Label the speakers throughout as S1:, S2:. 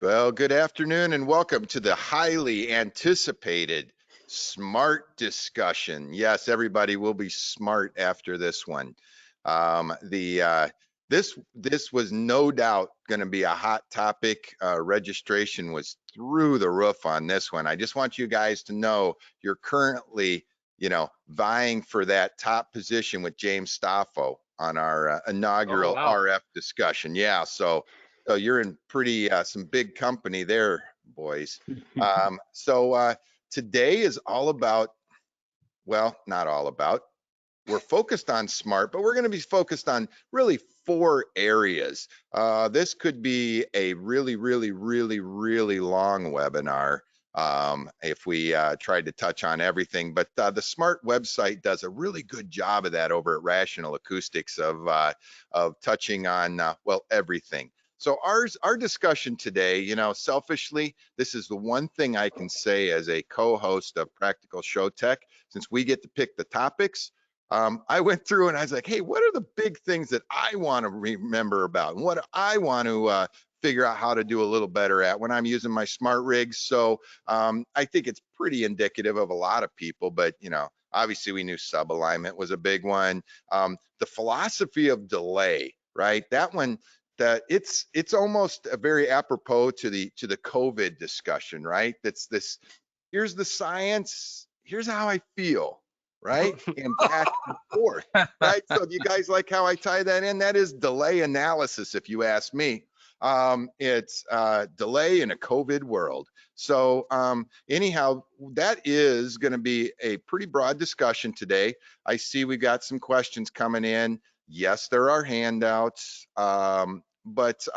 S1: Well, good afternoon and welcome to the highly anticipated smart discussion. Yes, everybody will be smart after this one. This was no doubt going to be a hot topic. Registration was through the roof on this one. I just want you guys to know you're currently, vying for that top position with James Staffo on our inaugural RF discussion. Yeah, so you're in pretty some big company there, boys. Today is all about, well, not all about. We're focused on smart, but we're going to be focused on really 4 areas. This could be a really, really, really, really long webinar if we tried to touch on everything. But the smart website does a really good job of that over at Rational Acoustics of touching on, well, everything. So our discussion today, selfishly, this is the one thing I can say as a co-host of Practical Show Tech, since we get to pick the topics. I went through and I was like, hey, what are the big things that I want to remember about? And what do I want to figure out how to do a little better at when I'm using my smart rigs? So I think it's pretty indicative of a lot of people, but obviously we knew sub-alignment was a big one. The philosophy of delay, right? That one, that it's almost a very apropos to the COVID discussion, right? That's this, here's the science, here's how I feel, right? And back and forth, right? So do you guys like how I tie that in? That is delay analysis, if you ask me. It's delay in a COVID world. So anyhow, that is going to be a pretty broad discussion today. I see we got some questions coming in. Yes, there are handouts, but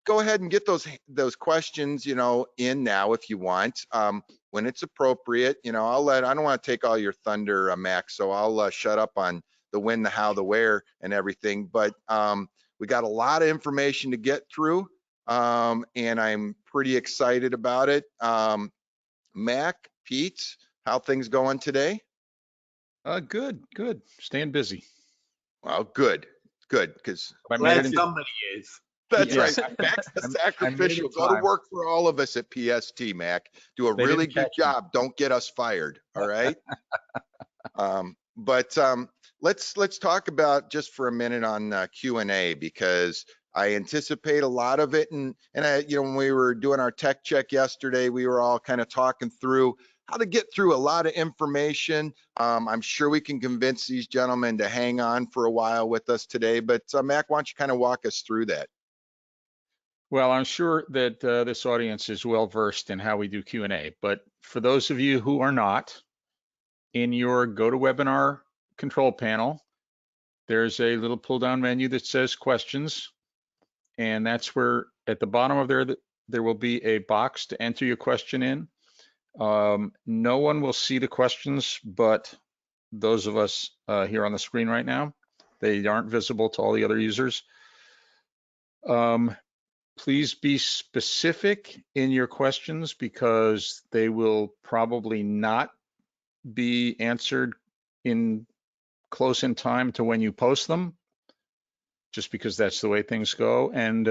S1: go ahead and get those questions, in now if you want. When it's appropriate, I don't want to take all your thunder, Max, so I'll shut up on the when, the how, the where, and everything. But we got a lot of information to get through, and I'm pretty excited about it. Mac, Pete, how things going today?
S2: Good. Staying busy.
S1: Well, good, because
S3: glad somebody is.
S1: That's right. Mac's the sacrificial. Go to work for all of us at PST, Mac. Do a really good job. Don't get us fired. All right. Let's talk about just for a minute on Q&A, because I anticipate a lot of it. And when we were doing our tech check yesterday, we were all kind of talking through how to get through a lot of information. I'm sure we can convince these gentlemen to hang on for a while with us today. But Mac, why don't you kind of walk us through that?
S2: Well, I'm sure that this audience is well versed in how we do Q&A, but for those of you who are not, in your GoToWebinar control panel, there's a little pull-down menu that says questions, and that's where at the bottom of there will be a box to enter your question in. No one will see the questions but those of us here on the screen right now. They aren't visible to all the other users. Please be specific in your questions, because they will probably not be answered close in time to when you post them, just because that's the way things go. And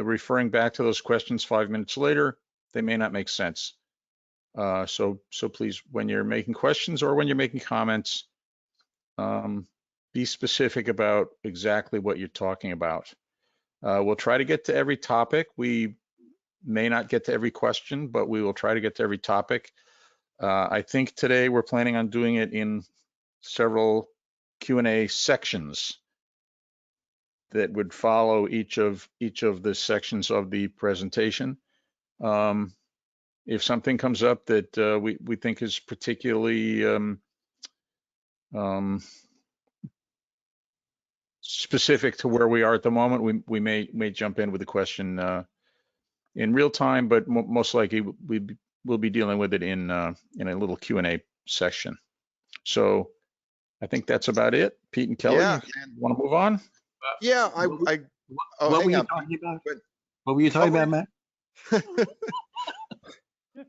S2: referring back to those questions 5 minutes later, they may not make sense. So please, when you're making questions or when you're making comments, be specific about exactly what you're talking about. We'll try to get to every topic. We may not get to every question, but we will try to get to every topic. I think today we're planning on doing it in several Q&A sections that would follow each of the sections of the presentation. If something comes up that we think is particularly specific to where we are at the moment, we may jump in with a question in real time, but most likely we'll be dealing with it in a little Q&A section. So I think that's about it. Pete and Kelly,
S1: yeah.
S2: Want to move on?
S1: Yeah,
S3: what were you talking about? What were you talking about, Matt?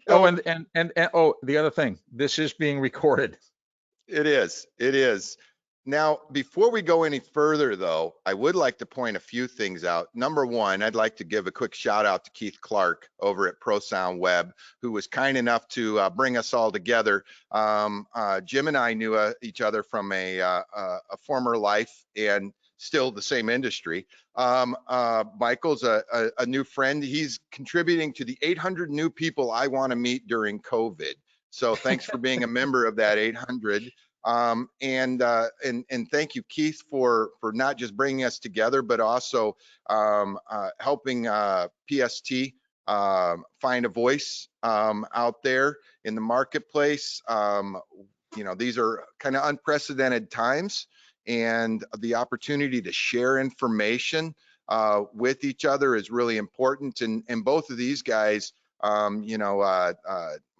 S2: Oh, and the other thing, this is being recorded.
S1: It is. Now, before we go any further, though, I would like to point a few things out. Number one, I'd like to give a quick shout out to Keith Clark over at ProSound Web, who was kind enough to bring us all together. Jim and I knew each other from a former life and still the same industry. Michael's a new friend. He's contributing to the 800 new people I want to meet during COVID. So thanks for being a member of that 800. And thank you, Keith, for not just bringing us together, but also helping PST find a voice out there in the marketplace. You know, these are kind of unprecedented times, and the opportunity to share information with each other is really important. And both of these guys, you know,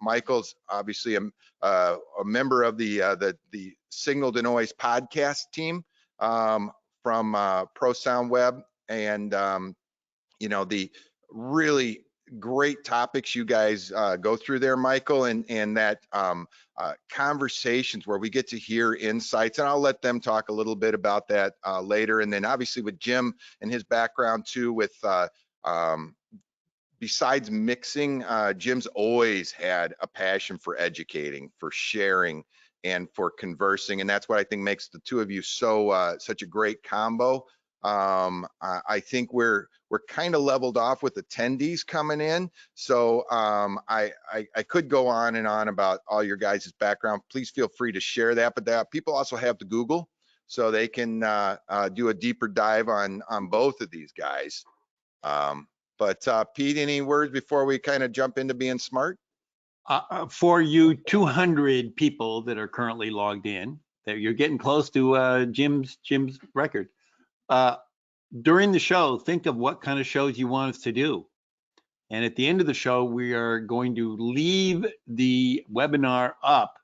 S1: Michael's obviously a member of the Signal to Noise podcast team from ProSound Web, and you know, the really great topics you guys go through there, Michael, and that conversations where we get to hear insights, and I'll let them talk a little bit about that later. And then obviously with Jim and his background too, with besides mixing, Jim's always had a passion for educating, for sharing, and for conversing, and that's what I think makes the two of you so such a great combo. I think we're kind of leveled off with attendees coming in, so I could go on and on about all your guys' background. Please feel free to share that, but that people also have to Google, so they can do a deeper dive on both of these guys. But Pete, any words before we kind of jump into being smart?
S3: For you 200 people that are currently logged in, that you're getting close to Jim's record. During the show, think of what kind of shows you want us to do. And at the end of the show, we are going to leave the webinar up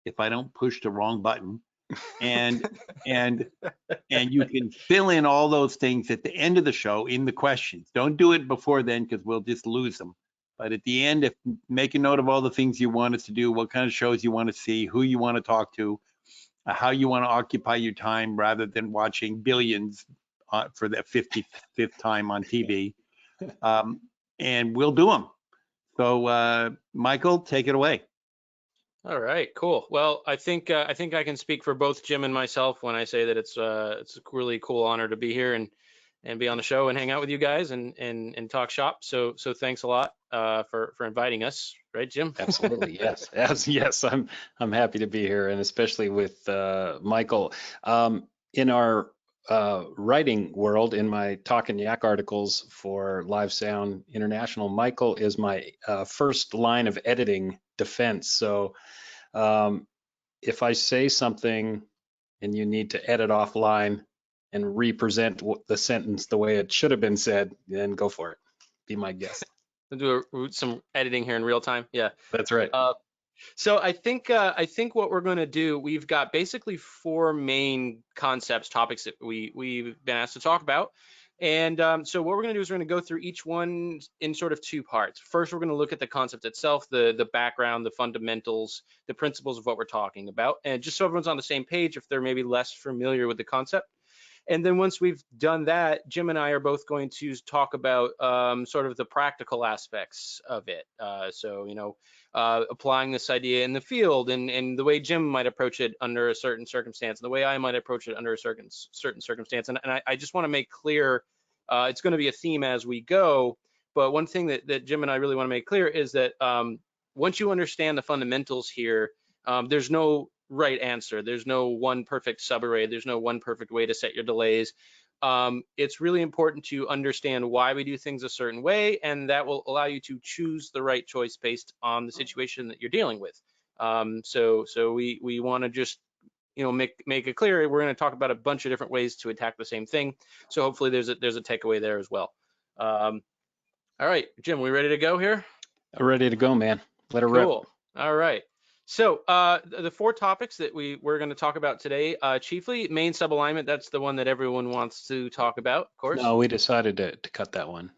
S3: if I don't push the wrong button. And you can fill in all those things at the end of the show in the questions. Don't do it before then, because we'll just lose them. But at the end, make a note of all the things you want us to do, what kind of shows you want to see, who you want to talk to, how you want to occupy your time rather than watching billions for the 55th time on TV. And we'll do them. So Michael, take it away.
S4: All right, cool. Well, I think I can speak for both Jim and myself when I say that it's a really cool honor to be here and be on the show and hang out with you guys and talk shop. So thanks a lot for inviting us, right, Jim?
S5: Absolutely, yes. Yes, I'm happy to be here, and especially with Michael. In our writing world, in my Talk and Yak articles for Live Sound International, Michael is my first line of editing defense. So if I say something and you need to edit offline and represent the sentence the way it should have been said, then go for it. Be my guest.
S4: We'll do some editing here in real time. Yeah,
S5: that's right.
S4: So I think what we're going to do, we've got basically 4 main concepts, topics that we've been asked to talk about. And so what we're going to do is we're going to go through each one in sort of 2 parts. First, we're going to look at the concept itself, the background, the fundamentals, the principles of what we're talking about, and just so everyone's on the same page if they're maybe less familiar with the concept. And then once we've done that, Jim and I are both going to talk about sort of the practical aspects of it. So, you know, applying this idea in the field and the way Jim might approach it under a certain circumstance, and the way I might approach it under a certain circumstance. And I just want to make clear, it's going to be a theme as we go. But one thing that Jim and I really want to make clear is that once you understand the fundamentals here, there's no right answer. There's no one perfect subarray. There's no one perfect way to set your delays. It's really important to understand why we do things a certain way, and that will allow you to choose the right choice based on the situation that you're dealing with. So we want to just, you know, make it clear. We're going to talk about a bunch of different ways to attack the same thing. So hopefully there's a takeaway there as well. All right, Jim, we ready to go here?
S5: Ready to go, man. Let her rip.
S4: Cool. All right. So the 4 topics that we're going to talk about today, chiefly main subalignment. That's the one that everyone wants to talk about, of course.
S5: No, we decided to cut that one.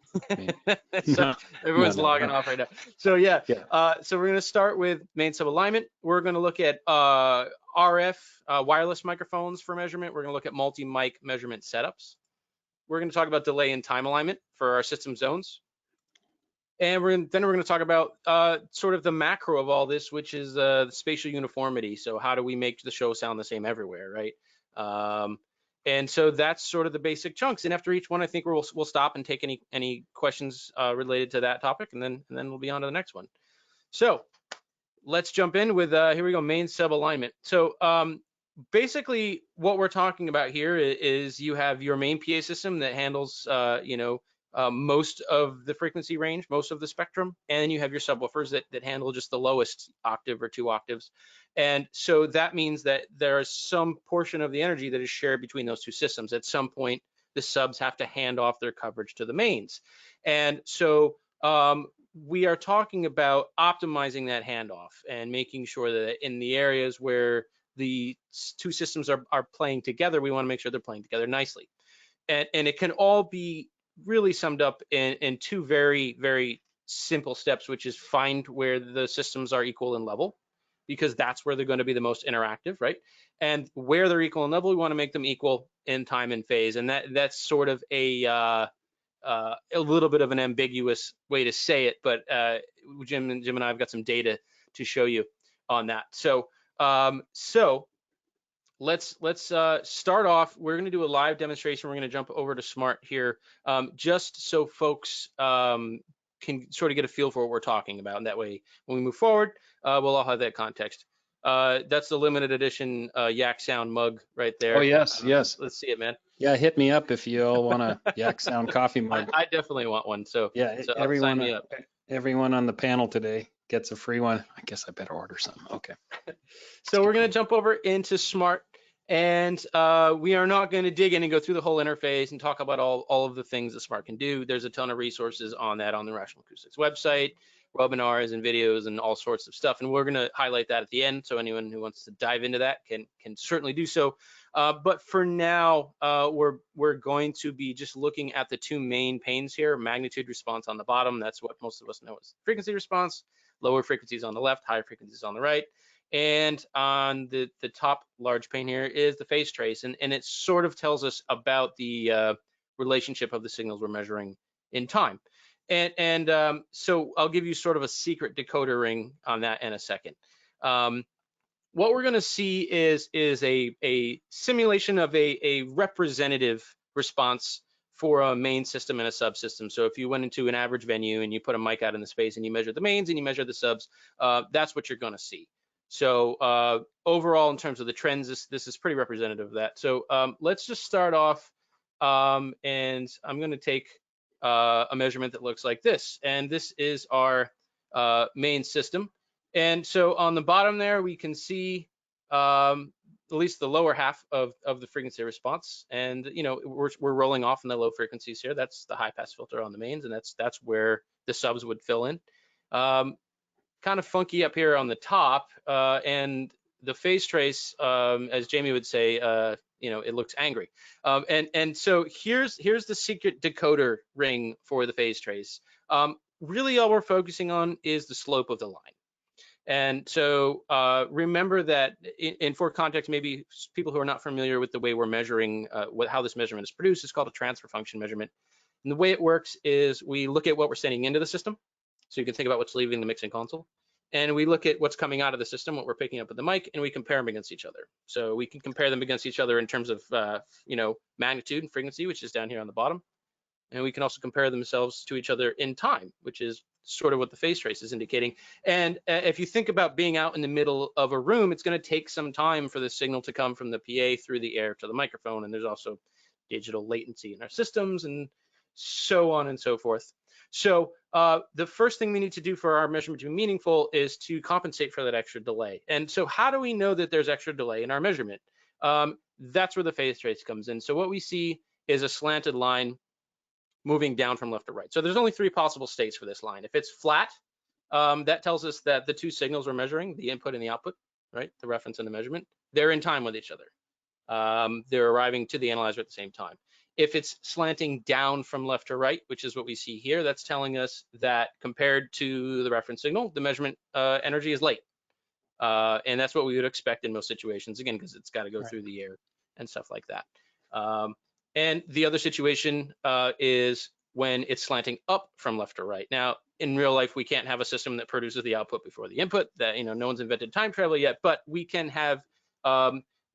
S4: So
S5: No,
S4: everyone's
S5: no.
S4: logging off right now. So yeah,
S5: Yeah.
S4: so we're going to start with main sub alignment. We're going to look at RF wireless microphones for measurement. We're going to look at multi-mic measurement setups. We're going to talk about delay and time alignment for our system zones. And then we're going to talk about sort of the macro of all this, which is the spatial uniformity. So how do we make the show sound the same everywhere, right? And so that's sort of the basic chunks. And after each one, I think we'll stop and take any questions related to that topic, and then we'll be on to the next one. So let's jump in with here we go, main sub alignment. So basically, what we're talking about here is you have your main PA system that handles most of the frequency range, most of the spectrum, and then you have your subwoofers that handle just the lowest octave or 2 octaves. And so that means that there is some portion of the energy that is shared between those two systems. At some point, the subs have to hand off their coverage to the mains. And so we are talking about optimizing that handoff and making sure that in the areas where the two systems are playing together, we want to make sure they're playing together nicely. And it can all be really summed up in 2 very, very simple steps, which is find where the systems are equal in level, because that's where they're going to be the most interactive, right? And where they're equal in level, we want to make them equal in time and phase. And that's sort of a little bit of an ambiguous way to say it, but Jim and I have got some data to show you on that. So let's start off. We're going to do a live demonstration. We're going to jump over to Smart here, just so folks can sort of get a feel for what we're talking about. And that way, when we move forward, we'll all have that context. That's the limited edition Yak Sound mug right there.
S5: Oh, yes, yes.
S4: Let's see it, man.
S5: Yeah, hit me up if you all want a Yak Sound coffee mug.
S4: I definitely want one. So
S5: Yeah,
S4: so
S5: everyone,
S4: sign me up.
S5: everyone on the panel today gets a free one. I guess I better order some. Okay.
S4: So we're going to jump over into Smart, and we are not going to dig in and go through the whole interface and talk about all of the things that Smart can do. There's a ton of resources on that on the Rational Acoustics website, webinars and videos and all sorts of stuff. And we're going to highlight that at the end, so anyone who wants to dive into that can certainly do so. But for now, we're going to be just looking at the 2 main panes here: magnitude response on the bottom. That's what most of us know as frequency response. Lower frequencies on the left, higher frequencies on the right. And on the top large pane here is the phase trace, and it sort of tells us about the relationship of the signals we're measuring in time. And so I'll give you sort of a secret decoder ring on that in a second. What we're going to see is a simulation of a representative response for a main system and a subsystem. So if you went into an average venue and you put a mic out in the space and you measure the mains and you measure the subs, that's what you're going to see. So overall, in terms of the trends, this is pretty representative of that. So let's just start off, and I'm going to take a measurement that looks like this. And this is our main system. And so on the bottom there, we can see at least the lower half of the frequency response. And we're rolling off in the low frequencies here. That's the high pass filter on the mains, and that's where the subs would fill in. Kind of funky up here on the top, and the phase trace, as Jamie would say, it looks angry. And so here's the secret decoder ring for the phase trace. Really, all we're focusing on is the slope of the line. And so remember that for context, maybe people who are not familiar with the way we're measuring how this measurement is produced, is called a transfer function measurement. And the way it works is we look at what we're sending into the system. So you can think about what's leaving the mixing console. And we look at what's coming out of the system, what we're picking up with the mic, and we compare them against each other. So we can compare them against each other in terms of magnitude and frequency, which is down here on the bottom. And we can also compare themselves to each other in time, which is sort of what the phase trace is indicating. And if you think about being out in the middle of a room, it's going to take some time for the signal to come from the PA through the air to the microphone. And there's also digital latency in our systems and so on and so forth. So the first thing we need to do for our measurement to be meaningful is to compensate for that extra delay. And so how do we know that there's extra delay in our measurement? That's where the phase trace comes in. So what we see is a slanted line moving down from left to right. So there's only 3 possible states for this line. If it's flat, that tells us that the 2 signals we're measuring, the input and the output, right, the reference and the measurement, they're in time with each other. They're arriving to the analyzer at the same time. If it's slanting down from left to right, which is what we see here, that's telling us that compared to the reference signal, the measurement energy is late. And that's what we would expect in most situations, again, because it's got to go through the air and stuff like that. And the other situation is when it's slanting up from left to right. Now, in real life, we can't have a system that produces the output before the input. That, no one's invented time travel yet, but we can have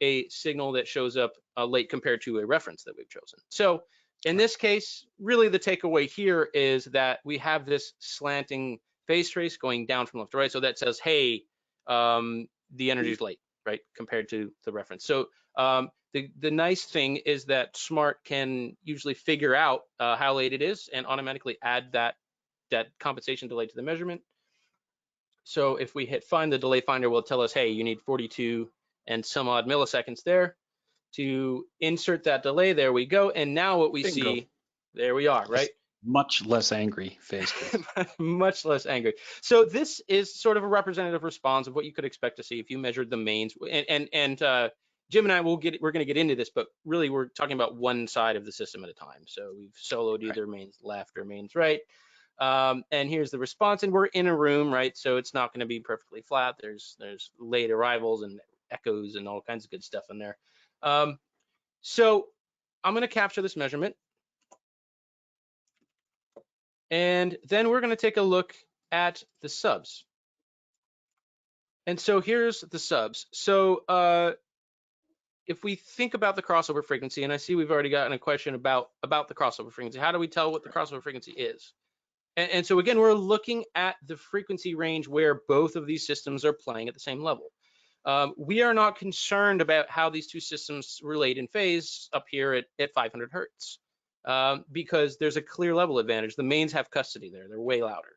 S4: a signal that shows up late compared to a reference that we've chosen. So in this case, really the takeaway here is that we have this slanting phase trace going down from left to right. So that says, hey, the energy is late, right, compared to the reference. So the nice thing is that Smart can usually figure out how late it is and automatically add that compensation delay to the measurement. So if we hit find, the delay finder will tell us, hey, you need 42 and some odd milliseconds there to insert that delay. There we go. And now what we see, there we are, right?
S5: Much less angry phase trace.
S4: Much less angry. So this is sort of a representative response of what you could expect to see if you measured the mains. And Jim and I we're going to get into this, but really we're talking about one side of the system at a time. So we've soloed either mains left or mains right. And here's the response, and we're in a room, right? So it's not going to be perfectly flat. There's late arrivals and echoes and all kinds of good stuff in there. So I'm going to capture this measurement. And then we're going to take a look at the subs. And so here's the subs. So if we think about the crossover frequency, and I see we've already gotten a question about the crossover frequency, how do we tell what the crossover frequency is? And so again, we're looking at the frequency range where both of these systems are playing at the same level. We are not concerned about how these two systems relate in phase up here at 500 hertz. Because there's a clear level advantage. The mains have custody there; they're way louder,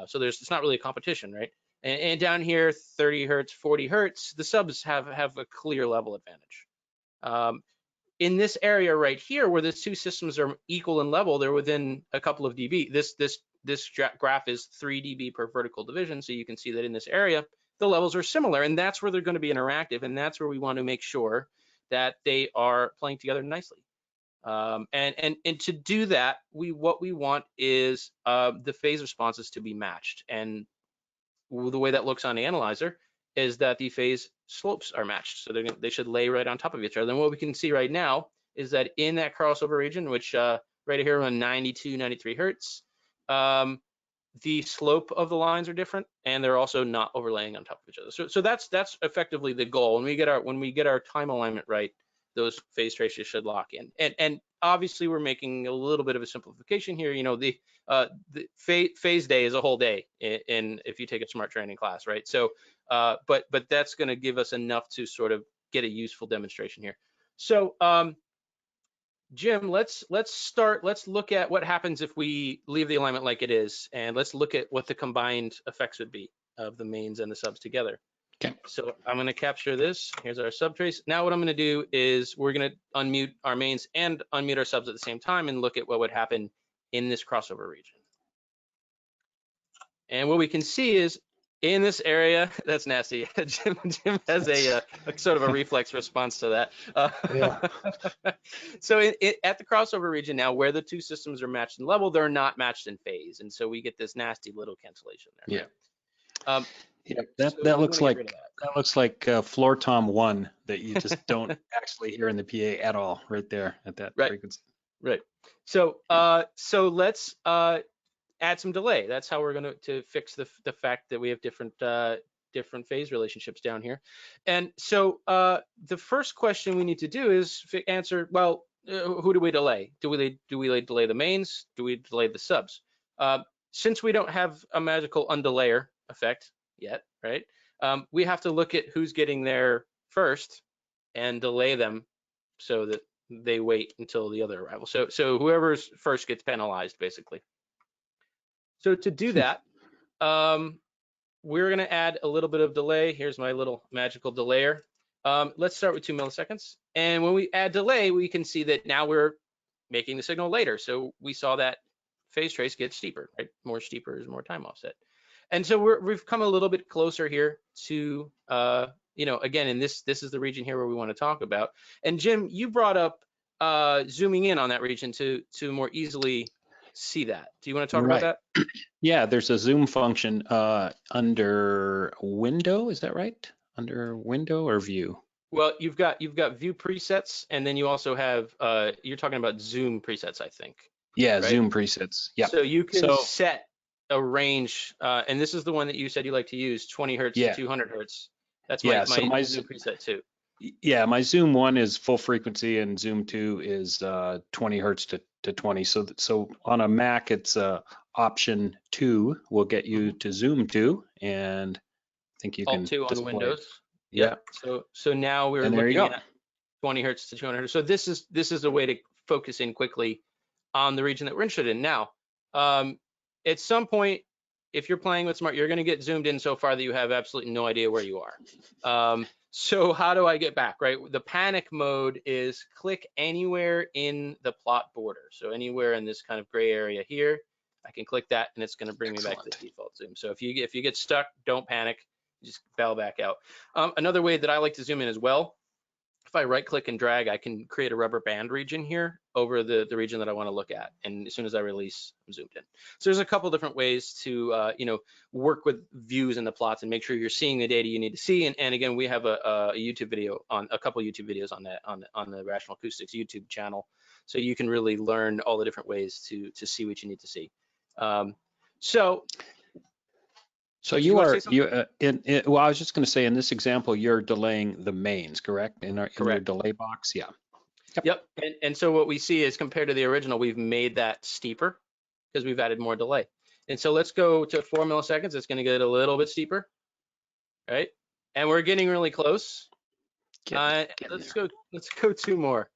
S4: so it's not really a competition, right? And down here, 30 hertz, 40 hertz, the subs have a clear level advantage. In this area right here, where the two systems are equal in level, they're within a couple of dB. This graph is 3 dB per vertical division, so you can see that in this area, the levels are similar, and that's where they're going to be interactive, and that's where we want to make sure that they are playing together nicely. And to do that, what we want is the phase responses to be matched. And the way that looks on the analyzer is that the phase slopes are matched. So they should lay right on top of each other. And what we can see right now is that in that crossover region, which right here around 92, 93 hertz, the slope of the lines are different, and they're also not overlaying on top of each other. So that's effectively the goal. When we get our time alignment right, those phase traces should lock in. And obviously we're making a little bit of a simplification here. The phase day is a whole day in if you take a smart training class, right? So but that's going to give us enough to sort of get a useful demonstration here. So Jim, let's look at what happens if we leave the alignment like it is, and let's look at what the combined effects would be of the mains and the subs together.
S5: Okay.
S4: So I'm going to capture this. Here's our subtrace. Now what I'm going to do is we're going to unmute our mains and unmute our subs at the same time and look at what would happen in this crossover region. And what we can see is in this area, that's nasty. Jim has a sort of a reflex response to that.
S2: Yeah.
S4: So at the crossover region now, where the two systems are matched in level, they're not matched in phase, and so we get this nasty little cancellation there.
S5: Yeah. Yeah, that looks like floor tom 1 that you just don't actually hear in the PA at all, right there at that frequency.
S4: Right. So let's add some delay. That's how we're going to fix the fact that we have different phase relationships down here. And so the first question we need to do is answer, well, who do we delay? Do we delay the mains? Do we delay the subs? Since we don't have a magical undelayer effect yet, right? We have to look at who's getting there first and delay them so that they wait until the other arrival. So whoever's first gets penalized, basically. So to do that, we're going to add a little bit of delay. Here's my little magical delayer. Let's start with 2 milliseconds. And when we add delay, we can see that now we're making the signal later. So we saw that phase trace get steeper, right? More steeper is more time offset. And so we've come a little bit closer here to, again, and this is the region here where we want to talk about. And Jim, you brought up zooming in on that region to more easily see that. Do you want to talk about
S5: Right.
S4: that?
S5: Yeah, there's a zoom function under window, is that right? Under window or view?
S4: Well, you've got view presets, and then you also have you're talking about zoom presets, I think,
S5: Yeah,
S4: right?
S5: zoom presets. Yeah.
S4: So you can
S5: So
S4: set a range, and this is the one that you said you like to use, 20 hertz to
S5: yeah,
S4: 200 hertz. That's
S5: yeah.
S4: my
S5: So my
S4: zoom preset too.
S5: yeah, my zoom 1 is full frequency and zoom 2 is 20 hertz to 20. So on a Mac, it's option 2 will get you to zoom 2, and I think you
S4: Alt
S5: can
S4: 2 on
S5: display it.
S4: Windows.
S5: Yeah,
S4: Yep. So now we're
S5: and there you
S4: looking
S5: go.
S4: at 20 hertz to 200 hertz. So this is a way to focus in quickly on the region that we're interested in. Now, at some point, if you're playing with Smart, you're going to get zoomed in so far that you have absolutely no idea where you are. So how do I get back, right? The panic mode is click anywhere in the plot border. So anywhere in this kind of gray area here, I can click that and it's going to bring me back to the default zoom. So if you get stuck, don't panic, just bail back out. Another way that I like to zoom in as well, if I right click and drag, I can create a rubber band region here over the region that I want to look at. And as soon as I release, I'm zoomed in. So there's a couple different ways to work with views in the plots and make sure you're seeing the data you need to see. And again, we have a YouTube video on a couple YouTube videos on that on the Rational Acoustics YouTube channel. So you can really learn all the different ways to see what you need to see.
S5: So
S4: you want to say something?
S5: well, I was just going to say in this example, you're delaying the mains, correct? In your
S4: Correct.
S5: delay box, yeah.
S4: Yep. And so what we see is compared to the original, we've made that steeper because we've added more delay. And so let's go to 4 milliseconds. It's going to get a little bit steeper, right? And we're getting really close. Let's go 2 more.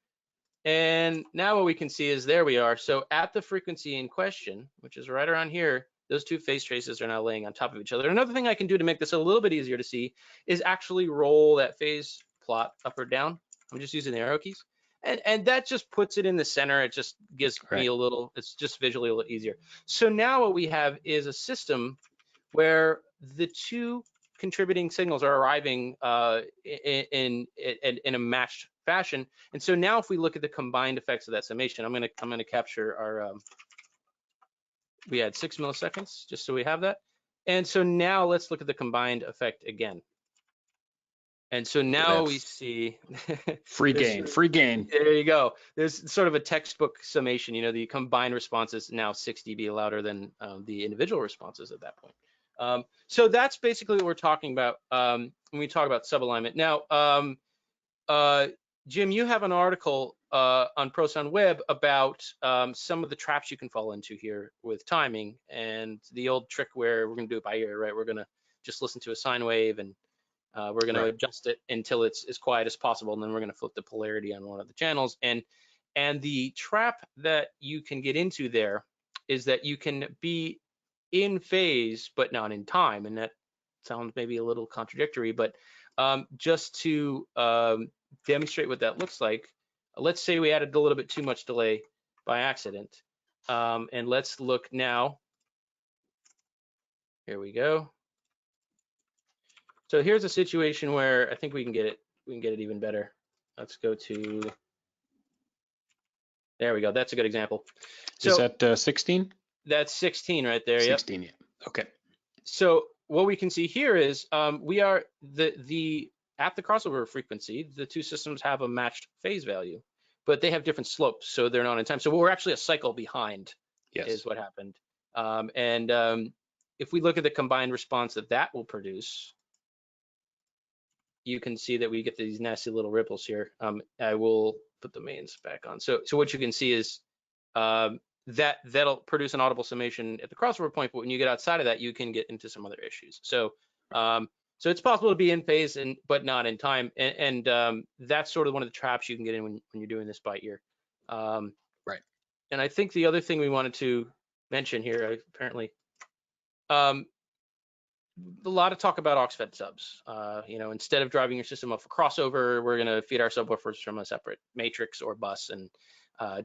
S4: And now what we can see is there we are. So at the frequency in question, which is right around here, those 2 phase traces are now laying on top of each other. Another thing I can do to make this a little bit easier to see is actually roll that phase plot up or down. I'm just using the arrow keys. And that just puts it in the center. It just gives me a little, it's just visually a little easier. So now what we have is a system where the 2 contributing signals are arriving in a matched fashion. And so now if we look at the combined effects of that summation, I'm gonna capture our, we had 6 milliseconds, just so we have that. And so now let's look at the combined effect again. And so now we see
S5: free gain.
S4: There you go. There's sort of a textbook summation. The combined response is now 6 dB louder than the individual responses at that point. So that's basically what we're talking about when we talk about subalignment. Now, Jim, you have an article on ProSound Web about some of the traps you can fall into here with timing and the old trick where we're going to do it by ear, right? We're going to just listen to a sine wave and we're going to adjust it until it's as quiet as possible, and then we're going to flip the polarity on one of the channels. And the trap that you can get into there is that you can be in phase but not in time, and that sounds maybe a little contradictory, but just to demonstrate what that looks like, let's say we added a little bit too much delay by accident, and let's look now. Here we go. So here's a situation where I think we can get it even better. Let's go to, there we go. That's a good example. So
S5: is that 16?
S4: That's 16 right there.
S5: 16, yep. Yeah. Okay.
S4: So what we can see here is we are at the crossover frequency, the 2 systems have a matched phase value, but they have different slopes, so they're not in time. So we're actually a cycle behind. Yes. Is what happened. If we look at the combined response that will produce, you can see that we get these nasty little ripples here. I will put the mains back on. So what you can see is that'll produce an audible summation at the crossover point, but when you get outside of that, you can get into some other issues. So it's possible to be in phase but not in time, and that's sort of one of the traps you can get in when you're doing this by ear.
S5: Right.
S4: And I think the other thing we wanted to mention here, apparently, a lot of talk about aux-fed subs. Instead of driving your system up for crossover, we're going to feed our subwoofers from a separate matrix or bus and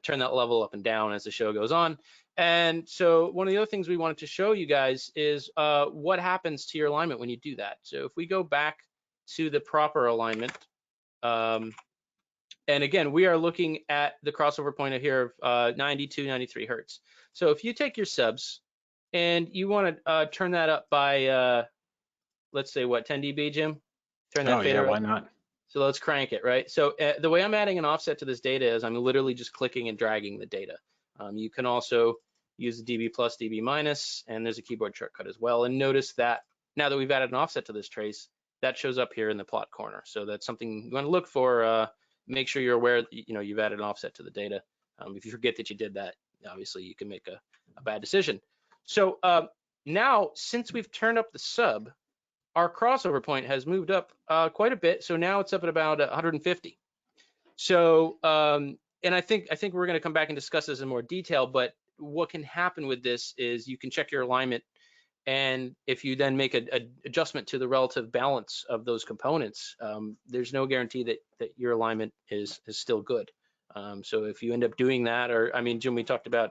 S4: turn that level up and down as the show goes on. And so one of the other things we wanted to show you guys is what happens to your alignment when you do that. So if we go back to the proper alignment, And again, we are looking at the crossover point here of 92, 93 hertz. So if you take your subs and you want to turn that up by, let's say what, 10 dB, Jim? Turn that
S5: Oh
S4: fader
S5: yeah, why
S4: up.
S5: not?
S4: So let's crank it, right? So the way I'm adding an offset to this data is I'm literally just clicking and dragging the data. You can also use the dB plus, dB minus, and there's a keyboard shortcut as well. And notice that now that we've added an offset to this trace, that shows up here in the plot corner. So that's something you want to look for. Make sure you're aware that you've added an offset to the data. If you forget that you did that, obviously you can make a bad decision. So now, since we've turned up the sub, our crossover point has moved up quite a bit. So now it's up at about 150. So, and I think we're going to come back and discuss this in more detail, but what can happen with this is you can check your alignment, and if you then make an adjustment to the relative balance of those components, there's no guarantee that your alignment is still good. So if you end up doing that, or I mean, Jim, we talked about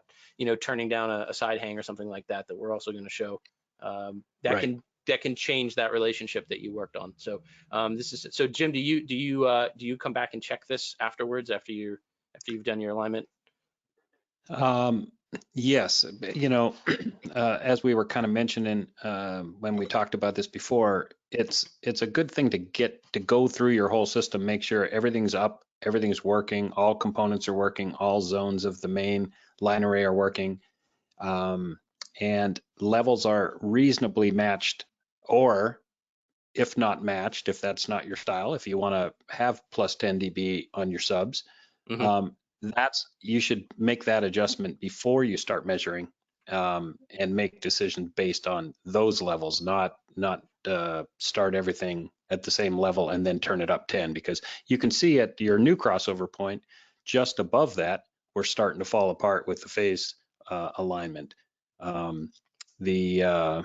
S4: turning down a side hang or something like that we're also going to show. That can change that relationship that you worked on. So so Jim, do you come back and check this afterwards after you've done your alignment?
S5: Yes, as we were kind of mentioning when we talked about this before, it's a good thing to go through your whole system, make sure everything's up, everything's working, all components are working, all zones of the main line array are working, and levels are reasonably matched, or if not matched, if that's not your style, if you want to have plus 10 dB on your subs, you should make that adjustment before you start measuring, and make decisions based on those levels, not start everything at the same level and then turn it up 10, because you can see at your new crossover point, just above that, we're starting to fall apart with the phase alignment. The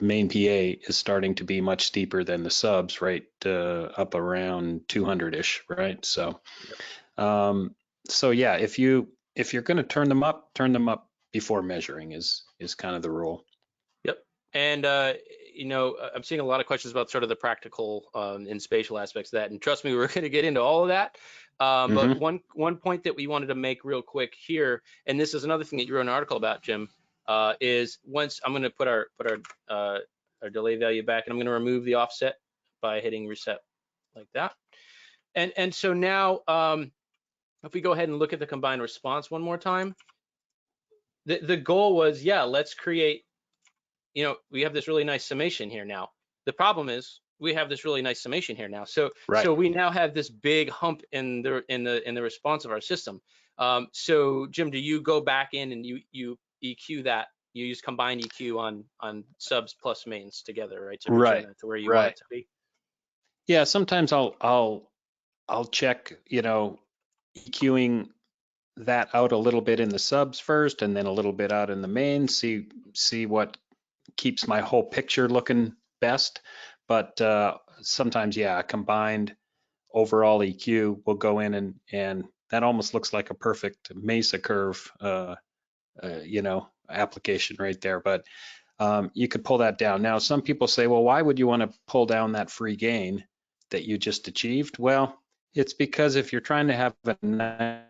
S5: main PA is starting to be much steeper than the subs, right, up around 200-ish, right? So. Yep. So yeah, if you're going to turn them up before measuring is kind of the rule.
S4: Yep. And I'm seeing a lot of questions about sort of the practical and spatial aspects of that. And trust me, we're going to get into all of that. But one point that we wanted to make real quick here, and this is another thing that you wrote an article about, Jim, is once I'm going to put our delay value back, and I'm going to remove the offset by hitting reset like that. And so now, if we go ahead and look at the combined response one more time, the goal was, yeah, let's create, we have this really nice summation here now. The problem is we have this really nice summation here now. So we now have this big hump in the response of our system. So Jim, do you go back in and you EQ that? You use combined EQ on subs plus mains together, right? To return that to where you want it to be.
S5: Yeah, sometimes I'll check, EQing that out a little bit in the subs first, and then a little bit out in the main, see what keeps my whole picture looking best. But sometimes, yeah, a combined overall EQ will go in, and that almost looks like a perfect Mesa curve, application right there. But you could pull that down. Now, some people say, well, why would you want to pull down that free gain that you just achieved? Well, it's because if you're trying to have a nice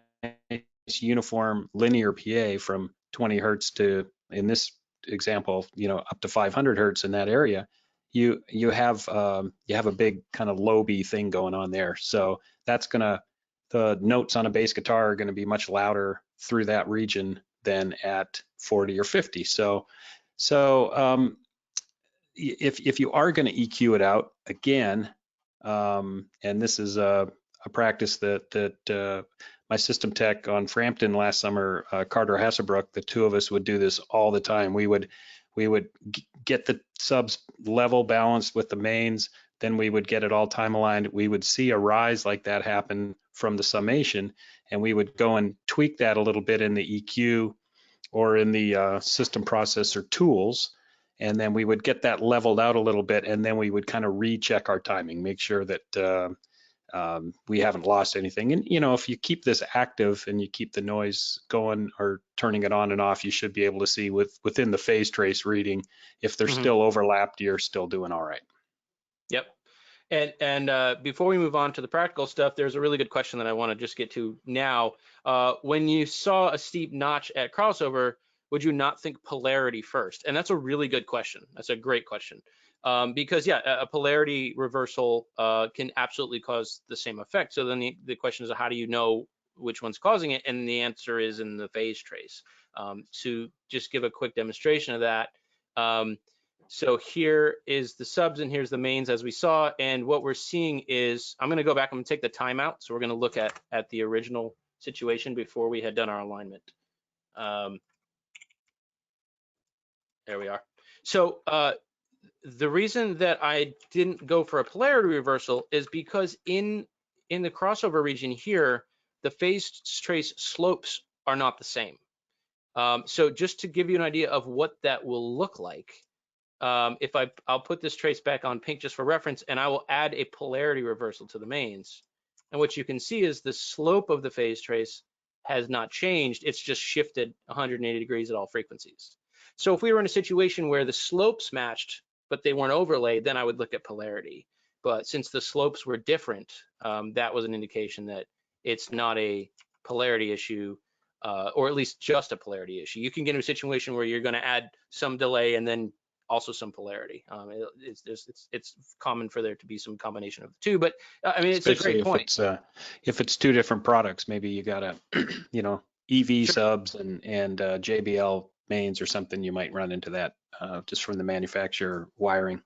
S5: uniform linear PA from 20 hertz to, in this example, up to 500 hertz in that area, you have a big kind of low B thing going on there. So the notes on a bass guitar are going to be much louder through that region than at 40 or 50. So if you are going to EQ it out again, and this is a practice that my system tech on Frampton last summer, Carter Hasselbrook, the two of us would do this all the time. We would get the subs level balanced with the mains, then we would get it all time aligned. We would see a rise like that happen from the summation, and we would go and tweak that a little bit in the EQ or in the system processor tools, and then we would get that leveled out a little bit, and then we would kind of recheck our timing, make sure that we haven't lost anything. And if you keep this active and you keep the noise going or turning it on and off, you should be able to see within the phase trace reading if they're still overlapped, you're still doing all right.
S4: Yep. And before we move on to the practical stuff, there's a really good question that I want to just get to now. When you saw a steep notch at crossover, would you not think polarity first? And that's a really good question. That's a great question. Because yeah, a polarity reversal can absolutely cause the same effect. So then the question is, how do you know which one's causing it? And the answer is in the phase trace. To just give a quick demonstration of that. So here is the subs and here's the mains as we saw. And what we're seeing is, I'm gonna go back, I'm gonna take the timeout. So we're gonna look at the original situation before we had done our alignment. There we are. So the reason that I didn't go for a polarity reversal is because in the crossover region here, the phase trace slopes are not the same. So just to give you an idea of what that will look like, if I'll put this trace back on pink just for reference, and I will add a polarity reversal to the mains. And what you can see is the slope of the phase trace has not changed. It's just shifted 180 degrees at all frequencies. So if we were in a situation where the slopes matched, but they weren't overlaid, then I would look at polarity. But since the slopes were different, that was an indication that it's not a polarity issue, or at least just a polarity issue. You can get into a situation where you're going to add some delay and then also some polarity. It's common for there to be some combination of the two, but I mean, it's
S5: Especially
S4: a great point.
S5: If it's two different products, maybe you got a, EV
S4: Sure.
S5: subs and JBL mains or something, you might run into that just from the manufacturer wiring.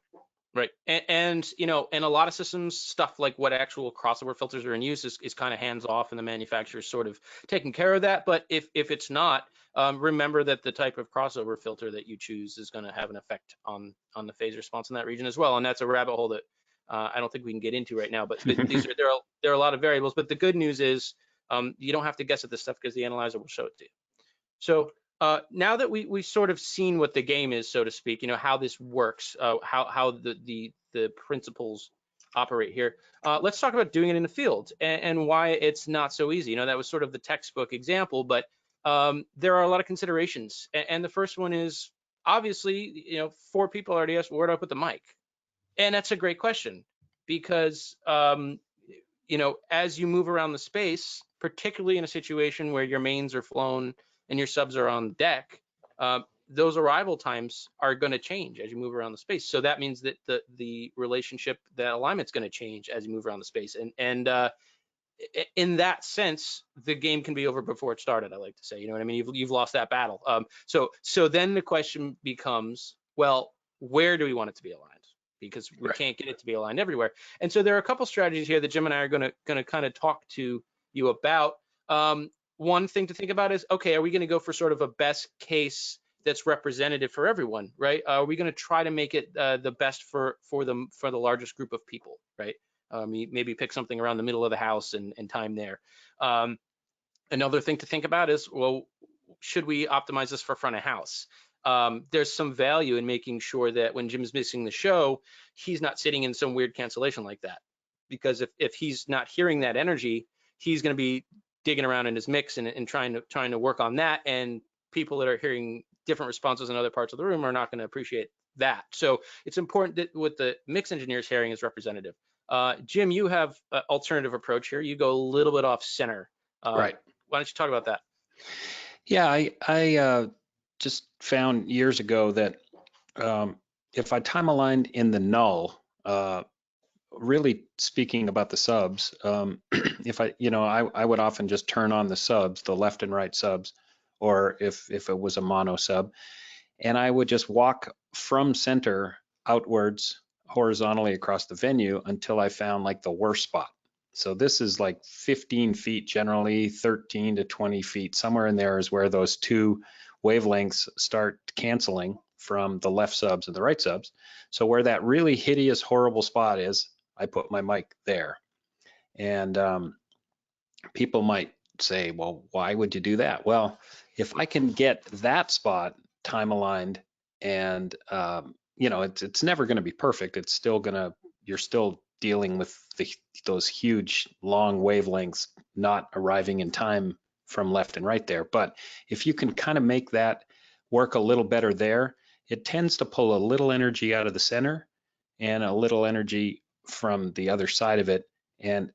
S4: Right, and in a lot of systems, stuff like what actual crossover filters are in use is kind of hands off, and the manufacturer's sort of taking care of that. But if it's not, remember that the type of crossover filter that you choose is going to have an effect on the phase response in that region as well. And that's a rabbit hole that I don't think we can get into right now. But there are a lot of variables. But the good news is you don't have to guess at this stuff because the analyzer will show it to you. So now that we sort of seen what the game is, so to speak, how this works, how the principles operate here, let's talk about doing it in the field and why it's not so easy. That was sort of the textbook example, but there are a lot of considerations. And the first one is, obviously, 4 people already asked, where do I put the mic? And that's a great question because, as you move around the space, particularly in a situation where your mains are flown and your subs are on deck, those arrival times are going to change as you move around the space. So that means that the relationship, the alignment's going to change as you move around the space. And in that sense, the game can be over before it started, I like to say. You know what I mean? You've lost that battle. So then the question becomes, well, where do we want it to be aligned? Because we can't get it to be aligned everywhere. And so there are a couple strategies here that Jim and I are going to kind of talk to you about. One thing to think about is, okay, are we going to go for sort of a best case that's representative for everyone, right? Are we going to try to make it the best for the largest group of people, right? Maybe pick something around the middle of the house and time there. Another thing to think about is, well, should we optimize this for front of house? There's some value in making sure that when Jim's missing the show, he's not sitting in some weird cancellation like that. Because if he's not hearing that energy, he's going to be digging around in his mix and trying to work on that. And people that are hearing different responses in other parts of the room are not going to appreciate that. So it's important that what the mix engineer's hearing is representative. Jim, you have an alternative approach here. You go a little bit off center.
S5: Right.
S4: Why don't you talk about that?
S5: Yeah, I just found years ago that if I time aligned in the null, really speaking about the subs, if I would often just turn on the subs, the left and right subs, or if it was a mono sub, and I would just walk from center outwards horizontally across the venue until I found like the worst spot. So this is like 15 feet generally, 13 to 20 feet, somewhere in there is where those two wavelengths start canceling from the left subs and the right subs. So where that really hideous, horrible spot is, I put my mic there. And people might say, well, why would you do that? Well, if I can get that spot time aligned and, it's never going to be perfect. It's still you're still dealing with those huge long wavelengths not arriving in time from left and right there. But if you can kind of make that work a little better there, it tends to pull a little energy out of the center and a little energy from the other side of it. And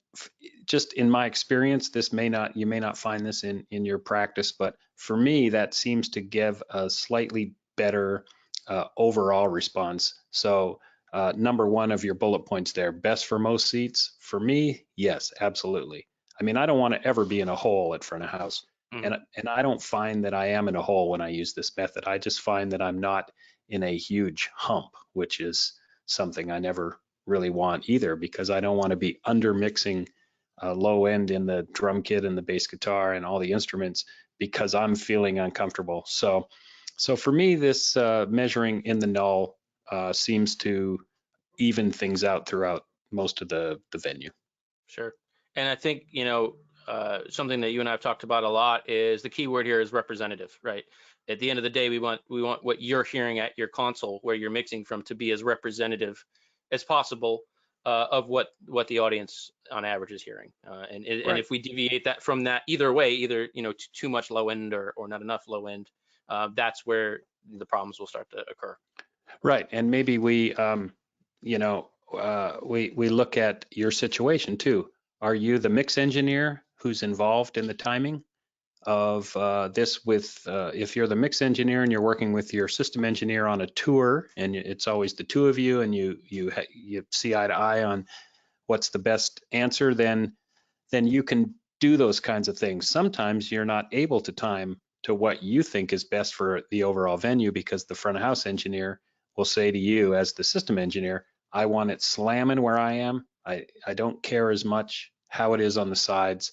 S5: just in my experience, you may not find this in your practice, but for me, that seems to give a slightly better overall response. So number one of your bullet points there, best for most seats. For me, yes, absolutely. I mean, I don't want to ever be in a hole at front of house.
S4: Mhm.
S5: And I don't find that I am in a hole when I use this method. I just find that I'm not in a huge hump, which is something I never really want either, because I don't want to be under mixing low end in the drum kit and the bass guitar and all the instruments because I'm feeling uncomfortable. So for me, this measuring in the null seems to even things out throughout most of the venue.
S4: Sure. And I think, something that you and I have talked about a lot is the key word here is representative, right? At the end of the day, we want what you're hearing at your console where you're mixing from to be as representative as possible of what the audience on average is hearing. And if we deviate that from that either way, either, too much low end or not enough low end, that's where the problems will start to occur.
S5: Right. And maybe we look at your situation too. Are you the mix engineer who's involved in the timing of this with, if you're the mix engineer and you're working with your system engineer on a tour and it's always the two of you and you see eye to eye on what's the best answer, then you can do those kinds of things. Sometimes you're not able to time to what you think is best for the overall venue because the front of house engineer will say to you as the system engineer, I want it slamming where I am. I don't care as much how it is on the sides.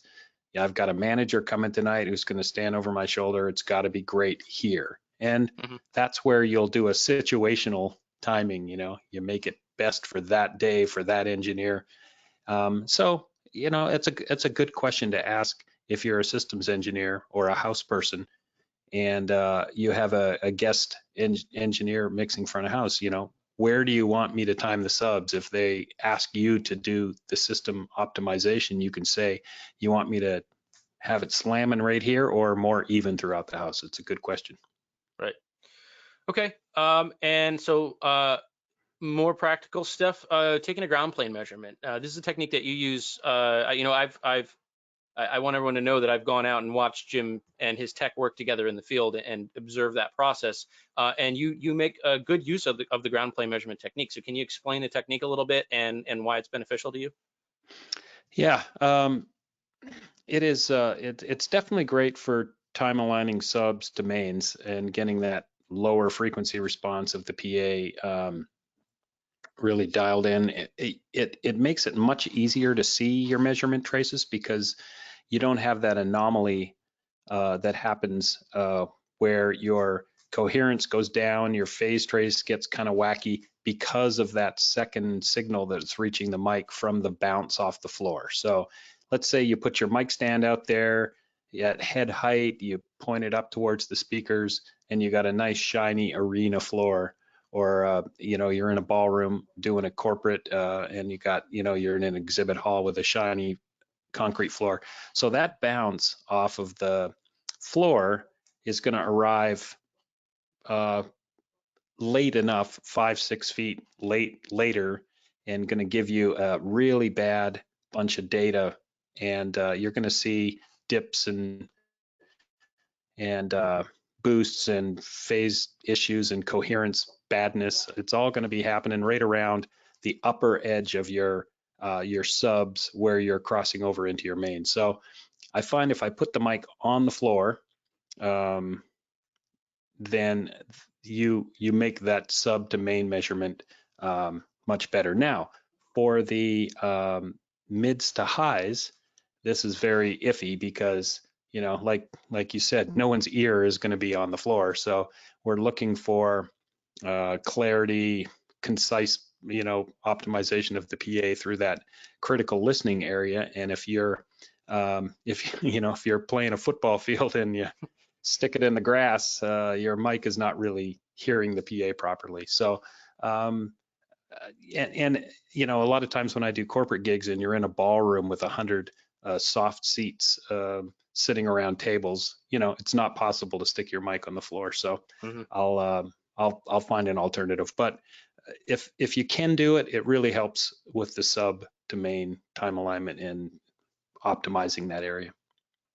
S5: Yeah, I've got a manager coming tonight who's going to stand over my shoulder. It's got to be great here. And that's where you'll do a situational timing. You make it best for that day for that engineer. So it's a good question to ask if you're a systems engineer or a house person and you have a guest engineer mixing front of house. Where do you want me to time the subs? If they ask you to do the system optimization, you can say, you want me to have it slamming right here or more even throughout the house? It's a good question. Right.
S4: Okay. And so more practical stuff, taking a ground plane measurement. This is a technique that you use. I want everyone to know that I've gone out and watched Jim and his tech work together in the field and observe that process. And you make a good use of the ground plane measurement technique. So can you explain the technique a little bit and why it's beneficial to you?
S5: Yeah, it is. It's definitely great for time aligning subs to mains and getting that lower frequency response of the PA really dialed in. It makes it much easier to see your measurement traces because you don't have that anomaly that happens where your coherence goes down, your phase trace gets kind of wacky because of that second signal that's reaching the mic from the bounce off the floor. So let's say you put your mic stand out there at head height, you point it up towards the speakers, and you got a nice shiny arena floor. Or you're in a ballroom doing a corporate, and you got you're in an exhibit hall with a shiny concrete floor. So that bounce off of the floor is going to arrive late enough, 5-6 feet later, and going to give you a really bad bunch of data, and you're going to see dips and boosts and phase issues and coherence badness. It's all going to be happening right around the upper edge of your subs where you're crossing over into your main. So I find if I put the mic on the floor, then you make that sub to main measurement much better. Now, for the mids to highs, this is very iffy because like you said, no one's ear is going to be on the floor. So we're looking for clarity, concise, optimization of the PA through that critical listening area. And if you're if you're playing a football field and you stick it in the grass, your mic is not really hearing the PA properly. So and a lot of times when I do corporate gigs and you're in a ballroom with 100 soft seats sitting around tables, it's not possible to stick your mic on the floor. So I'll find an alternative. But if you can do it, it really helps with the sub to main time alignment and optimizing that area.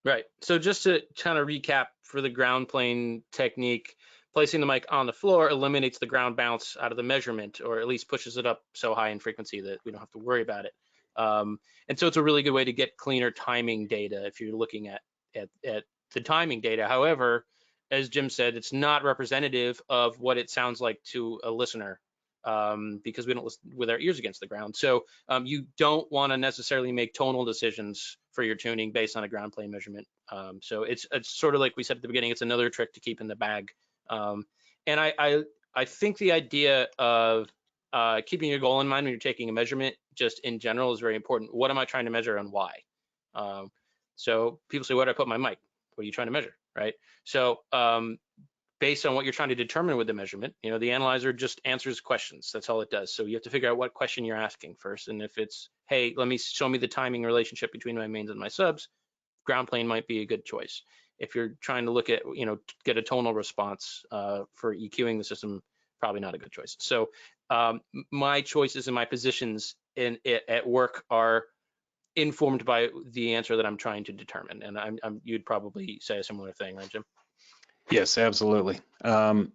S4: Right. So just to kind of recap for the ground plane technique, placing the mic on the floor eliminates the ground bounce out of the measurement, or at least pushes it up so high in frequency that we don't have to worry about it. And so it's a really good way to get cleaner timing data if you're looking at the timing data. However, as Jim said, it's not representative of what it sounds like to a listener, because we don't listen with our ears against the ground. So you don't want to necessarily make tonal decisions for your tuning based on a ground plane measurement. So it's sort of like we said at the beginning, it's another trick to keep in the bag. And I think the idea of keeping your goal in mind when you're taking a measurement just in general is very important. What am I trying to measure and why? So people say, where do I put my mic? What are you trying to measure, right? So based on what you're trying to determine with the measurement, the analyzer just answers questions. That's all it does. So you have to figure out what question you're asking first. And if it's, hey, show me the timing relationship between my mains and my subs, ground plane might be a good choice. If you're trying to look at, get a tonal response for EQing the system, probably not a good choice. So my choices and my positions at work are informed by the answer that I'm trying to determine. And you'd probably say a similar thing, right, Jim?
S5: Yes, absolutely. And,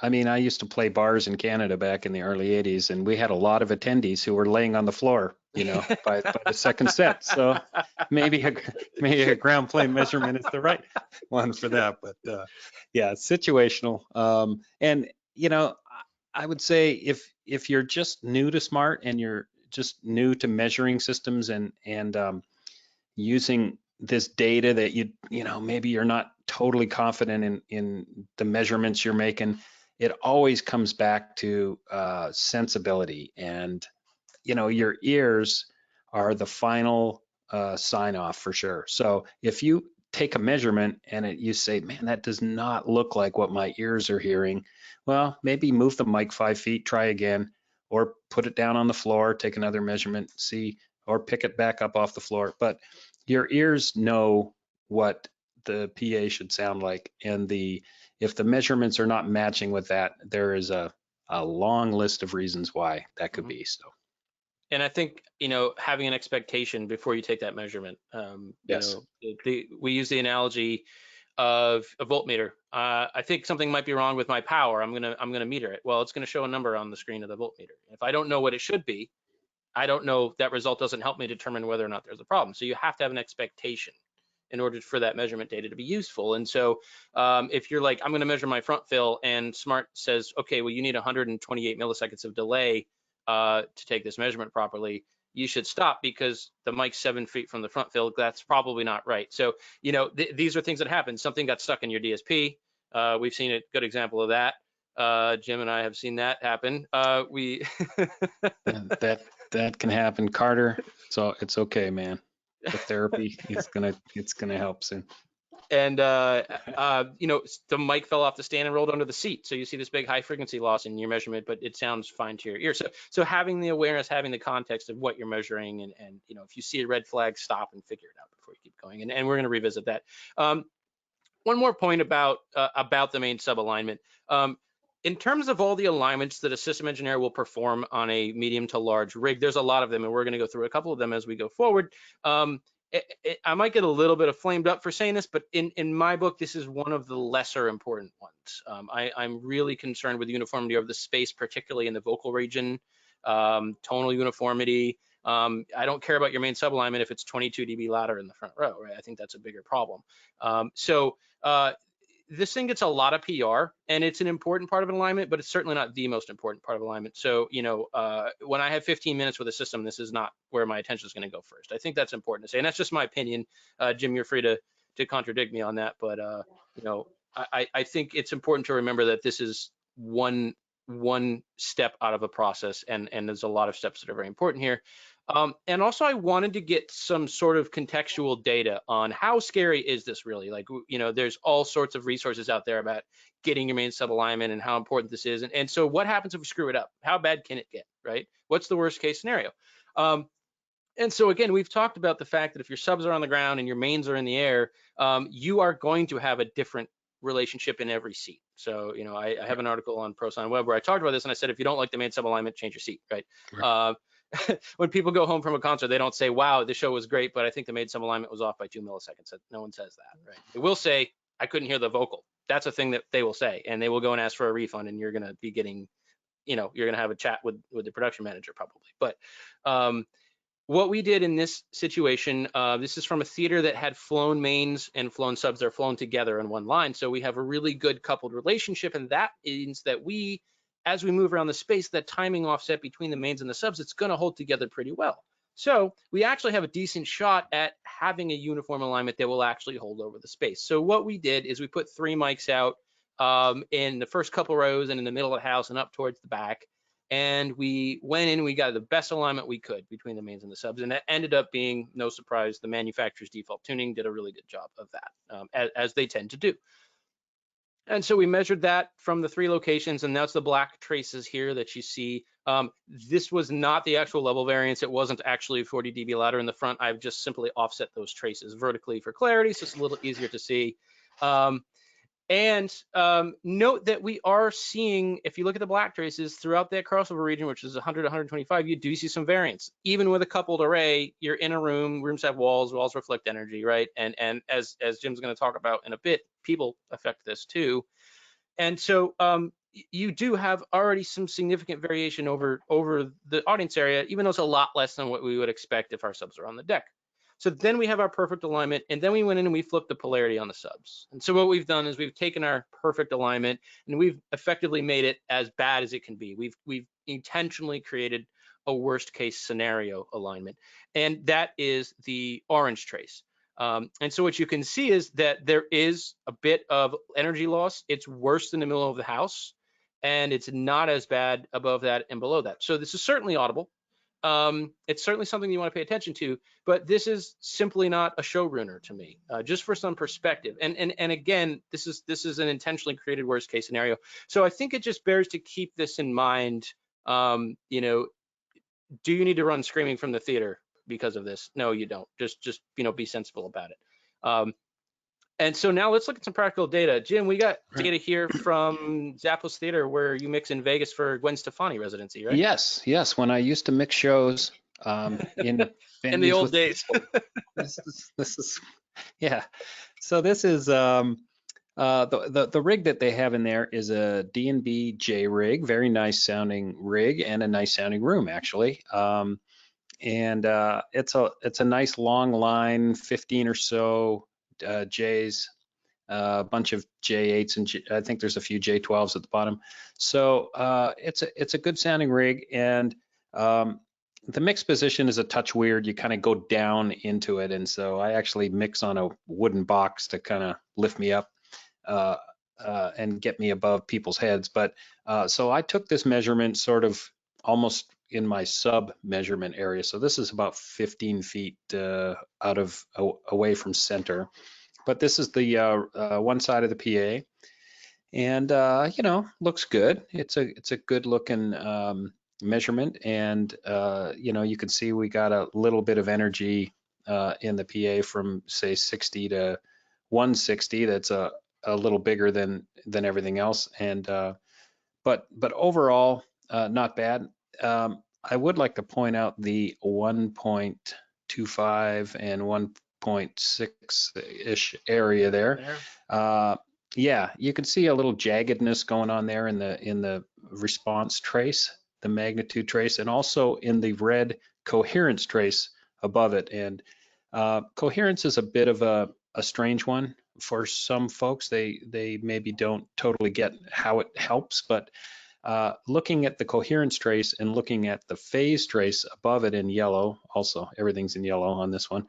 S5: I used to play bars in Canada back in the early 80s, and we had a lot of attendees who were laying on the floor, by the second set. So maybe a ground plane measurement is the right one for that. But yeah, it's situational. And, I would say if you're just new to Smart and you're just new to measuring systems and using this data that maybe you're not totally confident in the measurements you're making, it always comes back to sensibility, and your ears are the final sign off for sure. So if you take a measurement and you say, man, that does not look like what my ears are hearing, well, maybe move the mic 5 feet, try again, or put it down on the floor, take another measurement, see, or pick it back up off the floor. But your ears know what the PA should sound like, and if the measurements are not matching with that, there is a long list of reasons why that could be. So,
S4: and I think having an expectation before you take that measurement.
S5: Yes.
S4: We use the analogy of a voltmeter. I think something might be wrong with my power. I'm gonna meter it. Well, it's gonna show a number on the screen of the voltmeter. If I don't know what it should be, I don't know, that result doesn't help me determine whether or not there's a problem. So you have to have an expectation in order for that measurement data to be useful. And so if you're like, I'm going to measure my front fill, and Smart says, okay, well, you need 128 milliseconds of delay to take this measurement properly, you should stop because the mic's 7 feet from the front fill. That's probably not right. So, these are things that happen. Something got stuck in your DSP. We've seen a good example of that. Jim and I have seen that happen.
S5: That can happen, Carter. So it's okay, man. The therapy it's gonna help soon.
S4: And the mic fell off the stand and rolled under the seat, so you see this big high frequency loss in your measurement, but it sounds fine to your ear. So having the awareness, having the context of what you're measuring, and if you see a red flag, stop and figure it out before you keep going. And we're going to revisit that. One more point about the main sub alignment. In terms of all the alignments that a system engineer will perform on a medium to large rig, there's a lot of them, and we're going to go through a couple of them as we go forward. I might get a little bit of flamed up for saying this, but in my book, this is one of the lesser important ones. I'm really concerned with the uniformity of the space, particularly in the vocal region, tonal uniformity. I don't care about your main sub alignment if it's 22 dB louder in the front row, right? I think that's a bigger problem. This thing gets a lot of PR, and it's an important part of an alignment, but it's certainly not the most important part of alignment. So, when I have 15 minutes with a system, this is not where my attention is going to go first. I think that's important to say, and that's just my opinion. Jim, you're free to contradict me on that, but I think it's important to remember that this is one step out of a process, and there's a lot of steps that are very important here. And also, I wanted to get some sort of contextual data on how scary is this really? Like, there's all sorts of resources out there about getting your main sub alignment and how important this is. And so what happens if we screw it up? How bad can it get, right? What's the worst case scenario? And so again, we've talked about the fact that if your subs are on the ground and your mains are in the air, you are going to have a different relationship in every seat. So, you know, I have an article on ProSign Web where I talked about this, and I said, if you don't like the main sub alignment, change your seat, right? When people go home from a concert, they don't say, wow, the show was great, but I think the main sub alignment was off by 2 milliseconds. No one says that, right? They will say, I couldn't hear the vocal. That's a thing that they will say, and they will go and ask for a refund, and you're going to be getting, you know, you're going to have a chat with the production manager probably. But what we did in this situation, this is from a theater that had flown mains and flown subs. They're flown together in one line. So we have a really good coupled relationship. And that means that we, as we move around the space, that timing offset between the mains and the subs, it's going to hold together pretty well. So we actually have a decent shot at having a uniform alignment that will actually hold over the space. So what we did is we put 3 mics out in the first couple rows and in the middle of the house and up towards the back. And we went in, we got the best alignment we could between the mains and the subs. And that ended up being, no surprise, the manufacturer's default tuning did a really good job of that, as they tend to do. And so we measured that from the 3 locations, and that's the black traces here that you see. This was not the actual level variance. It wasn't actually 40 dB louder in the front. I've just simply offset those traces vertically for clarity, so it's a little easier to see. And note that we are seeing, if you look at the black traces throughout that crossover region, which is 100 to 125, you do see some variance. Even with a coupled array, you're in a room, rooms have walls, walls reflect energy, right? And as Jim's going to talk about in a bit, people affect this too. And so you do have already some significant variation over the audience area, even though it's a lot less than what we would expect if our subs are on the deck. So then we have our perfect alignment, and then we went in and we flipped the polarity on the subs. And so what we've done is we've taken our perfect alignment and we've effectively made it as bad as it can be. We've intentionally created a worst case scenario alignment, and that is the orange trace. And so what you can see is that there is a bit of energy loss. It's worse than the middle of the house, and it's not as bad above that and below that. So this is certainly audible. It's certainly something you want to pay attention to, but this is simply not a show ruiner to me, just for some perspective. And again, this is an intentionally created worst case scenario. So I think it just bears to keep this in mind. You know, do you need to run screaming from the theater because of this? No, you don't. Just you know, be sensible about it. And so now let's look at some practical data. Jim, we got data here from Zappos Theater where you mix in Vegas for Gwen Stefani residency, right?
S5: Yes. When I used to mix shows in
S4: in the old days.
S5: this is yeah. So this is the rig that they have in there is a D&B J rig, very nice sounding rig and a nice sounding room actually. And it's a nice long line, 15 or so J's, a bunch of J8s, and I think there's a few J12s at the bottom. So it's a good sounding rig, and the mix position is a touch weird. You kind of go down into it, and so I actually mix on a wooden box to kind of lift me up and get me above people's heads. But so I took this measurement sort of almost in my sub measurement area. So this is about 15 feet away from center. But this is the one side of the PA, and you know, looks good. It's a good looking measurement, and you know, you can see we got a little bit of energy in the PA from say 60 to 160. That's a little bigger than everything else, and but overall not bad. I would like to point out the 1.25 and 1.6-ish area there. Yeah, you can see a little jaggedness going on there in the response trace, the magnitude trace, and also in the red coherence trace above it. And coherence is a bit of a strange one for some folks. They maybe don't totally get how it helps, but looking at the coherence trace and looking at the phase trace above it in yellow, also everything's in yellow on this one,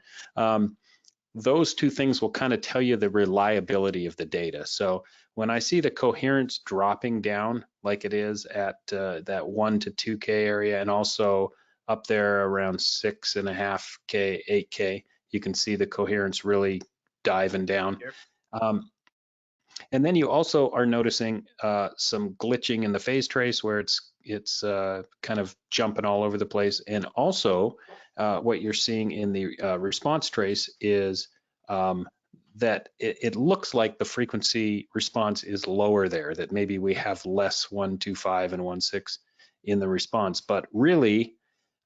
S5: those two things will kind of tell you the reliability of the data. So when I see the coherence dropping down like it is at that 1 to 2K area, and also up there around 6.5K, 8K, you can see the coherence really diving down. Yep. And then you also are noticing some glitching in the phase trace where it's kind of jumping all over the place. And also what you're seeing in the response trace is that it looks like the frequency response is lower there, that maybe we have less 125 and 16 in the response. But really,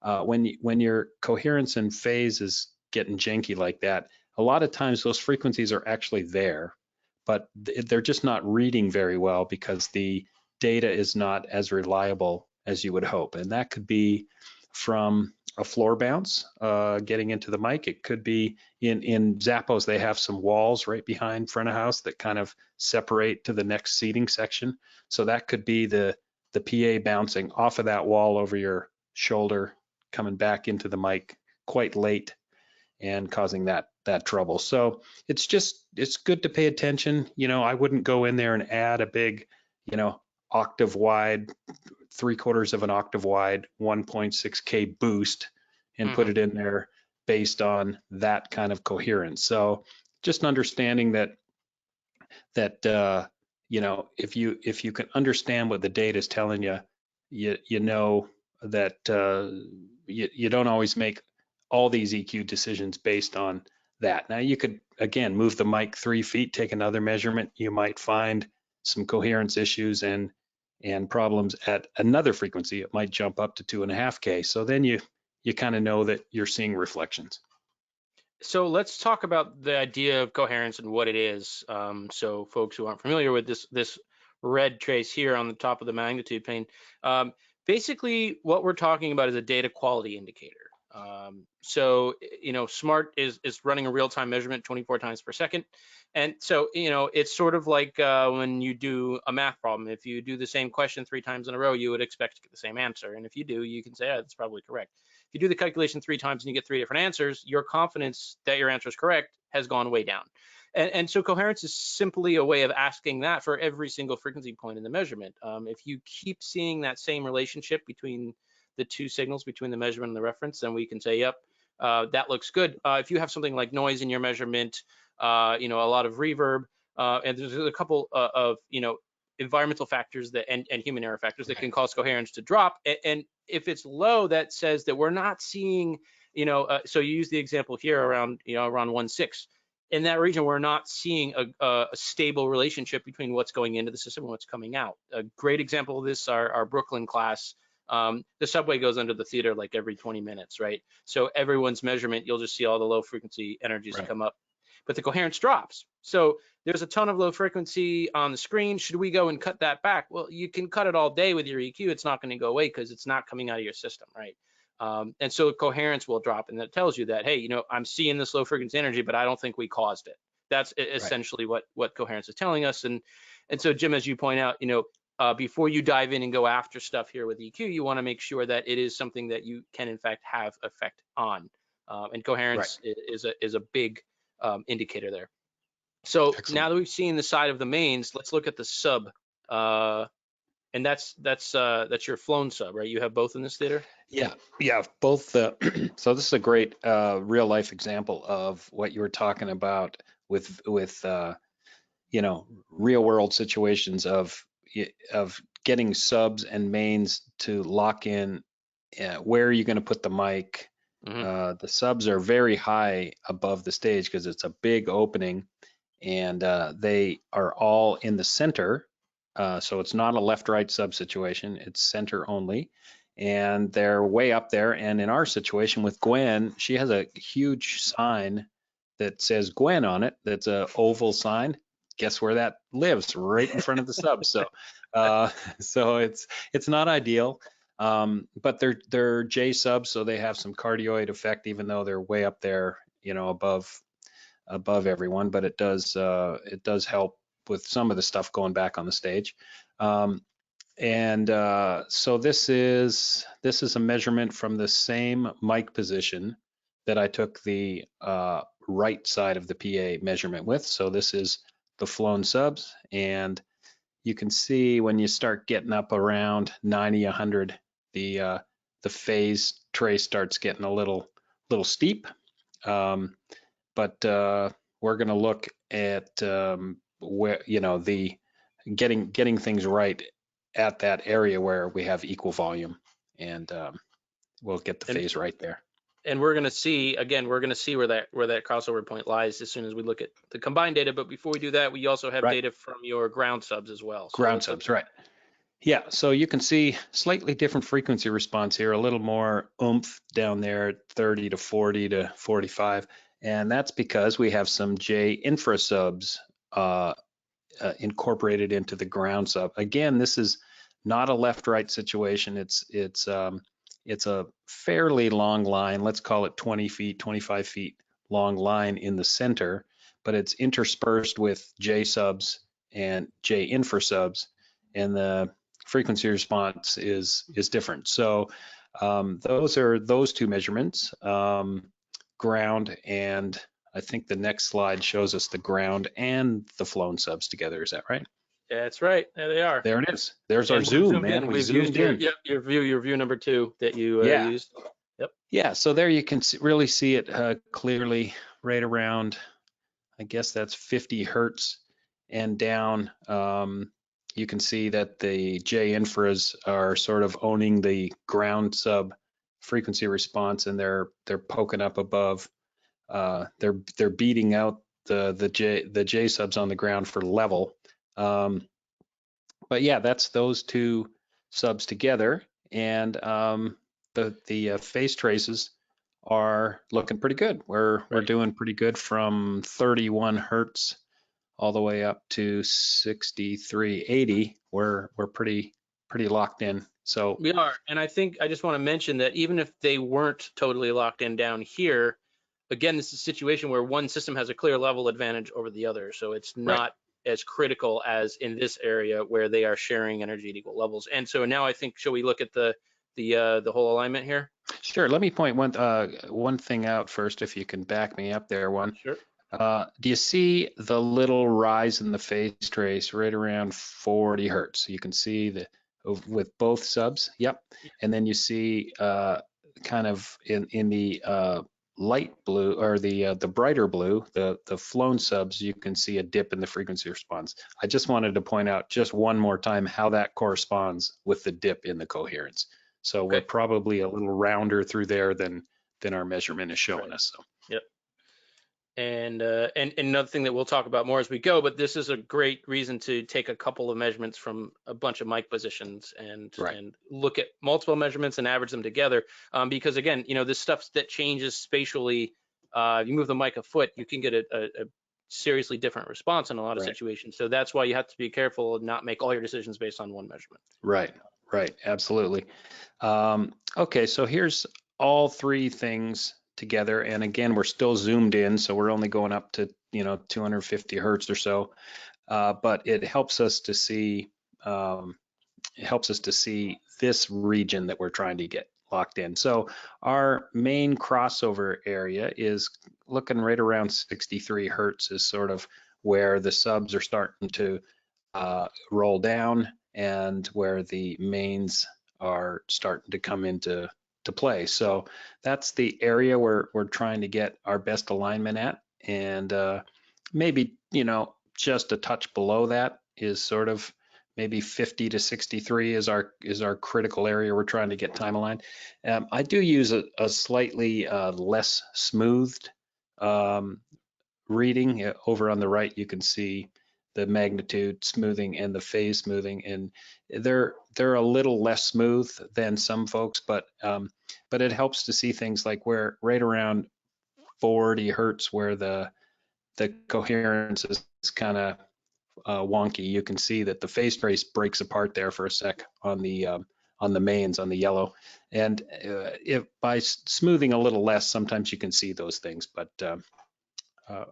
S5: when your coherence and phase is getting janky like that, a lot of times those frequencies are actually there, but they're just not reading very well because the data is not as reliable as you would hope. And that could be from a floor bounce getting into the mic. It could be in Zappos, they have some walls right behind front of house that kind of separate to the next seating section. So that could be the PA bouncing off of that wall over your shoulder, coming back into the mic quite late and causing that trouble. So it's good to pay attention. I wouldn't go in there and add a big, octave wide, 3/4 of an octave wide 1.6K boost and put it in there based on that kind of coherence. So just understanding that if you can understand what the data is telling you, you know that you don't always make all these EQ decisions based on that. Now you could, again, move the mic 3 feet, take another measurement. You might find some coherence issues and problems at another frequency. It might jump up to 2.5K. So then you kind of know that you're seeing reflections.
S4: So let's talk about the idea of coherence and what it is. So folks who aren't familiar with this red trace here on the top of the magnitude pane, basically what we're talking about is a data quality indicator. So Smaart is running a real-time measurement 24 times per second. And so, it's sort of like when you do a math problem. If you do the same question 3 times in a row, you would expect to get the same answer. And if you do, you can say, that's probably correct. If you do the calculation 3 times and you get 3 different answers, your confidence that your answer is correct has gone way down. And so coherence is simply a way of asking that for every single frequency point in the measurement. If you keep seeing that same relationship between the 2 signals, between the measurement and the reference, then we can say, yep, that looks good. If you have something like noise in your measurement, a lot of reverb, and there's a couple of environmental factors that and human error factors that can cause coherence to drop. And if it's low, that says that we're not seeing, so you use the example here around 1.6. In that region, we're not seeing a stable relationship between what's going into the system and what's coming out. A great example of this, our Brooklyn class. The subway goes under the theater like every 20 minutes, right? So everyone's measurement, you'll just see all the low frequency energies come up, but the coherence drops. So there's a ton of low frequency on the screen. Should we go and cut that back? Well, you can cut it all day with your EQ. It's not going to go away because it's not coming out of your system, right? And so coherence will drop, and that tells you that, hey, I'm seeing this low frequency energy, but I don't think we caused it. That's essentially what coherence is telling us. And so, Jim, as you point out, before you dive in and go after stuff here with EQ, you want to make sure that it is something that you can in fact have effect on. And coherence is a big indicator there. So
S5: Excellent.
S4: Now that we've seen the side of the mains, let's look at the sub. And that's your flown sub, right? You have both in this theater?
S5: Yeah, both. So this is a great real life example of what you were talking about with real world situations of getting subs and mains to lock in where are you going to put the mic. The subs are very high above the stage because it's a big opening, and they are all in the center. So it's not a left-right sub situation, it's center only. And they're way up there. And in our situation with Gwen, she has a huge sign that says Gwen on it. That's a oval sign. Guess where that lives? Right in front of the sub. So it's not ideal. But they're J subs, so they have some cardioid effect, even though they're way up there, above everyone. But it does help with some of the stuff going back on the stage. So this is a measurement from the same mic position that I took the right side of the PA measurement with. So this is the flown subs, and you can see when you start getting up around 90, 100, the phase trace starts getting a little steep. But we're going to look at where the getting things right at that area where we have equal volume, and we'll get the phase right there.
S4: And we're going to see, again, we're going to see where that crossover point lies as soon as we look at the combined data. But before we do that, we also have
S5: Right.
S4: data from your ground subs as well. So
S5: Ground
S4: let's look
S5: subs, right. Yeah, so you can see slightly different frequency response here, a little more oomph down there at 30 to 40 to 45. And that's because we have some J infra subs incorporated into the ground sub. Again, this is not a left-right situation. It's a fairly long line. Let's call it 20 feet, 25 feet long line in the center, but it's interspersed with J subs and J infra subs, and the frequency response is different. So those are those two measurements, ground, and I think the next slide shows us the ground and the flown subs together. Is that right?
S4: That's right. There they are.
S5: There it is. There's our
S4: And we've
S5: zoom,
S4: zoomed
S5: man.
S4: in.
S5: We
S4: We've
S5: zoomed
S4: used
S5: in.
S4: your view number 2 that you
S5: Yeah.
S4: used. Yep.
S5: Yeah, so there you can really see it clearly right around, I guess that's 50 hertz and down. You can see that the J infras are sort of owning the ground sub frequency response, and they're poking up above. They're beating out the J subs on the ground for level. But yeah, that's those two subs together, and the phase traces are looking pretty good. We're doing pretty good from 31 hertz all the way up to 6380. We're pretty locked in. So
S4: We are. And I think I just want to mention that even if they weren't totally locked in down here, again, this is a situation where one system has a clear level advantage over the other. So it's not as critical as in this area where they are sharing energy at equal levels. And so now I think, shall we look at the whole alignment here?
S5: Sure. Let me point one thing out first, if you can back me up there, one.
S4: Sure.
S5: Do you see the little rise in the phase trace right around 40 hertz? You can see with both subs. Yep. And then you see kind of in the light blue, or the brighter blue, the flown subs, you can see a dip in the frequency response. I just wanted to point out just one more time how that corresponds with the dip in the coherence. So
S4: Okay.
S5: we're probably a little rounder through there than our measurement is showing us. So.
S4: Yep. And another thing that we'll talk about more as we go, but this is a great reason to take a couple of measurements from a bunch of mic positions and look at multiple measurements and average them together. Because again, this stuff that changes spatially. You move the mic a foot, you can get a seriously different response in a lot of situations. So that's why you have to be careful and not make all your decisions based on one measurement.
S5: Right, absolutely. Okay, so here's all three things together, and again, we're still zoomed in, so we're only going up to 250 hertz or so, but it helps us to see this region that we're trying to get locked in. So our main crossover area is looking right around 63 hertz is sort of where the subs are starting to roll down and where the mains are starting to come into play. So that's the area where we're trying to get our best alignment at, and maybe just a touch below that is sort of maybe 50 to 63 is our critical area we're trying to get time aligned. I do use a slightly less smoothed reading. Over on the right, you can see the magnitude smoothing and the phase smoothing, and they're a little less smooth than some folks, but it helps to see things like where right around 40 hertz where the coherence is kind of wonky. You can see that the phase trace breaks apart there for a sec on the mains, on the yellow, and if by smoothing a little less, sometimes you can see those things, but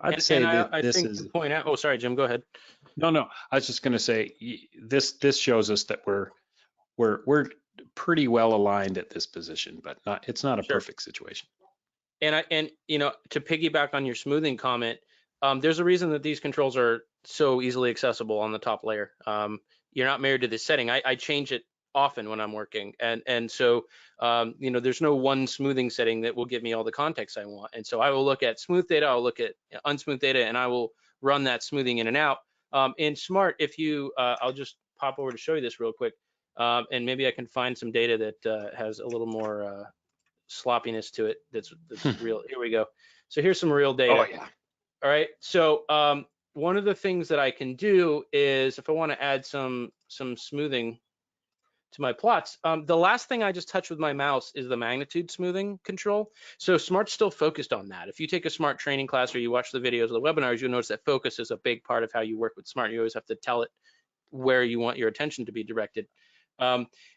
S5: I'd say that this is
S4: to point out. Oh, sorry, Jim, go ahead.
S5: No, I was just going to say this shows us that we're pretty well aligned at this position, but it's not a perfect situation.
S4: And to piggyback on your smoothing comment, there's a reason that these controls are so easily accessible on the top layer. You're not married to this setting. I change it often when I'm working, and so there's no one smoothing setting that will give me all the context I want. And so I will look at smooth data, I'll look at unsmooth data, and I will run that smoothing in and out. In Smart, if you, I'll just pop over to show you this real quick, and maybe I can find some data that has a little more sloppiness to it that's real. Here we go. So here's some real data.
S5: Oh yeah.
S4: All right. So one of the things that I can do is if I want to add some smoothing to my plots, the last thing I just touched with my mouse is the magnitude smoothing control. So Smart's still focused on that. If you take a Smart training class or you watch the videos of the webinars, you'll notice that focus is a big part of how you work with Smart. You always have to tell it where you want your attention to be directed.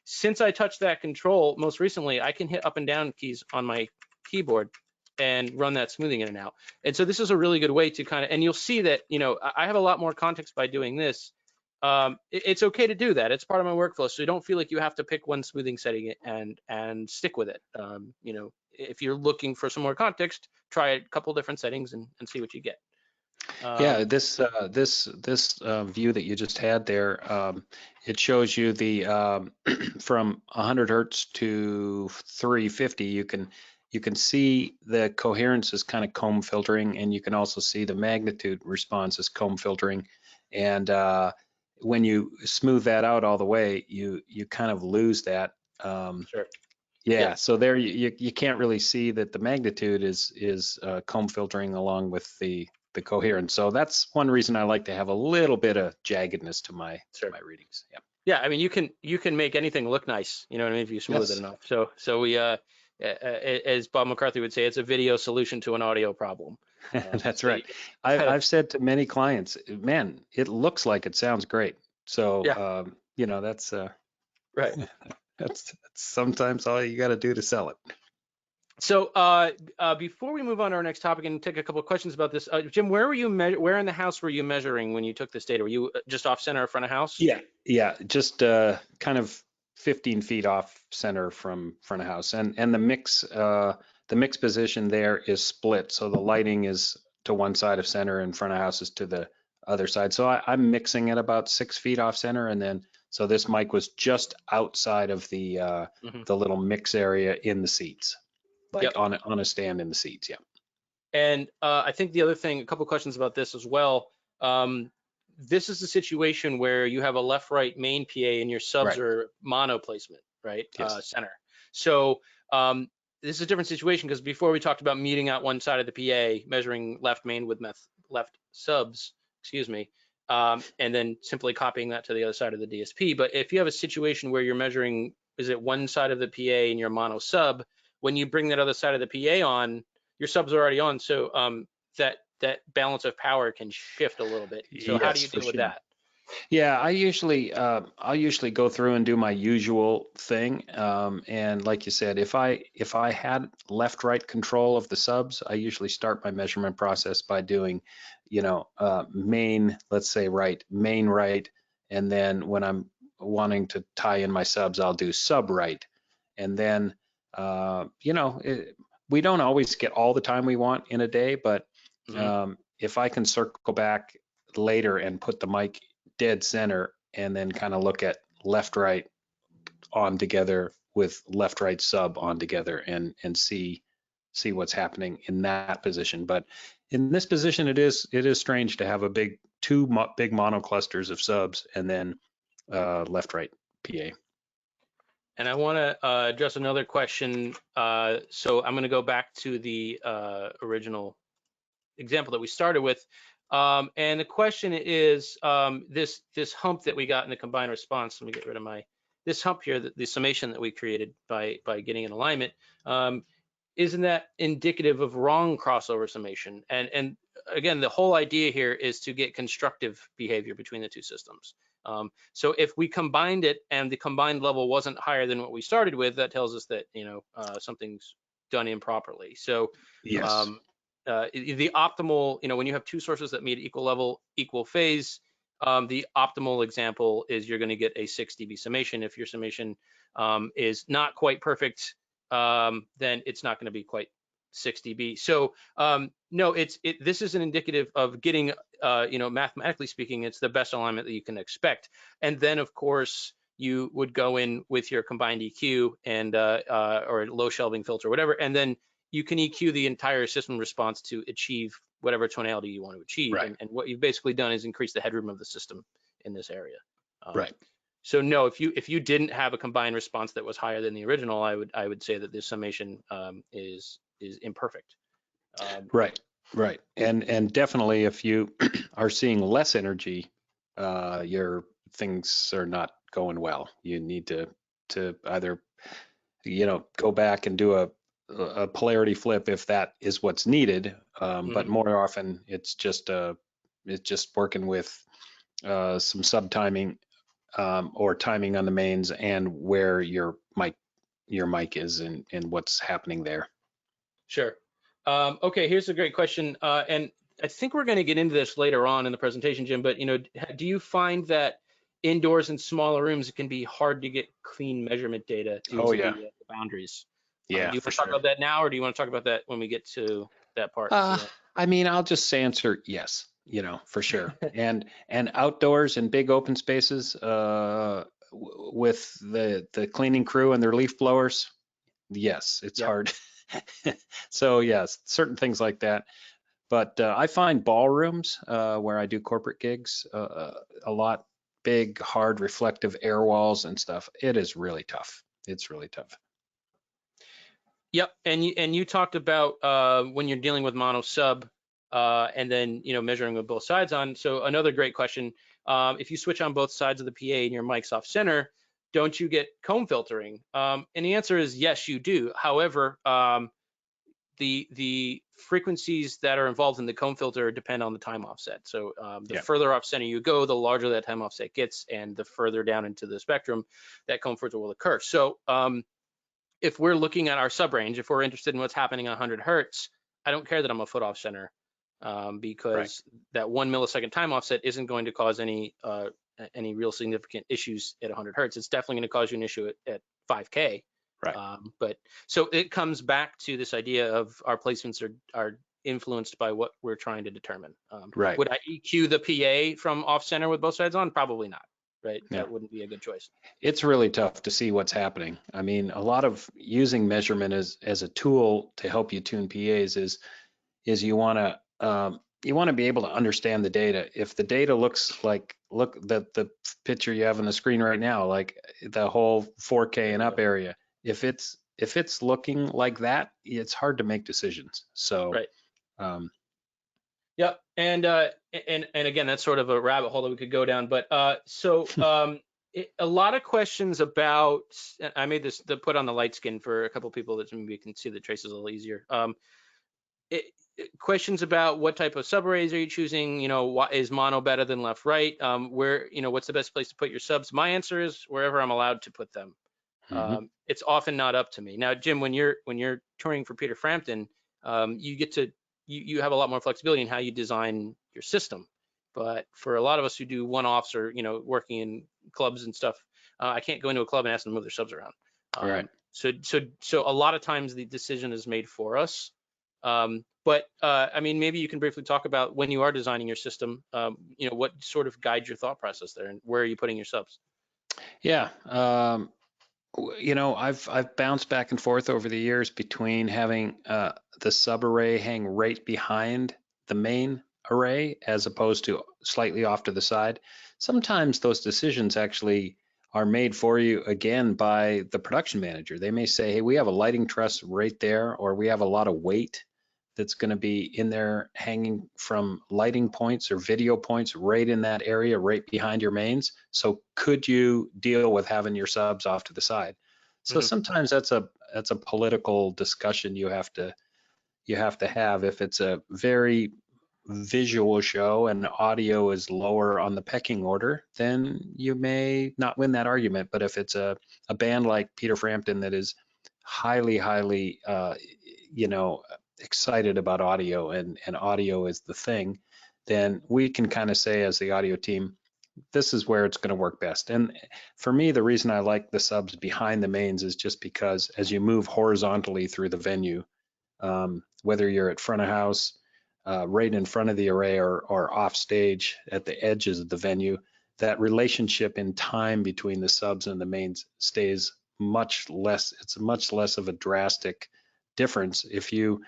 S4: Since I touched that control most recently, I can hit up and down keys on my keyboard and run that smoothing in and out. And so this is a really good way to kind of, and you'll see that, you know, I have a lot more context by doing this. It's okay to do that. It's part of my workflow. So you don't feel like you have to pick one smoothing setting and stick with it. You know, if you're looking for some more context, try a couple different settings and see what you get.
S5: Yeah, this view that you just had there, it shows you the from 100 hertz to 350. You can see the coherence is kind of comb filtering, and you can also see the magnitude response is comb filtering. And when you smooth that out all the way, you kind of lose that.
S4: Sure.
S5: Yeah, so there you can't really see that the magnitude is comb filtering along with the coherence. So that's one reason I like to have a little bit of jaggedness to my readings. Yeah.
S4: Yeah, I mean you can make anything look nice, you know what I mean, if you smooth it enough. So we as Bob McCarthy would say, it's a video solution to an audio problem.
S5: That's right. I've said to many clients, man, it looks like it sounds great. So
S4: yeah.
S5: You know, that's
S4: Right.
S5: that's sometimes all you got to do to sell it.
S4: So before we move on to our next topic and take a couple of questions about this, Jim, where were you where in the house were you measuring when you took this data? Were you just off center front of house?
S5: Yeah, just kind of 15 feet off center from front of house, and the mix position there is split, so the lighting is to one side of center and front of house is to the other side. So I'm mixing at about 6 feet off center, and then so this mic was just outside of the little mix area in the seats. Like on a stand in the seats, yeah.
S4: And I think the other thing, a couple questions about this as well. This is a situation where you have a left-right main PA and your subs are mono placement, right?
S5: Yes.
S4: Center. So this is a different situation because before we talked about meeting out one side of the PA, measuring left main with left subs, excuse me, and then simply copying that to the other side of the DSP. But if you have a situation where you're measuring, is it one side of the PA and your mono sub, when you bring that other side of the PA on, your subs are already on, so that balance of power can shift a little bit. So
S5: yes,
S4: how do you deal with that?
S5: Yeah, I'll usually go through and do my usual thing. And like you said, if I had left-right control of the subs, I usually start my measurement process by doing, you know, main, let's say main right, and then when I'm wanting to tie in my subs, I'll do sub right, and then you know, we don't always get all the time we want in a day, but if I can circle back later and put the mic dead center and then kind of look at left right on together with left right sub on together and see what's happening in that position. But in this position, it is strange to have two big mono clusters of subs and then left right PA.
S4: And I want to address another question. So I'm going to go back to the original example that we started with. And the question is this hump that we got in the combined response. Let me get rid of this hump here, the summation that we created by getting an alignment. Isn't that indicative of wrong crossover summation? And again, the whole idea here is to get constructive behavior between the two systems. So if we combined it and the combined level wasn't higher than what we started with, that tells us that, you know, something's done improperly. So
S5: yes.
S4: The optimal, you know, when you have two sources that meet equal level, equal phase, the optimal example is you're going to get a 6 dB summation. If your summation is not quite perfect, then it's not going to be quite 6 dB. So no, this is an indicative of getting, you know, mathematically speaking, it's the best alignment that you can expect. And then of course you would go in with your combined EQ and or low shelving filter, or whatever, and then you can EQ the entire system response to achieve whatever tonality you want to achieve.
S5: Right.
S4: And what you've basically done is increase the headroom of the system in this area.
S5: Right.
S4: So no, if you didn't have a combined response that was higher than the original, I would say that this summation is imperfect.
S5: Right, right. And definitely if you are seeing less energy, your things are not going well. You need to either, go back and do a polarity flip if that is what's needed. But more often it's just working with some sub timing or timing on the mains and where your mic is and what's happening there.
S4: Sure. Okay, here's a great question, and I think we're going to get into this later on in the presentation, Jim. But do you find that indoors in smaller rooms it can be hard to get clean measurement data due
S5: Oh
S4: to
S5: yeah,
S4: the boundaries?
S5: yeah,
S4: Do you
S5: for
S4: want to talk
S5: sure.
S4: about that now, or do you want to talk about that when we get to that part?
S5: I mean, I'll just answer yes, for sure. And outdoors in big open spaces, with the cleaning crew and their leaf blowers, yes, it's
S4: Yep.
S5: hard. So yes, certain things like that. But I find ballrooms where I do corporate gigs a lot big, hard, reflective air walls and stuff. It is really tough. It's really tough.
S4: Yep, and you talked about when you're dealing with mono sub, and then measuring with both sides on. So another great question: if you switch on both sides of the PA and your mic's off center, don't you get comb filtering? And the answer is yes, you do. However, the frequencies that are involved in the comb filter depend on the time offset. So the further off center you go, the larger that time offset gets, and the further down into the spectrum that comb filter will occur. So if we're looking at our sub range, if we're interested in what's happening at 100 hertz, I don't care that I'm a foot off center, because that 1 millisecond time offset isn't going to cause any real significant issues at 100 hertz. It's definitely going to cause you an issue at 5K.
S5: Right.
S4: But so it comes back to this idea of our placements are influenced by what we're trying to determine.
S5: Right.
S4: Would I EQ the PA from off center with both sides on? Probably not. Right.
S5: Yeah.
S4: That wouldn't be a good choice.
S5: It's really tough to see what's happening. I mean, a lot of using measurement as a tool to help you tune PAs is you want to be able to understand the data. If the data looks like the picture you have on the screen right now, like the whole 4K and up area, if it's looking like that, it's hard to make decisions. So
S4: right. Yep, and again, that's sort of a rabbit hole that we could go down. But a lot of questions about. I made this put on the light skin for a couple of people that maybe can see the traces a little easier. Questions about what type of subarrays are you choosing? What is mono better than left right? Where what's the best place to put your subs? My answer is wherever I'm allowed to put them. It's often not up to me. Now, Jim, when you're touring for Peter Frampton, you get to you have a lot more flexibility in how you design your system. But for a lot of us who do one-offs or working in clubs and stuff, I can't go into a club and ask them to move their subs around.
S5: Right.
S4: So a lot of times the decision is made for us. But I mean, maybe you can briefly talk about when you are designing your system, what sort of guides your thought process there, and where are you putting your subs?
S5: Yeah. I've bounced back and forth over the years between having the sub array hang right behind the main array as opposed to slightly off to the side. Sometimes those decisions actually are made for you again by the production manager. They may say, hey, we have a lighting truss right there, or we have a lot of weight that's going to be in there hanging from lighting points or video points right in that area, right behind your mains. So could you deal with having your subs off to the side? So sometimes that's a political discussion you have to have. If it's a very visual show and audio is lower on the pecking order, then you may not win that argument. But if it's a band like Peter Frampton that is highly excited about audio and audio is the thing, then we can kind of say as the audio team, this is where it's going to work best. And for me, the reason I like the subs behind the mains is just because as you move horizontally through the venue, whether you're at front of house, right in front of the array or off stage at the edges of the venue, that relationship in time between the subs and the mains stays much less. It's much less of a drastic difference if you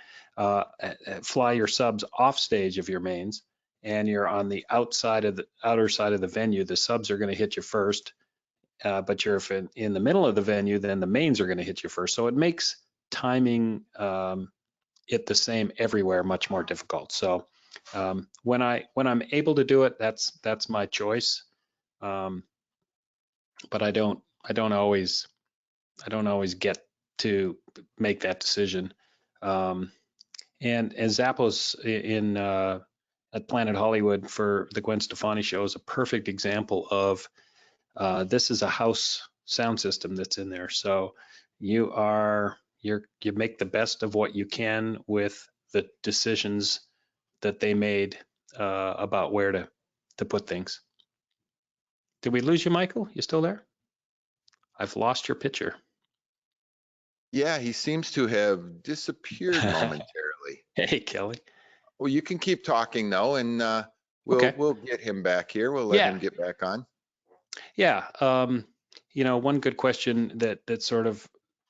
S5: fly your subs off stage of your mains and you're on the outer side of the venue. The subs are going to hit you first, but you're in the middle of the venue, then the mains are going to hit you first. So it makes timing it the same everywhere much more difficult. So when I'm able to do it, that's my choice. But I don't always get to make that decision. And Zappos at Planet Hollywood for the Gwen Stefani show is a perfect example of this is a house sound system that's in there. So you make the best of what you can with the decisions that they made about where to put things. Did we lose you, Michael? You still there? I've lost your picture.
S1: Yeah, he seems to have disappeared momentarily.
S5: Hey, Kelly.
S1: Well, you can keep talking though, and
S5: Okay.
S1: we'll get him back here. We'll let
S5: Yeah.
S1: him get back on.
S5: Yeah. One good question that sort of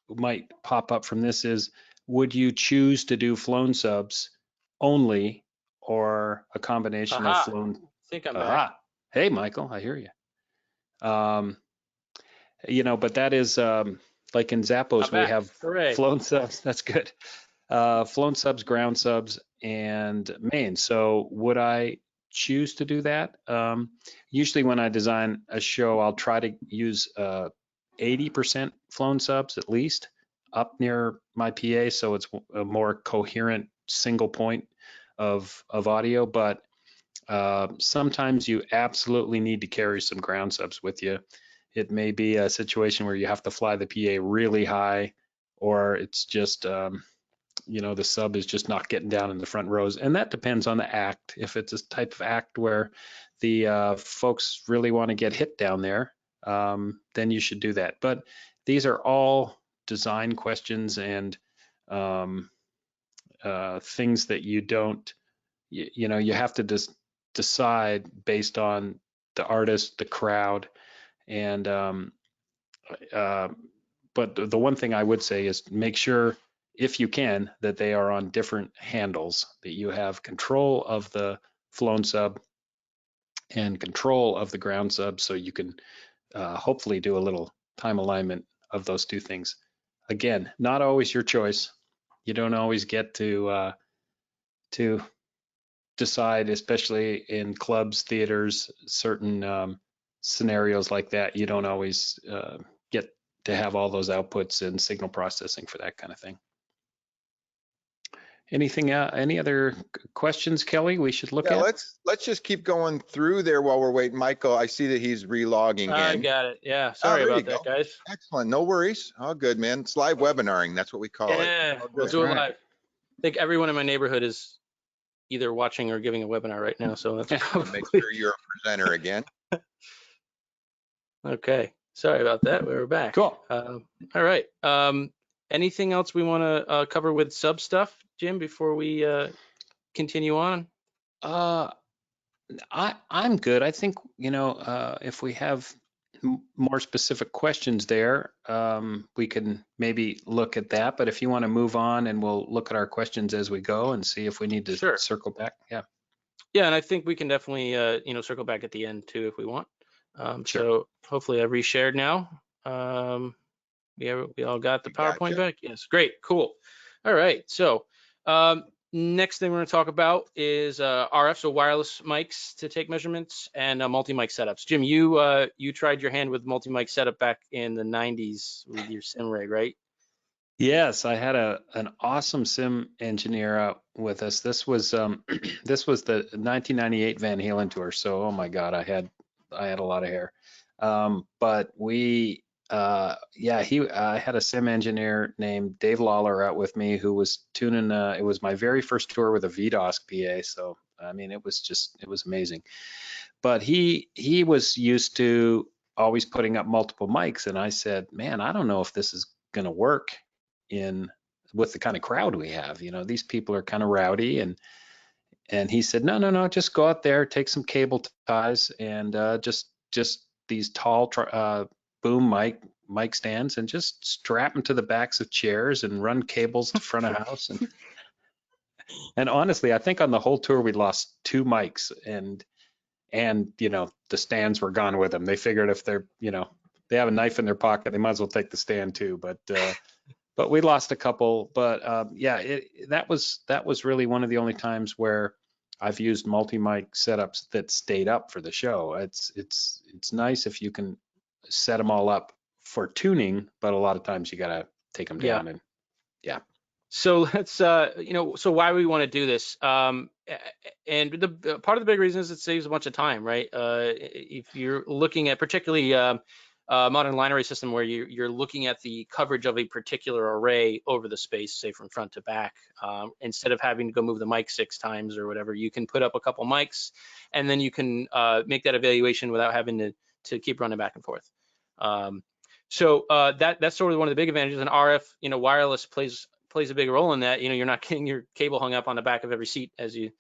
S5: might pop up from this is, would you choose to do flown subs only or a combination of flown?
S4: I think I'm back.
S5: Hey, Michael, I hear you. But that is like in Zappos, we have flown subs. That's good. Flown subs, ground subs, and main. So would I choose to do that? Usually when I design a show, I'll try to use 80% flown subs at least up near my PA, so it's a more coherent single point of audio. But sometimes you absolutely need to carry some ground subs with you. It may be a situation where you have to fly the PA really high, or it's just the sub is just not getting down in the front rows, and that depends on the act. If it's a type of act where the folks really want to get hit down there, then you should do that. But these are all design questions and things that you don't, you have to just decide based on the artist, the crowd, and but the one thing I would say is make sure, if you can, that they are on different handles, that you have control of the flown sub and control of the ground sub, so you can hopefully do a little time alignment of those two things. Again, not always your choice. You don't always get to decide, especially in clubs, theaters, certain scenarios like that. You don't always get to have all those outputs and signal processing for that kind of thing. Any other questions, Kelly, we should look at?
S1: Let's just keep going through there while we're waiting. Michael, I see that he's relogging in.
S4: I got it. Yeah, sorry about that, guys.
S1: Excellent, no worries. All good, man. It's live webinaring, that's what we call it.
S4: Yeah, we'll do it live. I think everyone in my neighborhood is either watching or giving a webinar right now, so that's probably...
S1: Make sure you're a presenter again.
S4: Okay, sorry about that. We were back.
S5: Cool.
S4: All right. Anything else we want to cover with sub stuff, Jim, before we continue on?
S5: I'm good. I think, if we have more specific questions there, we can maybe look at that. But if you want to move on, and we'll look at our questions as we go and see if we need to circle back. Yeah.
S4: Yeah, and I think we can definitely, circle back at the end too if we want. So hopefully I've reshared now. We all got the PowerPoint back? Yes, great, cool. All right, so next thing we're gonna talk about is RF, so wireless mics to take measurements, and multi-mic setups. Jim, you tried your hand with multi-mic setup back in the 90s with your sim rig, right?
S5: Yes, I had an awesome sim engineer out with us. This was the 1998 Van Halen tour, so oh my God, I had a lot of hair. But we I had a sim engineer named Dave Lawler out with me, who was tuning. It was my very first tour with a VDOS PA, so I mean, it was amazing. But he was used to always putting up multiple mics, and I said, man, I don't know if this is going to work with the kind of crowd we have. These people are kind of rowdy, and he said, no, just go out there, take some cable ties, and just these tall boom mic stands, and just strap them to the backs of chairs and run cables to front of house. And honestly, I think on the whole tour we lost 2 mics, and the stands were gone with them. They figured if they're they have a knife in their pocket, they might as well take the stand too. But we lost a couple. But yeah, that was really one of the only times where I've used multi-mic setups that stayed up for the show. It's nice if you can set them all up for tuning, but a lot of times you gotta take them down. And yeah.
S4: So let's, so why we want to do this, and the part of the big reason is it saves a bunch of time, right? If you're looking at particularly modern line array system where you're looking at the coverage of a particular array over the space, say from front to back, instead of having to go move the mic 6 times or whatever, you can put up a couple mics, and then you can make that evaluation without having to keep running back and forth. So that's sort of one of the big advantages. And RF, wireless plays a big role in that. You're not getting your cable hung up on the back of every seat as you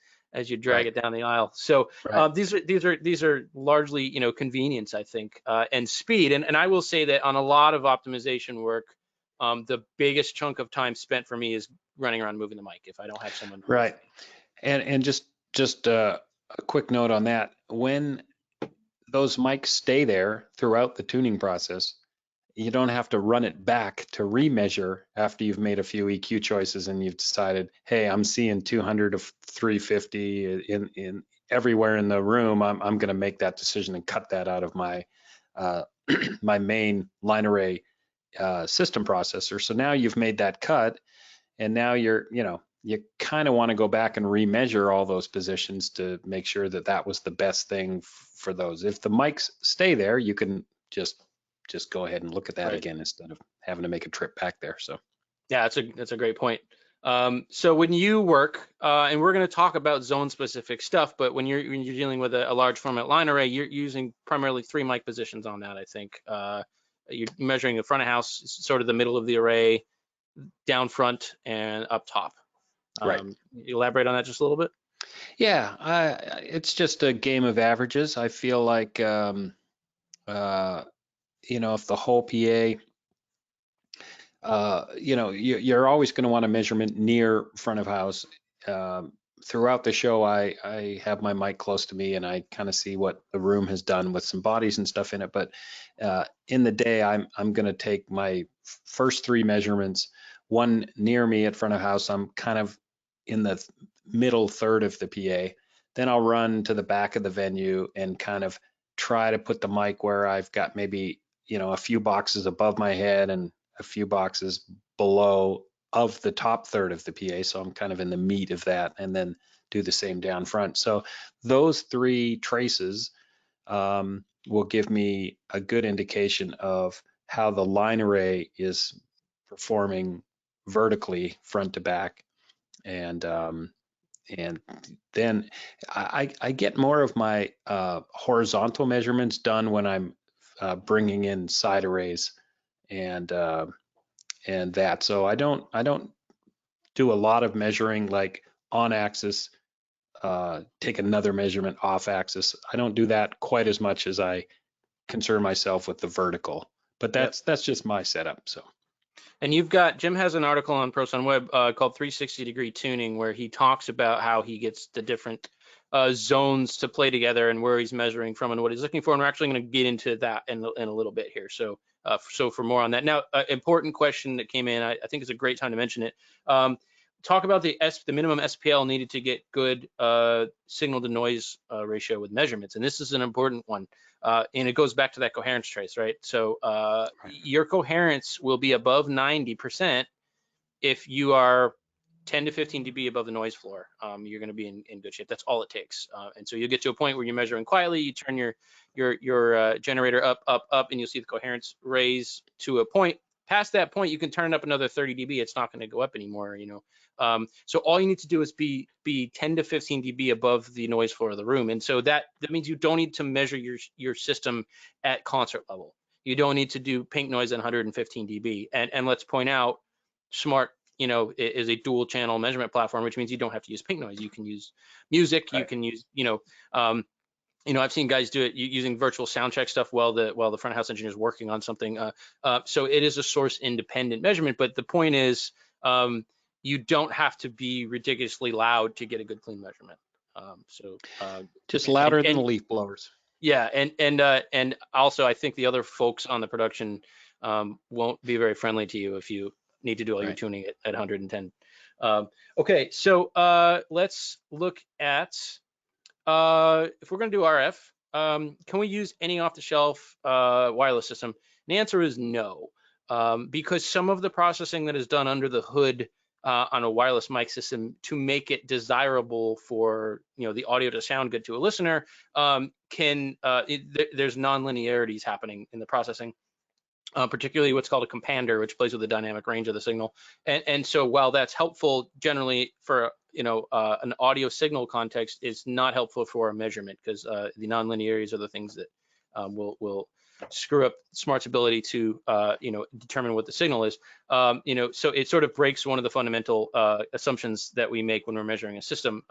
S4: drag it down the aisle. So these are largely convenience, I think, and speed. And I will say that on a lot of optimization work, the biggest chunk of time spent for me is running around moving the mic if I don't have someone.
S5: Right. And just a quick note on that. When those mics stay there throughout the tuning process, you don't have to run it back to remeasure after you've made a few EQ choices and you've decided, hey, I'm seeing 200 to 350 in everywhere in the room. I'm going to make that decision and cut that out of my my main line array system processor. So now you've made that cut, and now you kind of want to go back and remeasure all those positions to make sure that that was the best thing for those. If the mics stay there, you can just go ahead and look at that again instead of having to make a trip back there. So
S4: yeah, that's a great point. So when you work, and we're going to talk about zone specific stuff, but when you're dealing with a large format line array, you're using primarily 3 mic positions on that. I think you're measuring the front of house, sort of the middle of the array, down front, and up top.
S5: Right.
S4: Elaborate on that just a little bit.
S5: Yeah, it's just a game of averages. I feel like if the whole PA, you're always going to want a measurement near front of house. Throughout the show, I have my mic close to me and I kind of see what the room has done with some bodies and stuff in it. But in the day, I'm going to take my first 3 measurements, one near me at front of house. I'm kind of in the middle third of the PA. Then I'll run to the back of the venue and kind of try to put the mic where I've got maybe a few boxes above my head and a few boxes below of the top third of the PA. So I'm kind of in the meat of that, and then do the same down front. So those 3 traces will give me a good indication of how the line array is performing vertically front to back. And then I get more of my horizontal measurements done when I'm bringing in side arrays and that. So I don't do a lot of measuring like on axis, take another measurement off axis. I don't do that quite as much as I concern myself with the vertical. But that's just my setup. So.
S4: And Jim has an article on ProSound Web called 360-degree tuning, where he talks about how he gets the different zones to play together and where he's measuring from and what he's looking for. And we're actually going to get into that in a little bit here. So for more on that. Now, important question that came in, I think it's a great time to mention it. Talk about the minimum SPL needed to get good signal to noise ratio with measurements. And this is an important one. And it goes back to that coherence trace, right? So your coherence will be above 90% if you are 10 to 15 dB above the noise floor. You're going to be in good shape. That's all it takes. And so you'll get to a point where you're measuring quietly. You turn your generator up, and you'll see the coherence raise to a point. Past that point, you can turn it up another 30 dB. It's not going to go up anymore, So all you need to do is be 10 to 15 dB above the noise floor of the room. And so that means you don't need to measure your system at concert level. You don't need to do pink noise at 115 dB. And let's point out, Smaart, is a dual channel measurement platform, which means you don't have to use pink noise. You can use music. Right. You can use, I've seen guys do it using virtual sound check stuff while the front of house engineer is working on something. So it is a source independent measurement. But the point is, you don't have to be ridiculously loud to get a good clean measurement.
S5: Just louder than the leaf blowers.
S4: Yeah, and also I think the other folks on the production won't be very friendly to you if you need to do all your
S5: Right.
S4: tuning at 110. Okay, so let's look at if we're going to do RF, can we use any off-the-shelf wireless system? And the answer is no, because some of the processing that is done under the hood on a wireless mic system to make it desirable for the audio to sound good to a listener there's non-linearities happening in the processing. Particularly what's called a compander, which plays with the dynamic range of the signal. And so while that's helpful generally for an audio signal context, it's not helpful for a measurement because the nonlinearities are the things that will screw up Smart's ability to determine what the signal is. So it sort of breaks one of the fundamental assumptions that we make when we're measuring a system.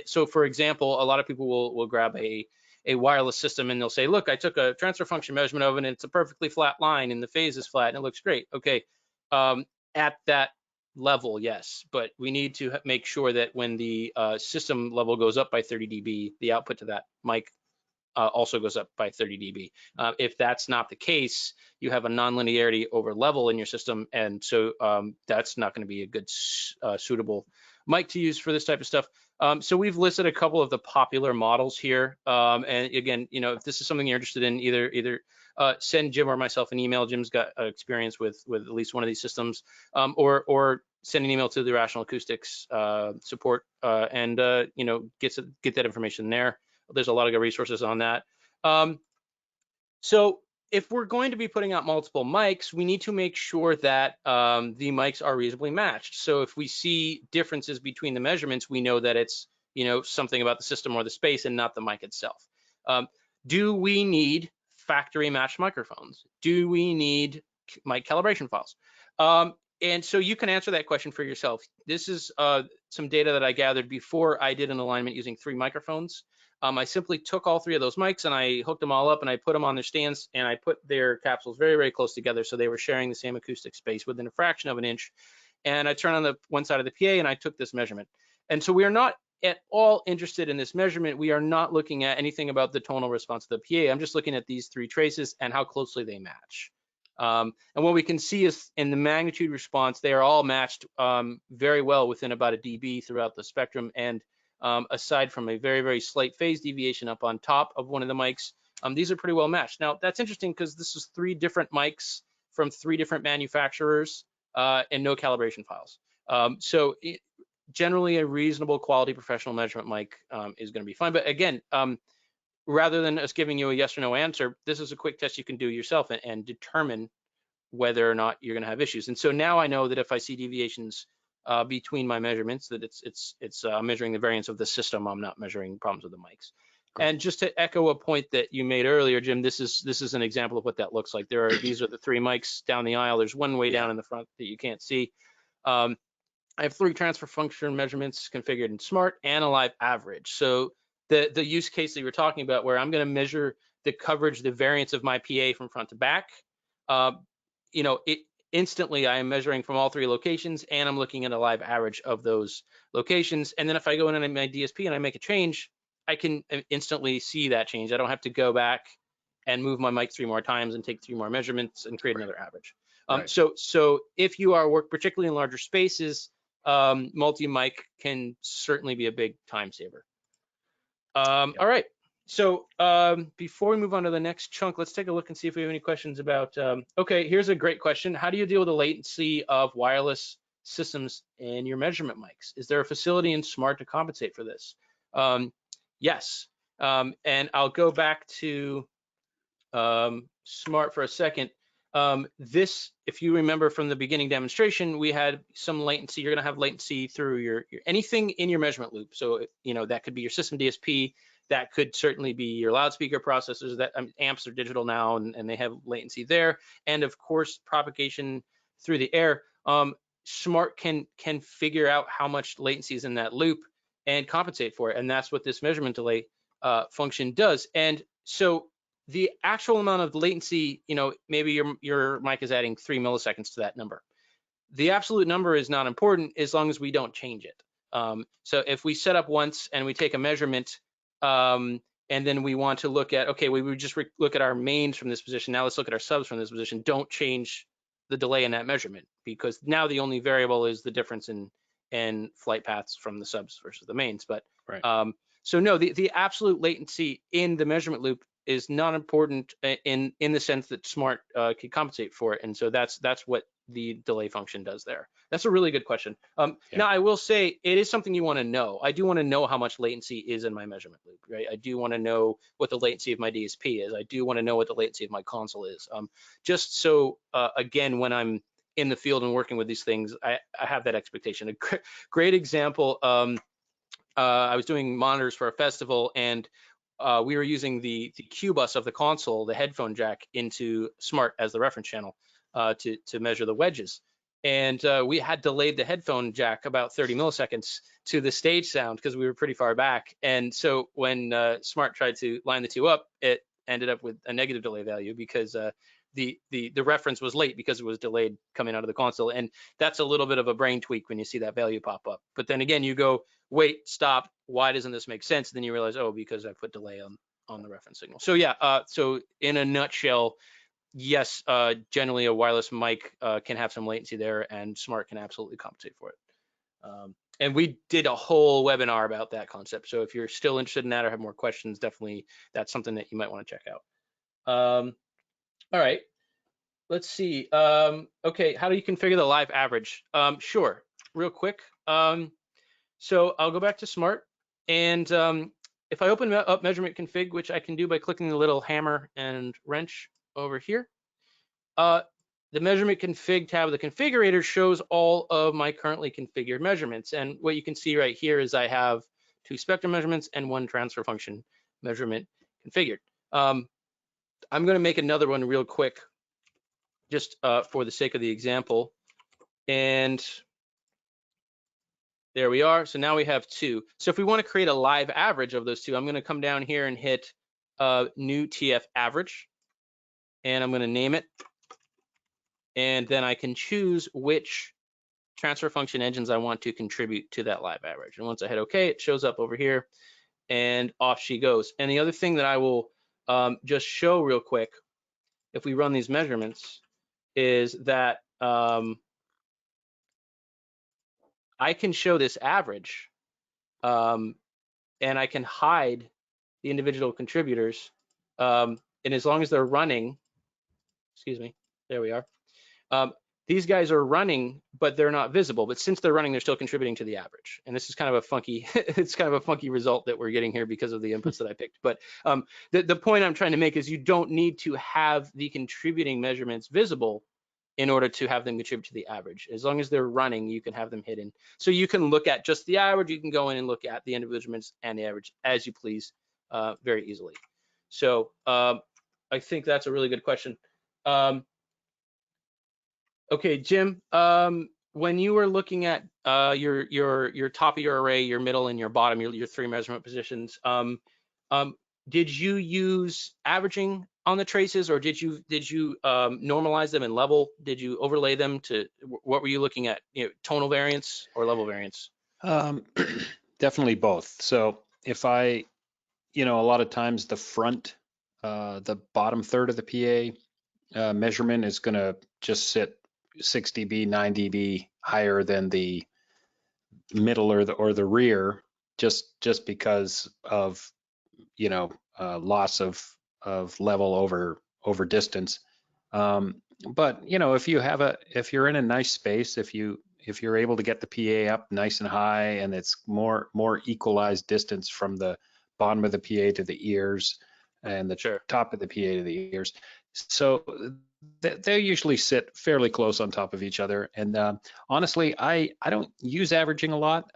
S4: So for example, a lot of people will grab a wireless system and they'll say, look, I took a transfer function measurement of it and it's a perfectly flat line and the phase is flat and it looks great. Okay, at that level, yes, but we need to make sure that when the system level goes up by 30 dB, the output to that mic also goes up by 30 dB. If that's not the case, you have a nonlinearity over level in your system, and so that's not going to be a good suitable mic to use for this type of stuff. So we've listed a couple of the popular models here, and again, if this is something you're interested in, either send Jim or myself an email. Jim's got experience with at least one of these systems, or send an email to the Rational Acoustics support, and get that information there. There's a lot of good resources on that. So if we're going to be putting out multiple mics, we need to make sure that the mics are reasonably matched. So if we see differences between the measurements, we know that it's something about the system or the space and not the mic itself. Do we need factory matched microphones? Do we need mic calibration files? And so you can answer that question for yourself. This is some data that I gathered before I did an alignment using 3 microphones. I simply took all 3 of those mics and I hooked them all up and I put them on their stands and I put their capsules very, very close together so they were sharing the same acoustic space within a fraction of an inch. And I turned on the one side of the PA and I took this measurement. And so we are not at all interested in this measurement. We are not looking at anything about the tonal response of the PA. I'm just looking at these 3 traces and how closely they match. And what we can see is in the magnitude response, they are all matched very well within about a dB throughout the spectrum. And aside from a very, very slight phase deviation up on top of one of the mics, these are pretty well matched. Now, that's interesting because this is 3 different mics from 3 different manufacturers and no calibration files. Generally, a reasonable quality professional measurement mic is going to be fine. But again, rather than us giving you a yes or no answer, this is a quick test you can do yourself and determine whether or not you're going to have issues. And so now I know that if I see deviations between my measurements, that it's measuring the variance of the system. I'm not measuring problems with the mics. Great. And just to echo a point that you made earlier, Jim, this is an example of what that looks like. These are the 3 mics down the aisle. There's one way down in the front that you can't see. I have 3 transfer function measurements configured in Smart and a live average. So the use case that you were talking about, where I'm going to measure the coverage, the variance of my PA from front to back, instantly I am measuring from all 3 locations, and I'm looking at a live average of those locations. And then if I go in my DSP and I make a change, I can instantly see that change. I don't have to go back and move my mic 3 more times and take 3 more measurements and create another average. Right. So if you are particularly in larger spaces, multi-mic can certainly be a big time saver. All right. So before we move on to the next chunk, let's take a look and see if we have any questions about, okay, here's a great question. How do you deal with the latency of wireless systems in your measurement mics? Is there a facility in Smart to compensate for this? Yes. And I'll go back to Smart for a second. This, if you remember from the beginning demonstration, we had some latency. You're going to have latency through your anything in your measurement loop. So, that could be your system DSP. That could certainly be your loudspeaker processors. That amps are digital now, and they have latency there. And of course, propagation through the air. Smart can figure out how much latency is in that loop and compensate for it. And that's what this measurement delay function does. And so the actual amount of latency, maybe your mic is adding 3 milliseconds to that number. The absolute number is not important as long as we don't change it. So if we set up once and we take a measurement, and then we want to look at, okay, we would just look at our mains from this position. Now let's look at our subs from this position. Don't change the delay in that measurement, because now the only variable is the difference in flight paths from the subs versus the mains. But
S5: Right.
S4: so no, the absolute latency in the measurement loop is not important in the sense that Smart can compensate for it. And so that's what the delay function does there. That's a really good question.
S5: Yeah.
S4: Now I will say it is something you want to know. I do want to know how much latency is in my measurement loop, right? I do want to know what the latency of my DSP is. I do want to know what the latency of my console is. Just so again, when I'm in the field and working with these things, I have that expectation. A great example. I was doing monitors for a festival, and we were using the Q bus of the console, the headphone jack, into Smart as the reference channel to measure the wedges. And we had delayed the headphone jack about 30 milliseconds to the stage sound because we were pretty far back. And so when Smart tried to line the two up, it ended up with a negative delay value because the reference was late because it was delayed coming out of the console. And that's a little bit of a brain tweak when you see that value pop up. But then again, you go, wait, stop, why doesn't this make sense? And then you realize, oh, because I put delay on the reference signal. So yeah, so in a nutshell, yes, generally a wireless mic can have some latency there, and Smart can absolutely compensate for it. And we did a whole webinar about that concept. So if you're still interested in that or have more questions, definitely that's something that you might want to check out. All right, let's see. Okay, how do you configure the live average? Sure, real quick. So I'll go back to Smart, and if I open up measurement config, which I can do by clicking the little hammer and wrench over here, the measurement config tab of the configurator shows all of my currently configured measurements. And what you can see right here is I have 2 spectrum measurements and 1 transfer function measurement configured. I'm going to make another one real quick, just for the sake of the example. And there we are. So now we have 2. So if we want to create a live average of those 2, I'm going to come down here and hit new TF average, and I'm going to name it. And then I can choose which transfer function engines I want to contribute to that live average. And once I hit OK, it shows up over here, and off she goes. And the other thing that I will just show real quick, if we run these measurements, is that I can show this average, and I can hide the individual contributors. And as long as they're running, excuse me, there we are. These guys are running, but they're not visible. But since they're running, they're still contributing to the average. And this is kind of a funky, it's kind of a funky result that we're getting here because of the inputs that I picked. But the point I'm trying to make is you don't need to have the contributing measurements visible in order to have them contribute to the average. As long as they're running, you can have them hidden. So you can look at just the average. You can go in and look at the individual measurements and the average as you please, very easily. So I think that's a really good question. Okay, Jim, when you were looking at your top of your array, your middle, and your bottom, your 3 measurement positions, did you use averaging on the traces, or did you normalize them and level? Did you overlay them to, what were you looking at? Tonal variance or level variance?
S5: Definitely both. So if I, a lot of times the front, the bottom third of the PA measurement is going to just sit 6 dB, 9 dB higher than the middle or the rear, just because of loss of level over distance. But if you're in a nice space, if you're able to get the PA up nice and high, and it's more equalized distance from the bottom of the PA to the ears and the top of the PA to the ears, so they usually sit fairly close on top of each other. And honestly, I don't use averaging a lot,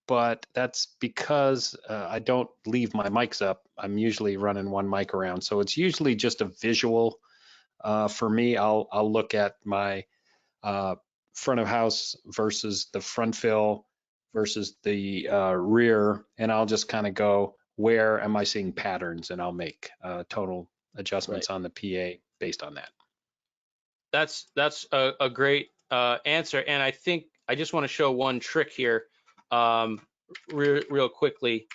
S5: but that's because I don't leave my mics up. I'm usually running one mic around, so it's usually just a visual. For me, I'll look at my front of house versus the front fill versus the rear, and I'll just kind of go, where am I seeing patterns, and I'll make total adjustments on the PA based on that.
S4: That's a great answer, and I think I just want to show one trick here real quickly.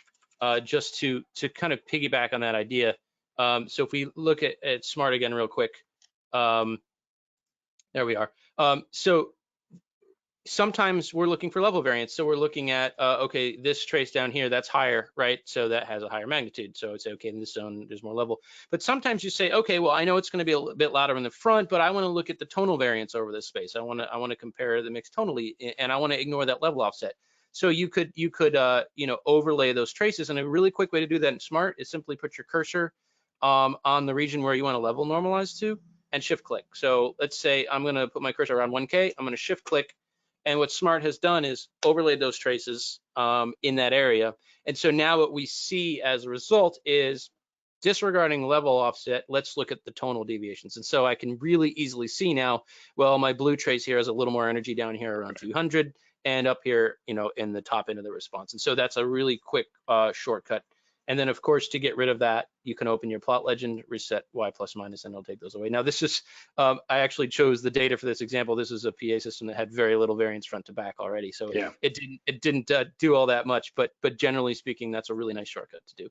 S4: just to kind of piggyback on that idea. So if we look at Smart again real quick, there we are. So sometimes we're looking for level variance. So we're looking at, okay, this trace down here, that's higher, right? So that has a higher magnitude. So it's okay, in this zone, there's more level. But sometimes you say, okay, well, I know it's going to be a bit louder in the front, but I want to look at the tonal variance over this space. I want to compare the mix tonally, and I want to ignore that level offset. So you could overlay those traces. And a really quick way to do that in Smart is simply put your cursor on the region where you want to level normalize to and shift click. So let's say I'm going to put my cursor around 1K. I'm going to shift click. And what Smart has done is overlaid those traces in that area. And so now what we see as a result is, disregarding level offset, let's look at the tonal deviations. And so I can really easily see now, well, my blue trace here has a little more energy down here around 200 and up here, in the top end of the response. And so that's a really quick shortcut. And then, of course, to get rid of that, you can open your plot legend, reset Y plus minus, and it'll take those away. Now, this is, I actually chose the data for this example. This is a PA system that had very little variance front to back already. So
S5: Yeah.
S4: it didn't do all that much, but generally speaking, that's a really nice shortcut to do.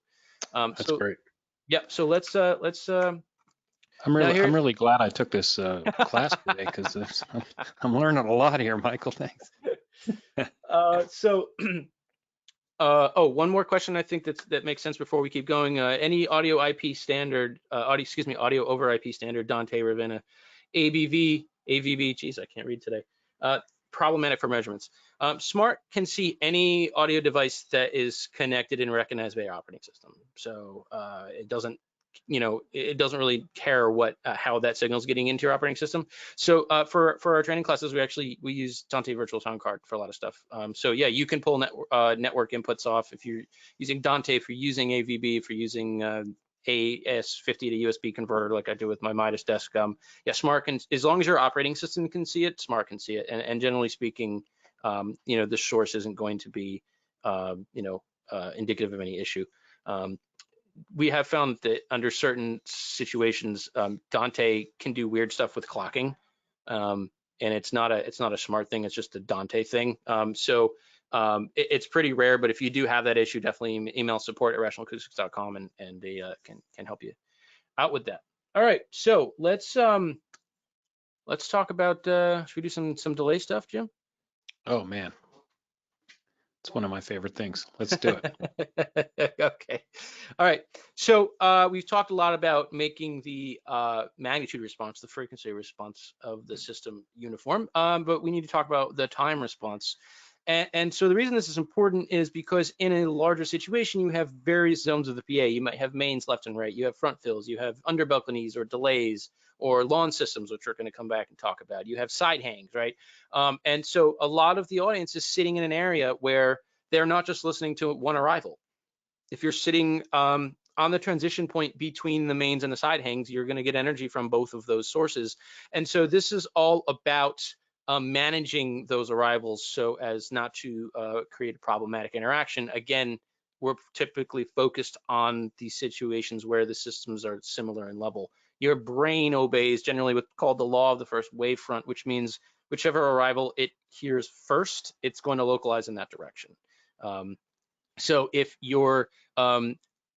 S5: That's great.
S4: Yeah, so let's
S5: I'm really glad I took this class today, because I'm learning a lot here, Michael. Thanks.
S4: One more question I think that makes sense before we keep going. Any audio IP standard, audio over IP standard, Dante, Ravenna, AVB, geez, I can't read today. Problematic for measurements. Smart can see any audio device that is connected and recognized by your operating system. So it doesn't really care how that signal is getting into your operating system. So for our training classes, we use Dante Virtual Sound Card for a lot of stuff. So yeah, you can pull network inputs off if you're using Dante, if you're using AVB, if you're using AS50 to USB converter like I do with my Midas desk. Yeah, Smart can, as long as your operating system can see it, Smart can see it. And generally speaking, the source isn't going to be indicative of any issue. We have found that under certain situations, Dante can do weird stuff with clocking, and it's not a Smart thing. It's just a Dante thing. It's pretty rare, but if you do have that issue, definitely email support@rationalacoustics.com and they can help you out with that. All right, so let's talk about. Should we do some delay stuff, Jim?
S5: Oh man, it's one of my favorite things. Let's do it.
S4: Okay. All right. So we've talked a lot about making the magnitude response, the frequency response of the system uniform, but we need to talk about the time response. And so the reason this is important is because in a larger situation, you have various zones of the PA. You might have mains left and right. You have front fills. You have under balconies or delays or lawn systems, which we're going to come back and talk about. You have side hangs, right? And so a lot of the audience is sitting in an area where they're not just listening to one arrival. If you're sitting on the transition point between the mains and the side hangs, you're going to get energy from both of those sources. And so this is all about managing those arrivals so as not to create a problematic interaction. Again, we're typically focused on these situations where the systems are similar in level. Your brain obeys generally what's called the law of the first wavefront, which means whichever arrival it hears first, it's going to localize in that direction. So if your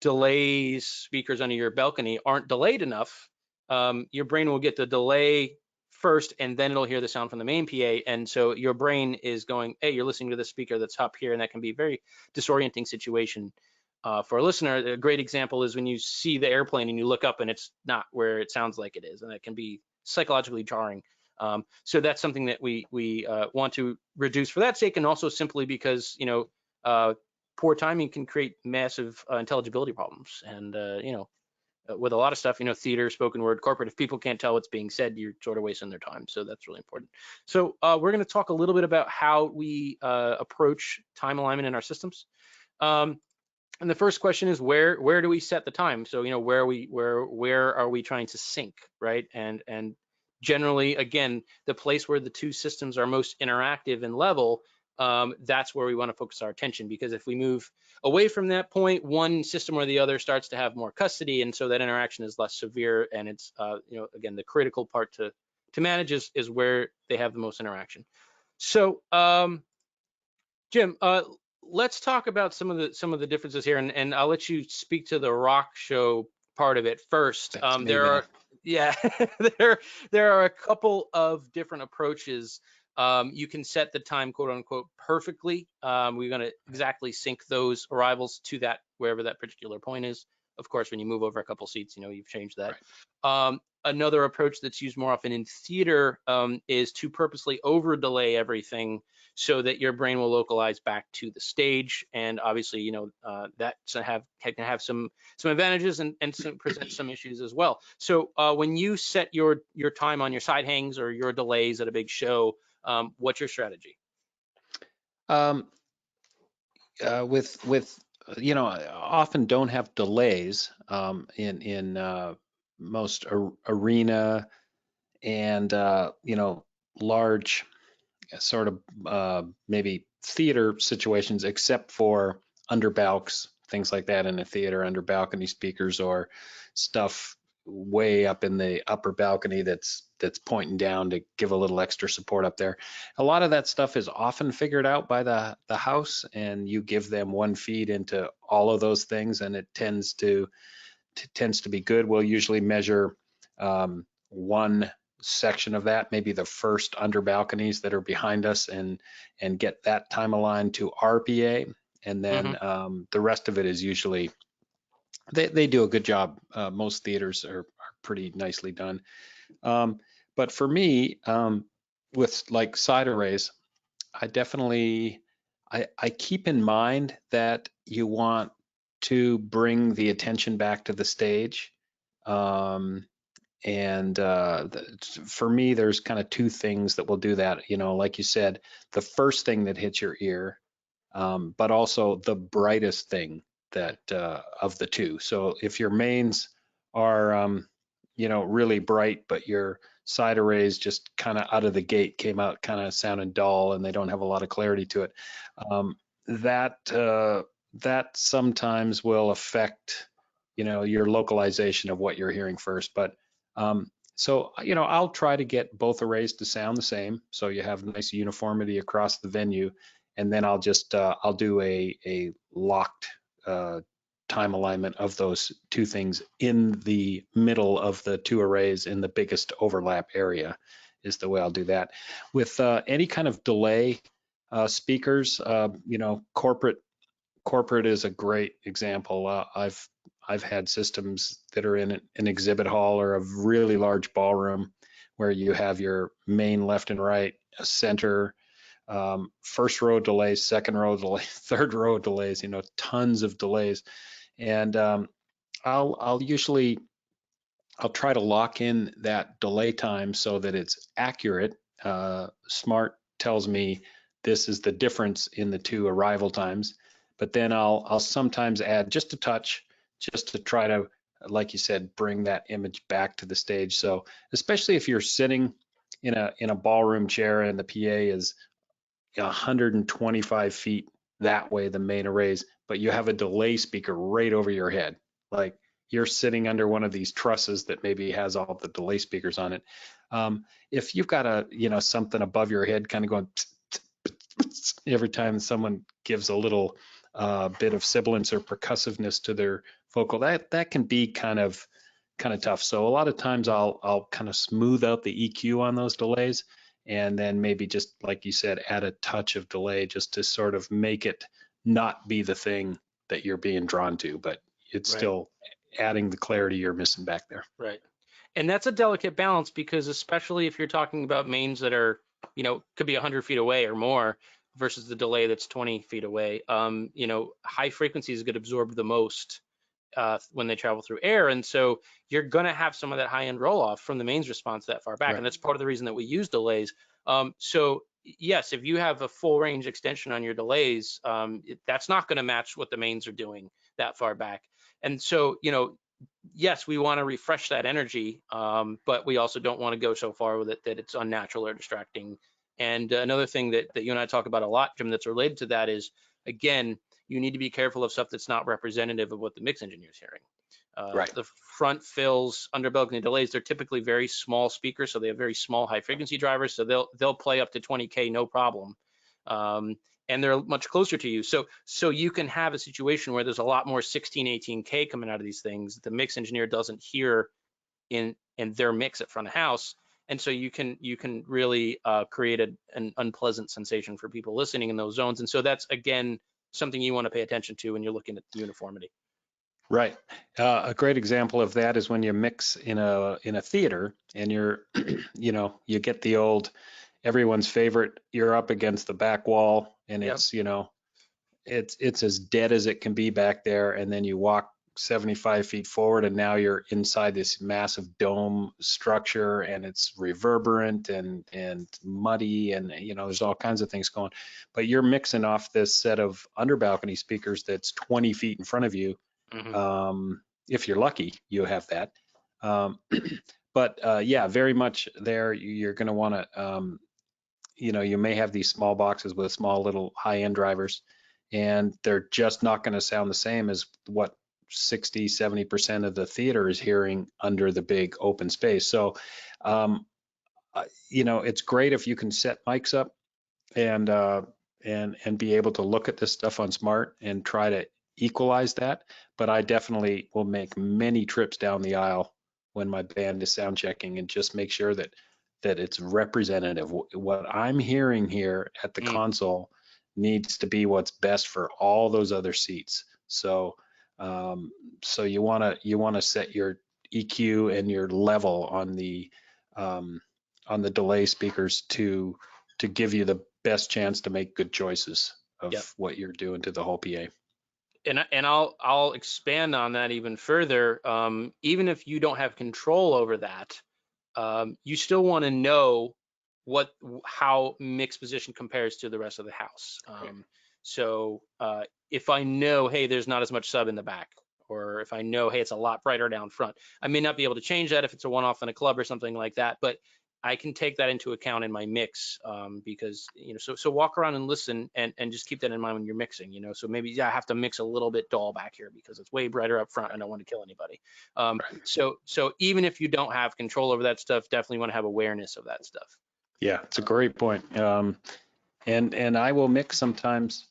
S4: delay speakers under your balcony aren't delayed enough, your brain will get the delay first, and then it'll hear the sound from the main PA. And so your brain is going, hey, you're listening to the speaker that's up here, and that can be a very disorienting situation for a listener. A great example is when you see the airplane and you look up and it's not where it sounds like it is, and that can be psychologically jarring. So that's something that we want to reduce for that sake, and also simply because poor timing can create massive intelligibility problems. And with a lot of stuff, theater, spoken word, corporate, if people can't tell what's being said, you're sort of wasting their time. So that's really important. So we're going to talk a little bit about how we approach time alignment in our systems. And the first question is where do we set the time? So where are we trying to sync, right? And generally, again, the place where the two systems are most interactive and level, that's where we want to focus our attention, because if we move away from that point, one system or the other starts to have more custody, and so that interaction is less severe. And it's again, the critical part to manage is where they have the most interaction. So Jim, let's talk about some of the differences here, and I'll let you speak to the rock show part of it first.
S5: That's me,
S4: There
S5: man.
S4: are, yeah, there are a couple of different approaches. You can set the time, quote unquote, perfectly. We're going to exactly sync those arrivals to that wherever that particular point is. Of course, when you move over a couple seats, you know, you've changed that. Another approach that's used more often in theater is to purposely over delay everything so that your brain will localize back to the stage. And obviously, you know, that can have some advantages and present some issues as well. So when you set your time on your side hangs or your delays at a big show, what's your strategy?
S5: Um, with you know, I often don't have delays in most arena and you know, large sort of maybe theater situations, except for under balconies, things like that in a theater, under balcony speakers or stuff way up in the upper balcony that's pointing down to give a little extra support up there. A lot of that stuff is often figured out by the house, and you give them one feed into all of those things, and it tends to be good. We'll usually measure one section of that, maybe the first under balconies that are behind us, and get that time aligned to RPA, and then the rest of it is usually they do a good job. Most theaters are pretty nicely done. But for me, with like side arrays, I definitely I keep in mind that you want to bring the attention back to the stage. And for me, there's kind of two things that will do that. You know, like you said, the first thing that hits your ear, but also the brightest thing that of the two. So if your mains are, you know, really bright, but your side arrays just kind of out of the gate came out kind of sounding dull, and they don't have a lot of clarity to it, that sometimes will affect, you know, your localization of what you're hearing first. But so, you know, I'll try to get both arrays to sound the same, so you have nice uniformity across the venue, and then I'll just I'll do a locked time alignment of those two things in the middle of the two arrays in the biggest overlap area, is the way I'll do that. With any kind of delay speakers, you know, corporate is a great example. I've had systems that are in an exhibit hall or a really large ballroom where you have your main left and right, a center, first row delays, second row delays, third row delays, you know, tons of delays. And I'll try to lock in that delay time so that it's accurate. Smart tells me this is the difference in the two arrival times, but then I'll sometimes add just a touch, just to try to, like you said, bring that image back to the stage. So especially if you're sitting in a ballroom chair and the PA is 125 feet that way, the main arrays, but you have a delay speaker right over your head, like you're sitting under one of these trusses that maybe has all the delay speakers on it. If you've got a, you know, something above your head kind of going every time someone gives a little bit of sibilance or percussiveness to their vocal, that can be kind of tough. So a lot of times I'll kind of smooth out the EQ on those delays, and then maybe just like you said, add a touch of delay just to sort of make it not be the thing that you're being drawn to, but it's still adding the clarity you're missing back there.
S4: Right. And that's a delicate balance, because especially if you're talking about mains that are, you know, could be 100 feet away or more versus the delay that's 20 feet away, you know, high frequencies get absorbed the most when they travel through air. And so you're going to have some of that high end roll off from the mains response that far back. And that's part of the reason that we use delays. So yes, if you have a full range extension on your delays, that's not going to match what the mains are doing that far back. And so, you know, yes, we want to refresh that energy, but we also don't want to go so far with it that it's unnatural or distracting. And another thing that you and I talk about a lot, Jim, that's related to that is, again, you need to be careful of stuff that's not representative of what the mix engineer is hearing. The front fills, under balcony delays, they're typically very small speakers, so they have very small high frequency drivers, so they'll play up to 20K no problem. and they're much closer to you. So you can have a situation where there's a lot more 16, 18K coming out of these things that the mix engineer doesn't hear in their mix at front of house. And so you can really create an unpleasant sensation for people listening in those zones. And so that's, again, something you want to pay attention to when you're looking at uniformity.
S5: Right. A great example of that is when you mix in a theater and you're, you get the old, everyone's favorite, you're up against the back wall and
S4: Yep.
S5: it's, it's as dead as it can be back there. And then you walk 75 feet forward and now you're inside this massive dome structure and it's reverberant and muddy and, there's all kinds of things going, but you're mixing off this set of under balcony speakers that's 20 feet in front of you. If you're lucky, you have that. But yeah, very much there. You're going to want to, you may have these small boxes with small little high-end drivers, and they're just not going to sound the same as what 60-70% of the theater is hearing under the big open space. So, it's great if you can set mics up and be able to look at this stuff on Smart and try to equalize that. But I definitely will make many trips down the aisle when my band is sound checking and just make sure that it's representative. What I'm hearing here at the console needs to be what's best for all those other seats. So you want to set your EQ and your level on the delay speakers to give you the best chance to make good choices of what you're doing to the whole PA.
S4: And I'll expand on that even further. Even if you don't have control over that, you still want to know how mix position compares to the rest of the house. So if I know, hey, there's not as much sub in the back, or if I know, hey, it's a lot brighter down front, I may not be able to change that if it's a one-off in a club or something like that, but I can take that into account in my mix, because, so walk around and listen and just keep that in mind when you're mixing, so maybe I have to mix a little bit dull back here because it's way brighter up front. I don't want to kill anybody. So even if you don't have control over that stuff, definitely want to have awareness of that stuff.
S5: Yeah, it's a great point. And I will mix sometimes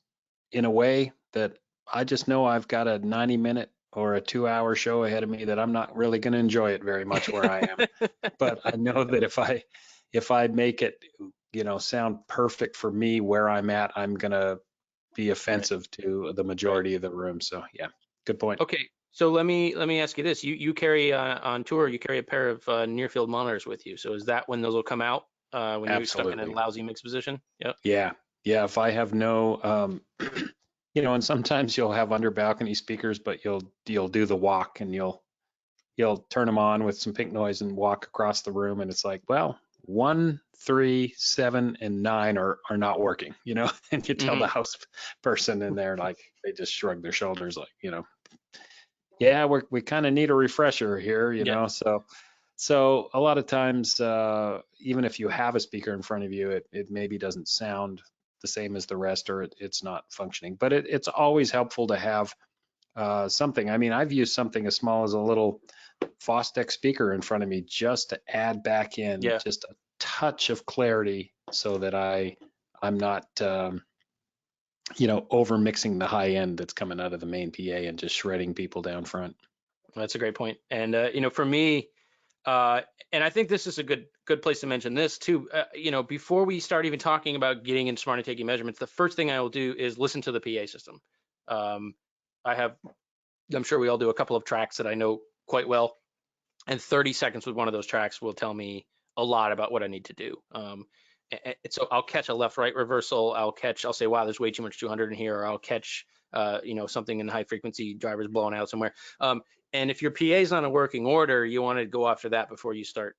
S5: in a way that I just know I've got a 90-minute or a 2-hour show ahead of me that I'm not really going to enjoy it very much where I am. But I know that if I make it, sound perfect for me where I'm at, I'm going to be offensive to the majority of the room. So yeah, good point.
S4: Okay. So let me ask you this. You carry on tour, you carry a pair of near field monitors with you. So is that when those will come out when you're stuck in a lousy mix position? Yep.
S5: Yeah. If I have no, and sometimes you'll have under balcony speakers, but you'll do the walk and you'll turn them on with some pink noise and walk across the room, and it's like, well, 1, 3, 7, and 9 are not working, and you tell the house person, and they're like, they just shrug their shoulders, like, yeah, we kind of need a refresher here, So a lot of times, even if you have a speaker in front of you, it maybe doesn't sound the same as the rest, or it's not functioning. But it's always helpful to have something. I mean, I've used something as small as a little Fostec speaker in front of me just to add back in just a touch of clarity, so that I'm not over mixing the high end that's coming out of the main PA and just shredding people down front.
S4: That's a great point. And for me, and I think this is a good place to mention this too. Before we start even talking about getting in Smart and taking measurements, the first thing I will do is listen to the PA system. I'm sure we all do a couple of tracks that I know quite well, and 30 seconds with one of those tracks will tell me a lot about what I need to do. So I'll catch a left-right reversal. I'll say, wow, there's way too much 200 in here, or I'll catch, something in high frequency drivers blowing out somewhere. And if your PA is not in working order, you want to go after that before you start,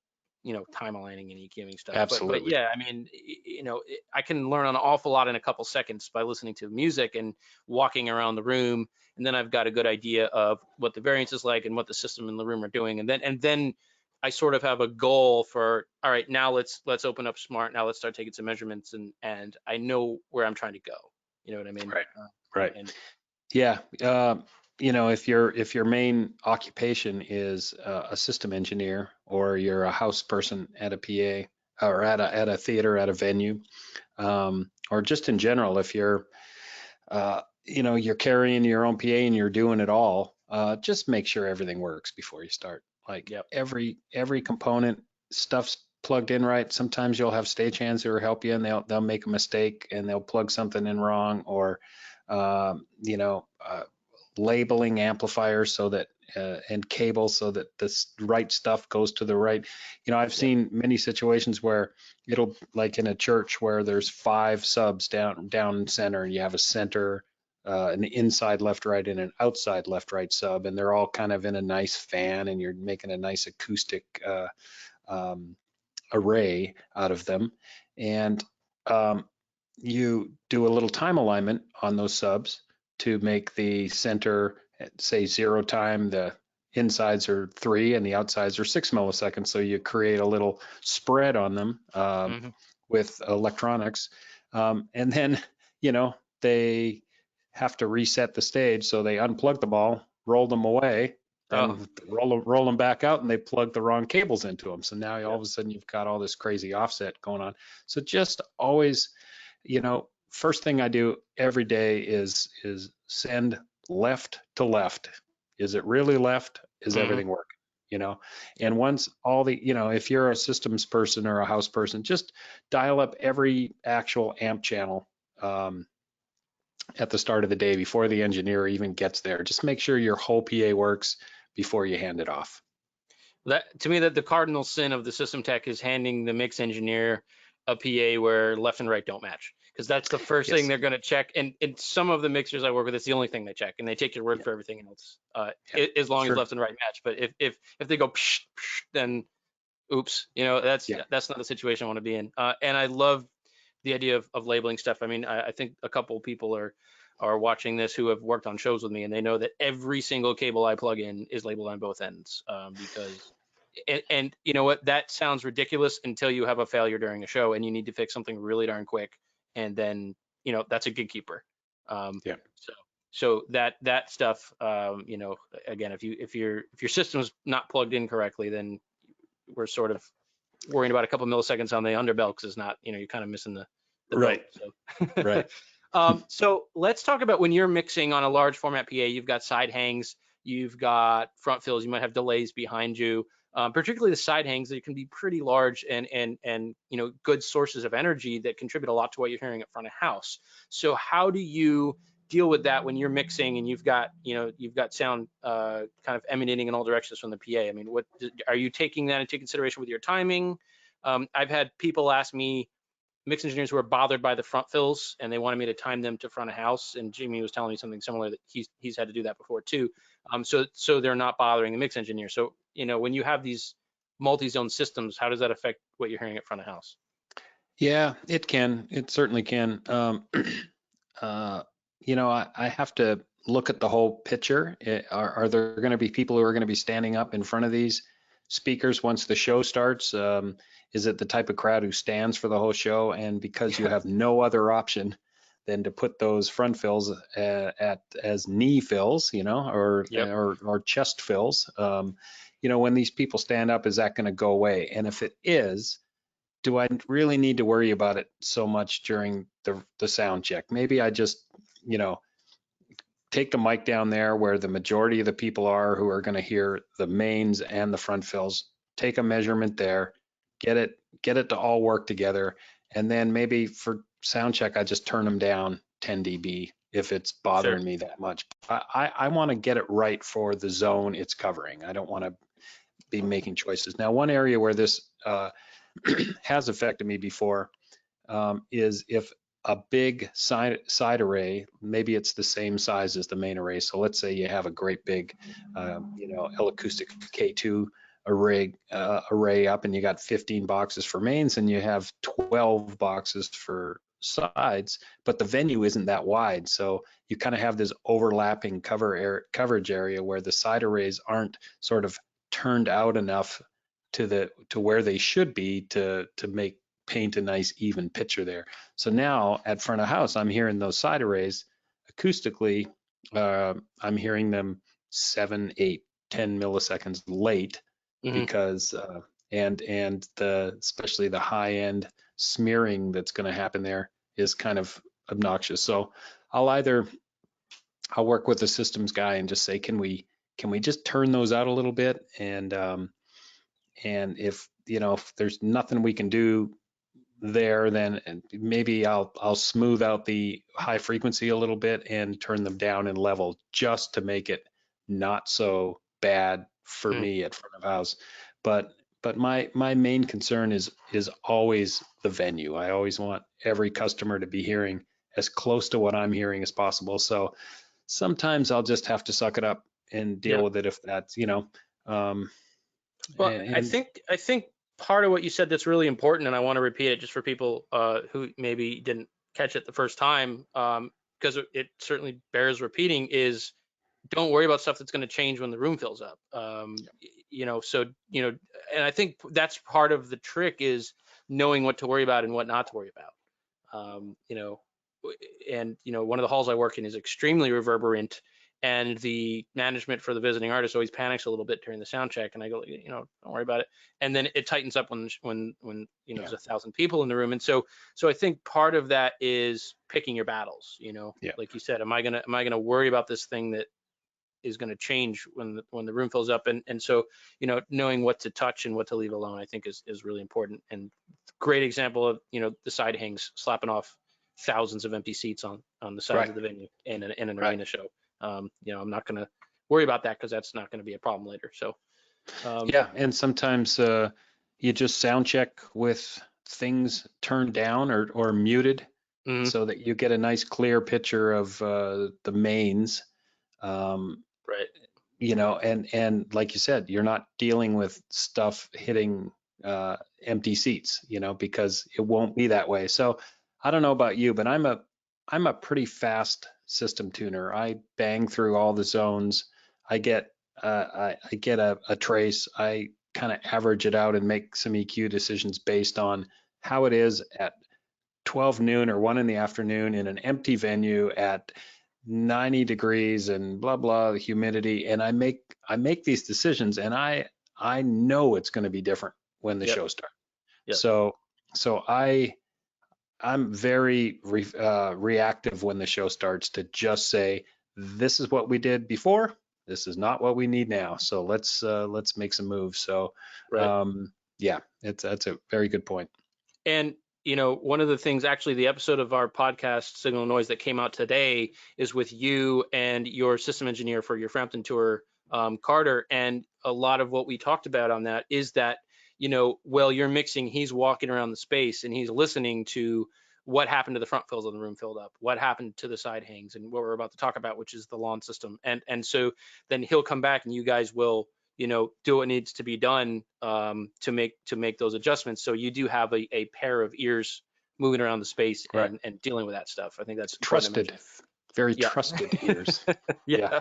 S4: time aligning and EQing stuff.
S5: Absolutely.
S4: But yeah, I mean, I can learn an awful lot in a couple seconds by listening to music and walking around the room. And then I've got a good idea of what the variance is like and what the system in the room are doing. And then I sort of have a goal for, all right, now let's open up Smart. Now let's start taking some measurements, and I know where I'm trying to go. You know what I mean?
S5: Right. Yeah. If your main occupation is a system engineer, or you're a house person at a or at a theater, at a venue, or just in general, if you're you're carrying your own PA and you're doing it all, just make sure everything works before you start. Like
S4: Yep.
S5: every component, stuff's plugged in right. Sometimes you'll have stagehands who will help you, and they'll make a mistake and they'll plug something in wrong, or labeling amplifiers so that and cables so that the right stuff goes to the right. I've seen many situations where it'll, like in a church where there's 5 subs down center, and you have a center, an inside left right, and an outside left right sub, and they're all kind of in a nice fan, and you're making a nice acoustic array out of them. And you do a little time alignment on those subs to make the center, say 0 time, the insides are 3 and the outsides are 6 milliseconds. So you create a little spread on them with electronics. And then, they have to reset the stage. So they unplug the ball, roll them away, then roll them back out, and they plug the wrong cables into them. So now all of a sudden you've got all this crazy offset going on. So just always, first thing I do every day is send left to left. Is it really left? Is everything working? And once all the, if you're a systems person or a house person, just dial up every actual amp channel at the start of the day before the engineer even gets there. Just make sure your whole PA works before you hand it off.
S4: That, to me, that the cardinal sin of the system tech is handing the mix engineer a PA where left and right don't match, because that's the first thing they're going to check. And some of the mixers I work with, it's the only thing they check, and they take your word for everything else, as long as left and right match. But if they go psh, psh, then oops, that's not the situation I want to be in. And I love the idea of labeling stuff. I mean, I think a couple people are watching this who have worked on shows with me, and they know that every single cable I plug in is labeled on both ends, because and you know what, that sounds ridiculous until you have a failure during a show and you need to fix something really darn quick, and then that's a gatekeeper. So that stuff, again, if your system's not plugged in correctly, then we're sort of worrying about a couple milliseconds on the underbelly, because it's not, you're kind of missing the
S5: right
S4: boat, so.
S5: Right.
S4: So let's talk about when you're mixing on a large format PA. You've got side hangs, you've got front fills, you might have delays behind you. Particularly the side hangs, that can be pretty large and good sources of energy that contribute a lot to what you're hearing at front of house. So how do you deal with that when you're mixing and you've got sound kind of emanating in all directions from the PA? I mean, what are you taking that into consideration with your timing? I've had people ask me, mix engineers who are bothered by the front fills, and they wanted me to time them to front of house. And Jimmy was telling me something similar, that he's had to do that before too. So they're not bothering the mix engineer. So when you have these multi-zone systems, how does that affect what you're hearing at front of house?
S5: Yeah, it can. It certainly can. I have to look at the whole picture. Are there going to be people who are going to be standing up in front of these speakers once the show starts? Is it the type of crowd who stands for the whole show? And because you have no other option than to put those front fills as knee fills, or chest fills, when these people stand up, is that going to go away? And if it is, do I really need to worry about it so much during the sound check? Maybe I just, take the mic down there where the majority of the people are who are going to hear the mains and the front fills, take a measurement there, get it to all work together. And then maybe for sound check, I just turn them down 10 dB if it's bothering me that much. I want to get it right for the zone it's covering. I don't want to be making choices. Now, one area where this has affected me before is if a big side array, maybe it's the same size as the main array. So let's say you have a great big, L-Acoustic K2 array up, and you got 15 boxes for mains and you have 12 boxes for sides, but the venue isn't that wide. So you kind of have this overlapping coverage area where the side arrays aren't sort of turned out enough to where they should be to paint a nice even picture there. So now at front of house, I'm hearing those side arrays acoustically. I'm hearing them 7, 8, 10 milliseconds late because and especially the high end smearing that's going to happen there is kind of obnoxious. So I'll work with the systems guy and just say, can we just turn those out a little bit? And if, if there's nothing we can do there, then maybe I'll smooth out the high frequency a little bit and turn them down in level, just to make it not so bad for me at front of house. But my main concern is always the venue. I always want every customer to be hearing as close to what I'm hearing as possible. So sometimes I'll just have to suck it up and deal with it if that's,
S4: Well,
S5: and
S4: I think part of what you said that's really important, and I want to repeat it just for people who maybe didn't catch it the first time, because it certainly bears repeating, is don't worry about stuff that's going to change when the room fills up. And I think that's part of the trick, is knowing what to worry about and what not to worry about. One of the halls I work in is extremely reverberant, and the management for the visiting artist always panics a little bit during the sound check, and I go, don't worry about it. And then it tightens up when there's 1,000 people in the room. And so I think part of that is picking your battles. Like you said, am I gonna worry about this thing that is going to change when the room fills up? And so knowing what to touch and what to leave alone, I think is really important. And great example of the side hangs slapping off thousands of empty seats on the sides of the venue in an arena show. I'm not going to worry about that, because that's not going to be a problem later. So
S5: and sometimes you just sound check with things turned down or muted, so that you get a nice clear picture of the mains. And like you said, you're not dealing with stuff hitting empty seats, because it won't be that way. So I don't know about you, but I'm a pretty fast system tuner. I bang through all the zones. I get a trace. I kind of average it out and make some EQ decisions based on how it is at 12 noon or 1 in the afternoon in an empty venue at 90 degrees and blah blah, the humidity, and I make these decisions, and I know it's going to be different when the show starts. So I'm very reactive when the show starts, to just say, this is what we did before, this is not what we need now, so let's make some moves. So that's a very good point.
S4: And one of the things, actually, the episode of our podcast, Signal Noise, that came out today is with you and your system engineer for your Frampton tour, Carter. And a lot of what we talked about on that is that, while you're mixing, he's walking around the space and he's listening to what happened to the front fills of the room filled up, what happened to the side hangs, and what we're about to talk about, which is the lawn system. And so then he'll come back and you guys will do what needs to be done to make those adjustments. So you do have a pair of ears moving around the space and dealing with that stuff. I think that's
S5: trusted, very trusted ears. Yeah.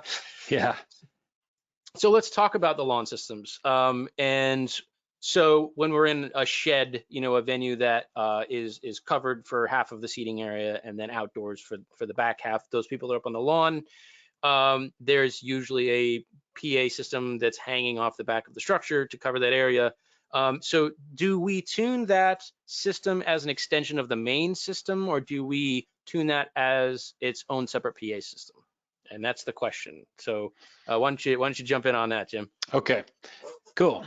S4: So let's talk about the lawn systems. And so when we're in a shed, a venue that is covered for half of the seating area and then outdoors for the back half, those people that are up on the lawn, there's usually a PA system that's hanging off the back of the structure to cover that area. So do we tune that system as an extension of the main system, or do we tune that as its own separate PA system? And that's the question. So why don't you jump in on that, Jim?
S5: Okay, cool.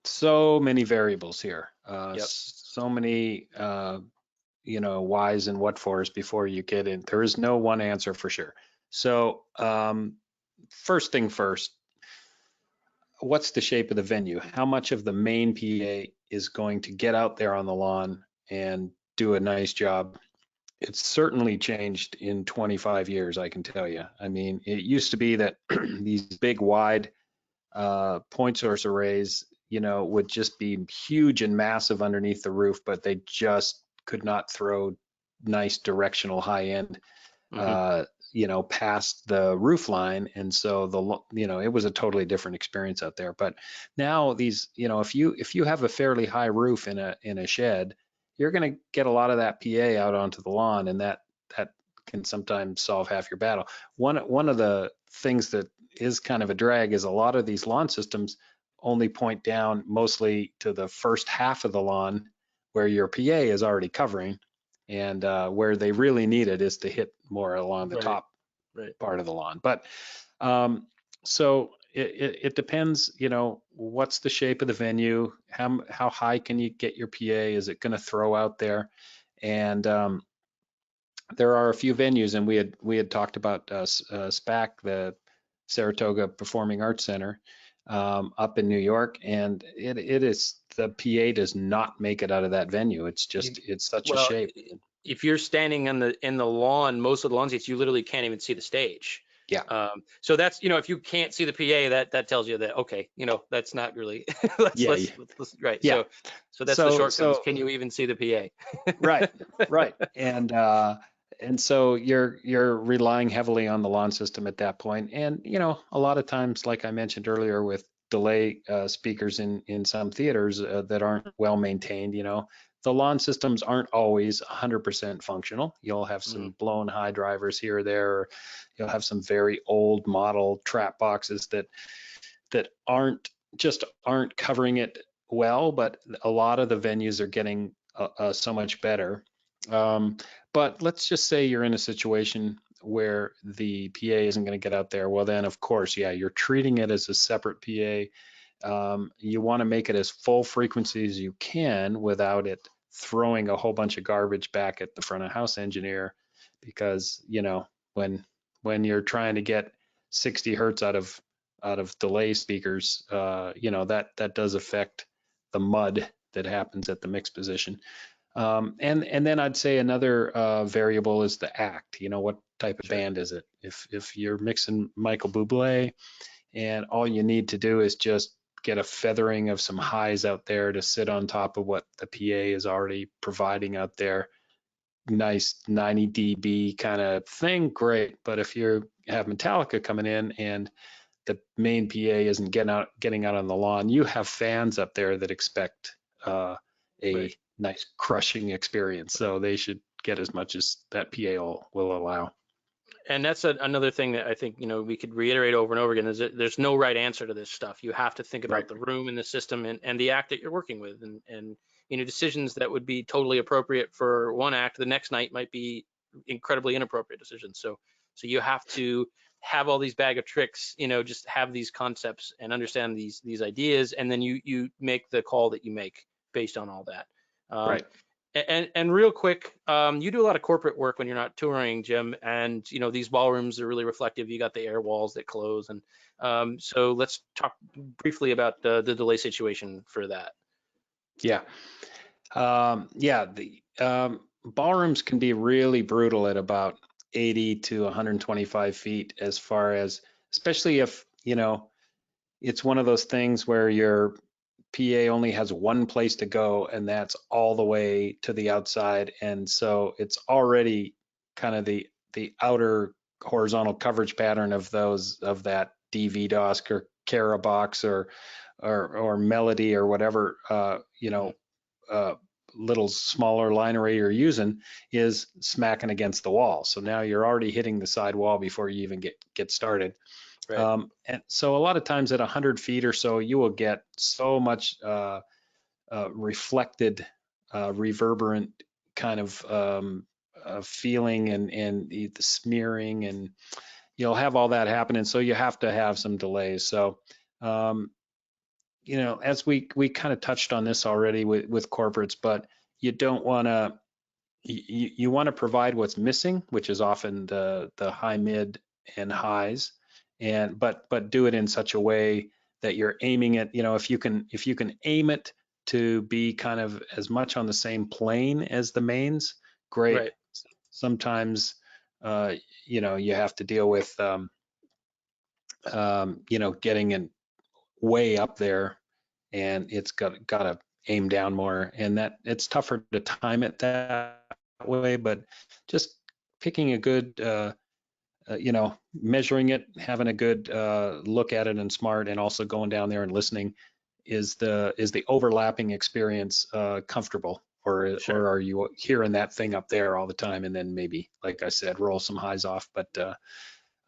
S5: So many variables here. So many whys and what fors before you get in. There is no one answer for sure. So first thing first, what's the shape of the venue? How much of the main PA is going to get out there on the lawn and do a nice job? It's certainly changed in 25 years, I can tell you. I mean, it used to be that these big wide point source arrays, would just be huge and massive underneath the roof, but they just could not throw nice directional high end past the roof line. And so it was a totally different experience out there. But now these, if you have a fairly high roof in a shed, you're going to get a lot of that PA out onto the lawn, and that can sometimes solve half your battle. One of the things that is kind of a drag is a lot of these lawn systems only point down mostly to the first half of the lawn where your PA is already covering, and where they really need it is to hit more along the top part of the lawn. But so it depends, you know, what's the shape of the venue, how high can you get your PA, is it going to throw out there? And there are a few venues, and we had talked about SPAC, the Saratoga Performing Arts Center, up in New York, and it is, the PA does not make it out of that venue. It's just, it's such a shape.
S4: If you're standing in the lawn, most of the lawn seats, you literally can't even see the stage.
S5: Yeah.
S4: So that's, you know, if you can't see the PA, that tells you that, okay, you know, that's not really, let's, right.
S5: Yeah.
S4: So that's the shortcut. Can you even see the PA?
S5: Right. And so you're relying heavily on the lawn system at that point. And, you know, a lot of times, like I mentioned earlier, with delay speakers in some theaters that aren't well maintained, you know, the lawn systems aren't always 100% functional. You'll have some blown high drivers here or there, or you'll have some very old model trap boxes that aren't covering it well, but a lot of the venues are getting so much better. But let's just say you're in a situation where the PA isn't going to get out there. Well, then of course, yeah, you're treating it as a separate PA. You want to make it as full frequency as you can without it throwing a whole bunch of garbage back at the front of house engineer, because, you know, when you're trying to get 60 hertz out of delay speakers, you know, that does affect the mud that happens at the mix position. And then I'd say another variable is the act. You know, what type of band is it? If you're mixing Michael Bublé and all you need to do is just get a feathering of some highs out there to sit on top of what the PA is already providing out there, nice 90 dB kind of thing, great. But if you have Metallica coming in and the main PA isn't getting out on the lawn, you have fans up there that expect a nice crushing experience. So they should get as much as that PA will allow.
S4: And that's another thing that I think, you know, we could reiterate over and over again, is that there's no right answer to this stuff. You have to think about the room and the system and the act that you're working with, and you know, decisions that would be totally appropriate for one act, the next night might be incredibly inappropriate decisions. So you have to have all these bag of tricks, you know, just have these concepts and understand these ideas, and then you make the call that you make based on all that. And real quick, you do a lot of corporate work when you're not touring, Jim, and you know, these ballrooms are really reflective. You got the air walls that close, and so let's talk briefly about the delay situation for that.
S5: Yeah, the ballrooms can be really brutal at about 80 to 125 feet, as far as, especially if, you know, it's one of those things where your PA only has one place to go, and that's all the way to the outside. And so it's already kind of the outer horizontal coverage pattern of that DV DOSC or Cara box or Melody or whatever, you know, little smaller line array you're using is smacking against the wall. So now you're already hitting the side wall before you even get started. And so a lot of times at 100 feet or so, you will get so much reflected, reverberant kind of feeling and the smearing, and you'll have all that happening. So you have to have some delays. So, you know, as we kind of touched on this already with corporates, but you don't want to, you want to provide what's missing, which is often the high, mid, and highs. But do it in such a way that you're aiming it, you know, if you can aim it to be kind of as much on the same plane as the mains, great. Sometimes you know, you have to deal with you know, getting it way up there, and it's got to aim down more, and that it's tougher to time it that way. But just picking a good you know, measuring it, having a good look at it in Smart, and also going down there and listening, is the overlapping experience comfortable, or are you hearing that thing up there all the time, and then maybe, like I said, roll some highs off. But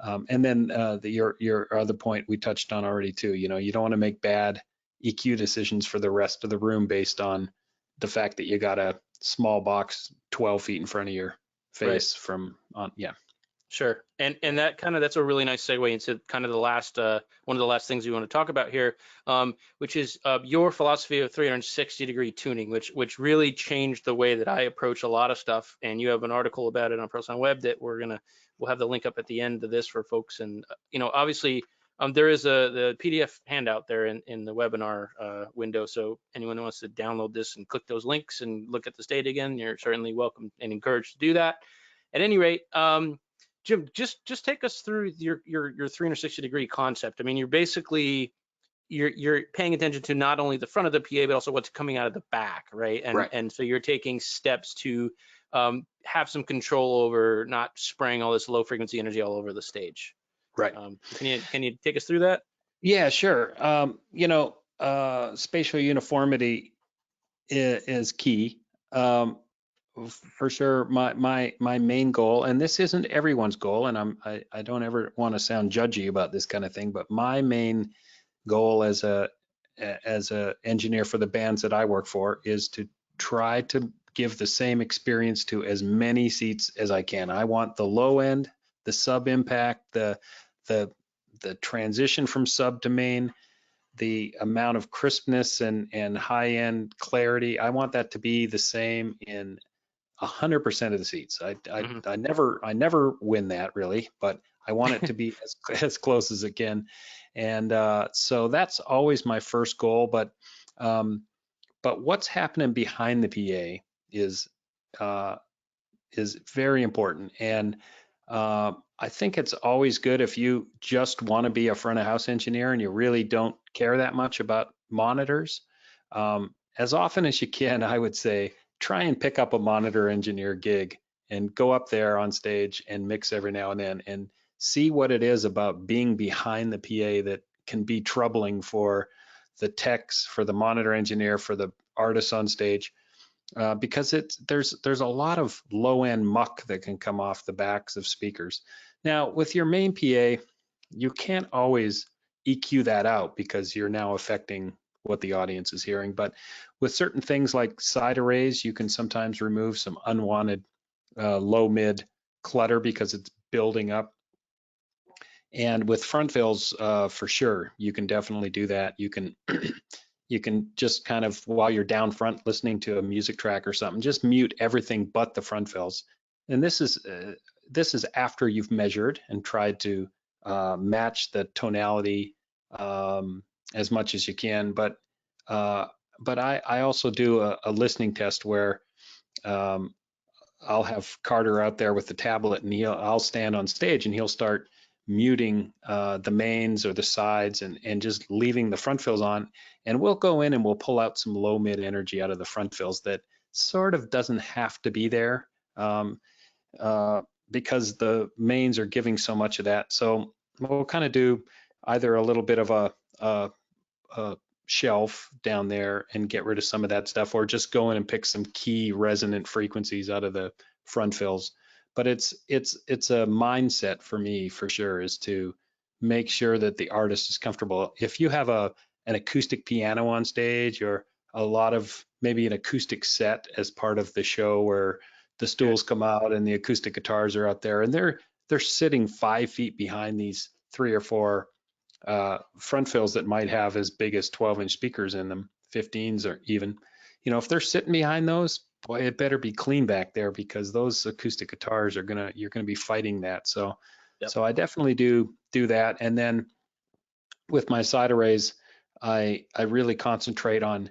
S5: and then your other point we touched on already too, you know, you don't want to make bad EQ decisions for the rest of the room based on the fact that you got a small box 12 feet in front of your face from on. Yeah.
S4: Sure. And that's a really nice segue into kind of the last one of the last things we want to talk about here, which is your philosophy of 360-degree tuning, which really changed the way that I approach a lot of stuff. And you have an article about it on ProSound Web that we'll have the link up at the end of this for folks. And obviously there is the PDF handout there in the webinar window. So anyone who wants to download this and click those links and look at this data again, you're certainly welcome and encouraged to do that. At any rate, Jim, just take us through your 360-degree concept. I mean, you're paying attention to not only the front of the PA, but also what's coming out of the back, right? And so you're taking steps to have some control over not spraying all this low frequency energy all over the stage.
S5: Right.
S4: Can you take us through that?
S5: Yeah, sure. Spatial uniformity is key. For sure, my main goal, and this isn't everyone's goal, and I don't ever want to sound judgy about this kind of thing, but my main goal as a engineer for the bands that I work for is to try to give the same experience to as many seats as I can. I want the low end, the sub impact, the transition from sub to main, the amount of crispness and high end clarity. I want that to be the same in 100% of the seats. I never win that really, but I want it to be as close as it can. And so that's always my first goal. But what's happening behind the PA is very important. And I think it's always good if you just want to be a front of house engineer and you really don't care that much about monitors. As often as you can, I would say, try and pick up a monitor engineer gig and go up there on stage and mix every now and then and see what it is about being behind the PA that can be troubling for the techs, for the monitor engineer, for the artists on stage, because there's a lot of low end muck that can come off the backs of speakers. Now with your main PA, you can't always EQ that out because you're now affecting what the audience is hearing. But with certain things like side arrays, you can sometimes remove some unwanted low mid clutter because it's building up. And with front fills, for sure, you can definitely do that. You can you can just kind of, while you're down front listening to a music track or something, just mute everything but the front fills. And this is after you've measured and tried to match the tonality as much as you can. But I also do a listening test where I'll have Carter out there with the tablet, and I'll stand on stage and he'll start muting the mains or the sides and just leaving the front fills on. And we'll go in and we'll pull out some low mid energy out of the front fills that sort of doesn't have to be there because the mains are giving so much of that. So we'll kind of do either a little bit of a shelf down there and get rid of some of that stuff, or just go in and pick some key resonant frequencies out of the front fills. But it's a mindset for me, for sure, is to make sure that the artist is comfortable. If you have an acoustic piano on stage, or a lot of maybe an acoustic set as part of the show where the stools come out and the acoustic guitars are out there, and they're sitting 5 feet behind these 3 or 4 front fills that might have as big as 12-inch speakers in them, 15s or even, if they're sitting behind those, boy, it better be clean back there, because those acoustic guitars you're gonna be fighting that. So I definitely do that. And then with my side arrays, I really concentrate on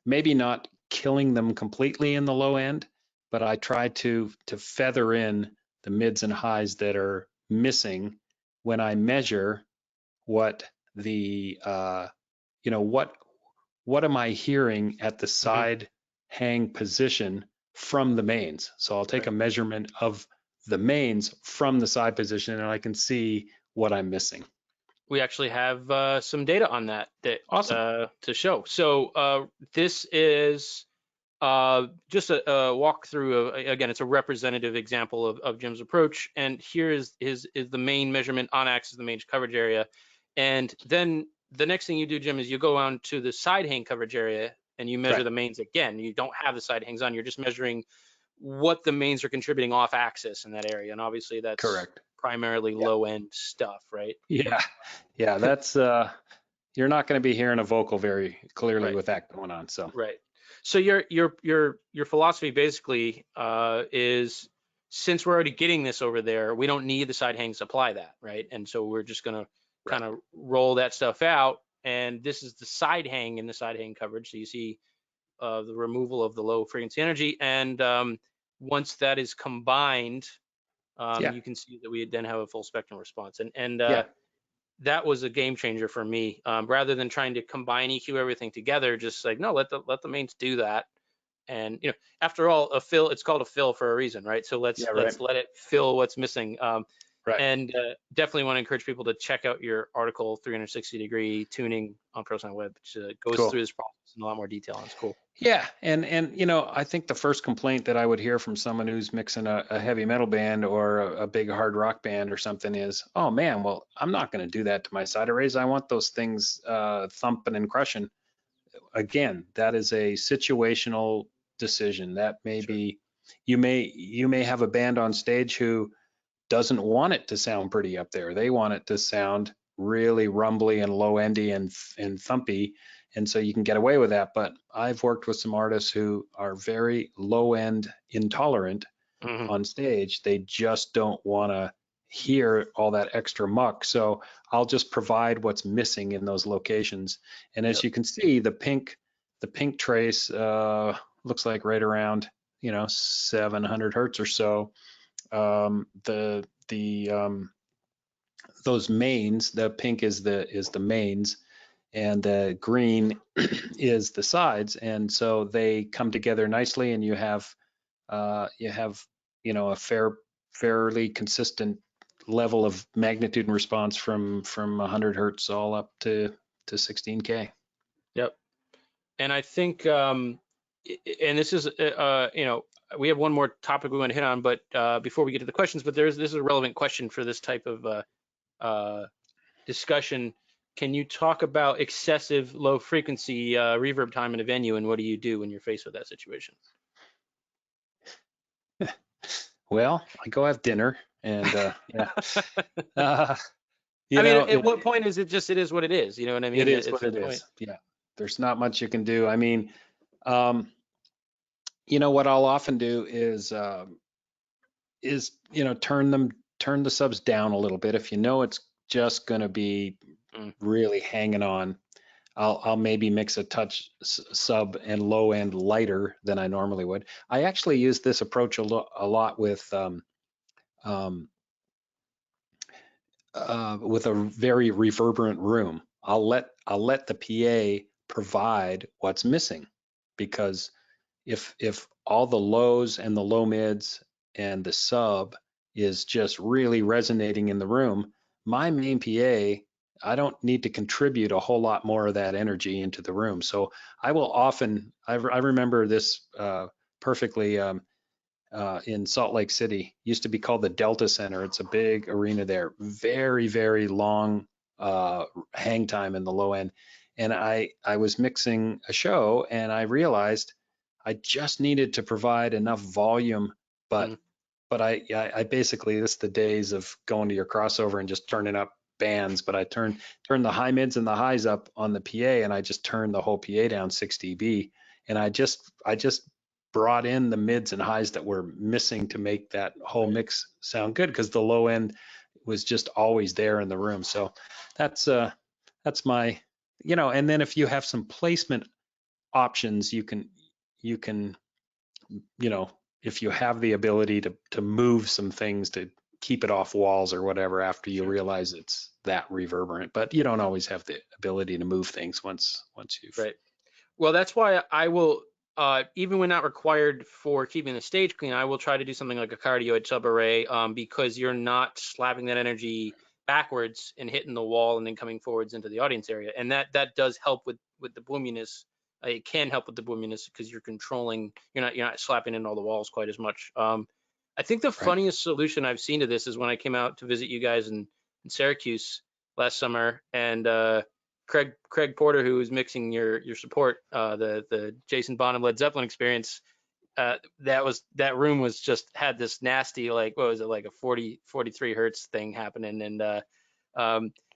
S5: maybe not killing them completely in the low end, but I try to feather in the mids and highs that are missing when I measure what the what am I hearing at the side hang position from the mains. So I'll take a measurement of the mains from the side position, and I can see what I'm missing.
S4: We actually have some data on that
S5: Awesome.
S4: To show. So this is just a walkthrough. Again, it's a representative example of Jim's approach. And here is the main measurement on axis, the main coverage area. And then the next thing you do, Jim, is you go on to the side hang coverage area and you measure
S5: Right.
S4: the mains again. You don't have the side hangs on. You're just measuring what the mains are contributing off axis in that area. And obviously that's
S5: Correct.
S4: primarily
S5: Yeah.
S4: low end stuff, right?
S5: Yeah. Yeah. That's, you're not going to be hearing a vocal very clearly
S4: Right.
S5: with that going on. So,
S4: Right. So your philosophy basically is, since we're already getting this over there, we don't need the side hangs to apply that, right? And so we're just going to
S5: right.
S4: kind of roll that stuff out. And this is the side hang in the side hang coverage. So you see the removal of the low frequency energy. And once that is combined,
S5: Yeah.
S4: you can see that we then have a full spectrum response. And
S5: Yeah.
S4: that was a game changer for me. Rather than trying to combine EQ everything together, just like, no, let the mains do that. And after all, a fill, it's called a fill for a reason, right? So let's
S5: Yeah. Right.
S4: let it fill what's missing.
S5: Right.
S4: And definitely want to encourage people to check out your article, 360-degree tuning on ProSound Web, which goes
S5: Cool.
S4: through this process in a lot more detail. And it's cool.
S5: Yeah, and I think the first complaint that I would hear from someone who's mixing a heavy metal band or a big hard rock band or something is, oh man, well, I'm not going to do that to my side arrays. I want those things thumping and crushing. Again, that is a situational decision. That may
S4: Sure.
S5: be, you may have a band on stage who doesn't want it to sound pretty up there. They want it to sound really rumbly and low endy and thumpy. And so you can get away with that. But I've worked with some artists who are very low end intolerant on stage. They just don't want to hear all that extra muck. So I'll just provide what's missing in those locations. And as you can see, the pink trace looks like right around 700 hertz or so. Those mains, the pink is the mains, and the green is the sides, and so they come together nicely, and you have a fairly consistent level of magnitude and response from 100 hertz all up to 16K.
S4: Yep. And I think, and this is, we have one more topic we want to hit on, but before we get to the questions, but this is a relevant question for this type of discussion. Can you talk about excessive low frequency reverb time in a venue, and what do you do when you're faced with that situation?
S5: Well, I go have dinner, and yeah.
S4: At what point is it is what it is? You know what I mean?
S5: It is
S4: It's
S5: what it
S4: point.
S5: is. Yeah, there's not much you can do. I mean, what I'll often do is turn the subs down a little bit. If it's just going to be really hanging on, I'll maybe mix a touch sub and low end lighter than I normally would. I actually use this approach a lot with a very reverberant room. I'll let the PA provide what's missing, because if all the lows and the low mids and the sub is just really resonating in the room, my main PA, I don't need to contribute a whole lot more of that energy into the room. So I will often, I remember this perfectly, in Salt Lake City, used to be called the Delta Center. It's a big arena there, very, very long hang time in the low end. And I was mixing a show, and I realized I just needed to provide enough volume, but I basically, this is the days of going to your crossover and just turning up bands, but I turn the high mids and the highs up on the PA, and I just turned the whole PA down 6 dB, and I just brought in the mids and highs that were missing to make that whole mix sound good, because the low end was just always there in the room. So that's my, and then if you have some placement options, you can if you have the ability to move some things to keep it off walls or whatever after you realize it's that reverberant, but you don't always have the ability to move things once you've.
S4: Right. Well, that's why I will, even when not required for keeping the stage clean, I will try to do something like a cardioid subarray, because you're not slapping that energy backwards and hitting the wall and then coming forwards into the audience area. And that does help with the boominess. It can help with the boominess because you're controlling, you're not slapping in all the walls quite as much. I think the funniest solution I've seen to this is when I came out to visit you guys in Syracuse last summer, and Craig Porter, who was mixing your support, the Jason Bonham Led Zeppelin experience, that room was just had this nasty, like, what was it, like a 43 hertz thing happening, and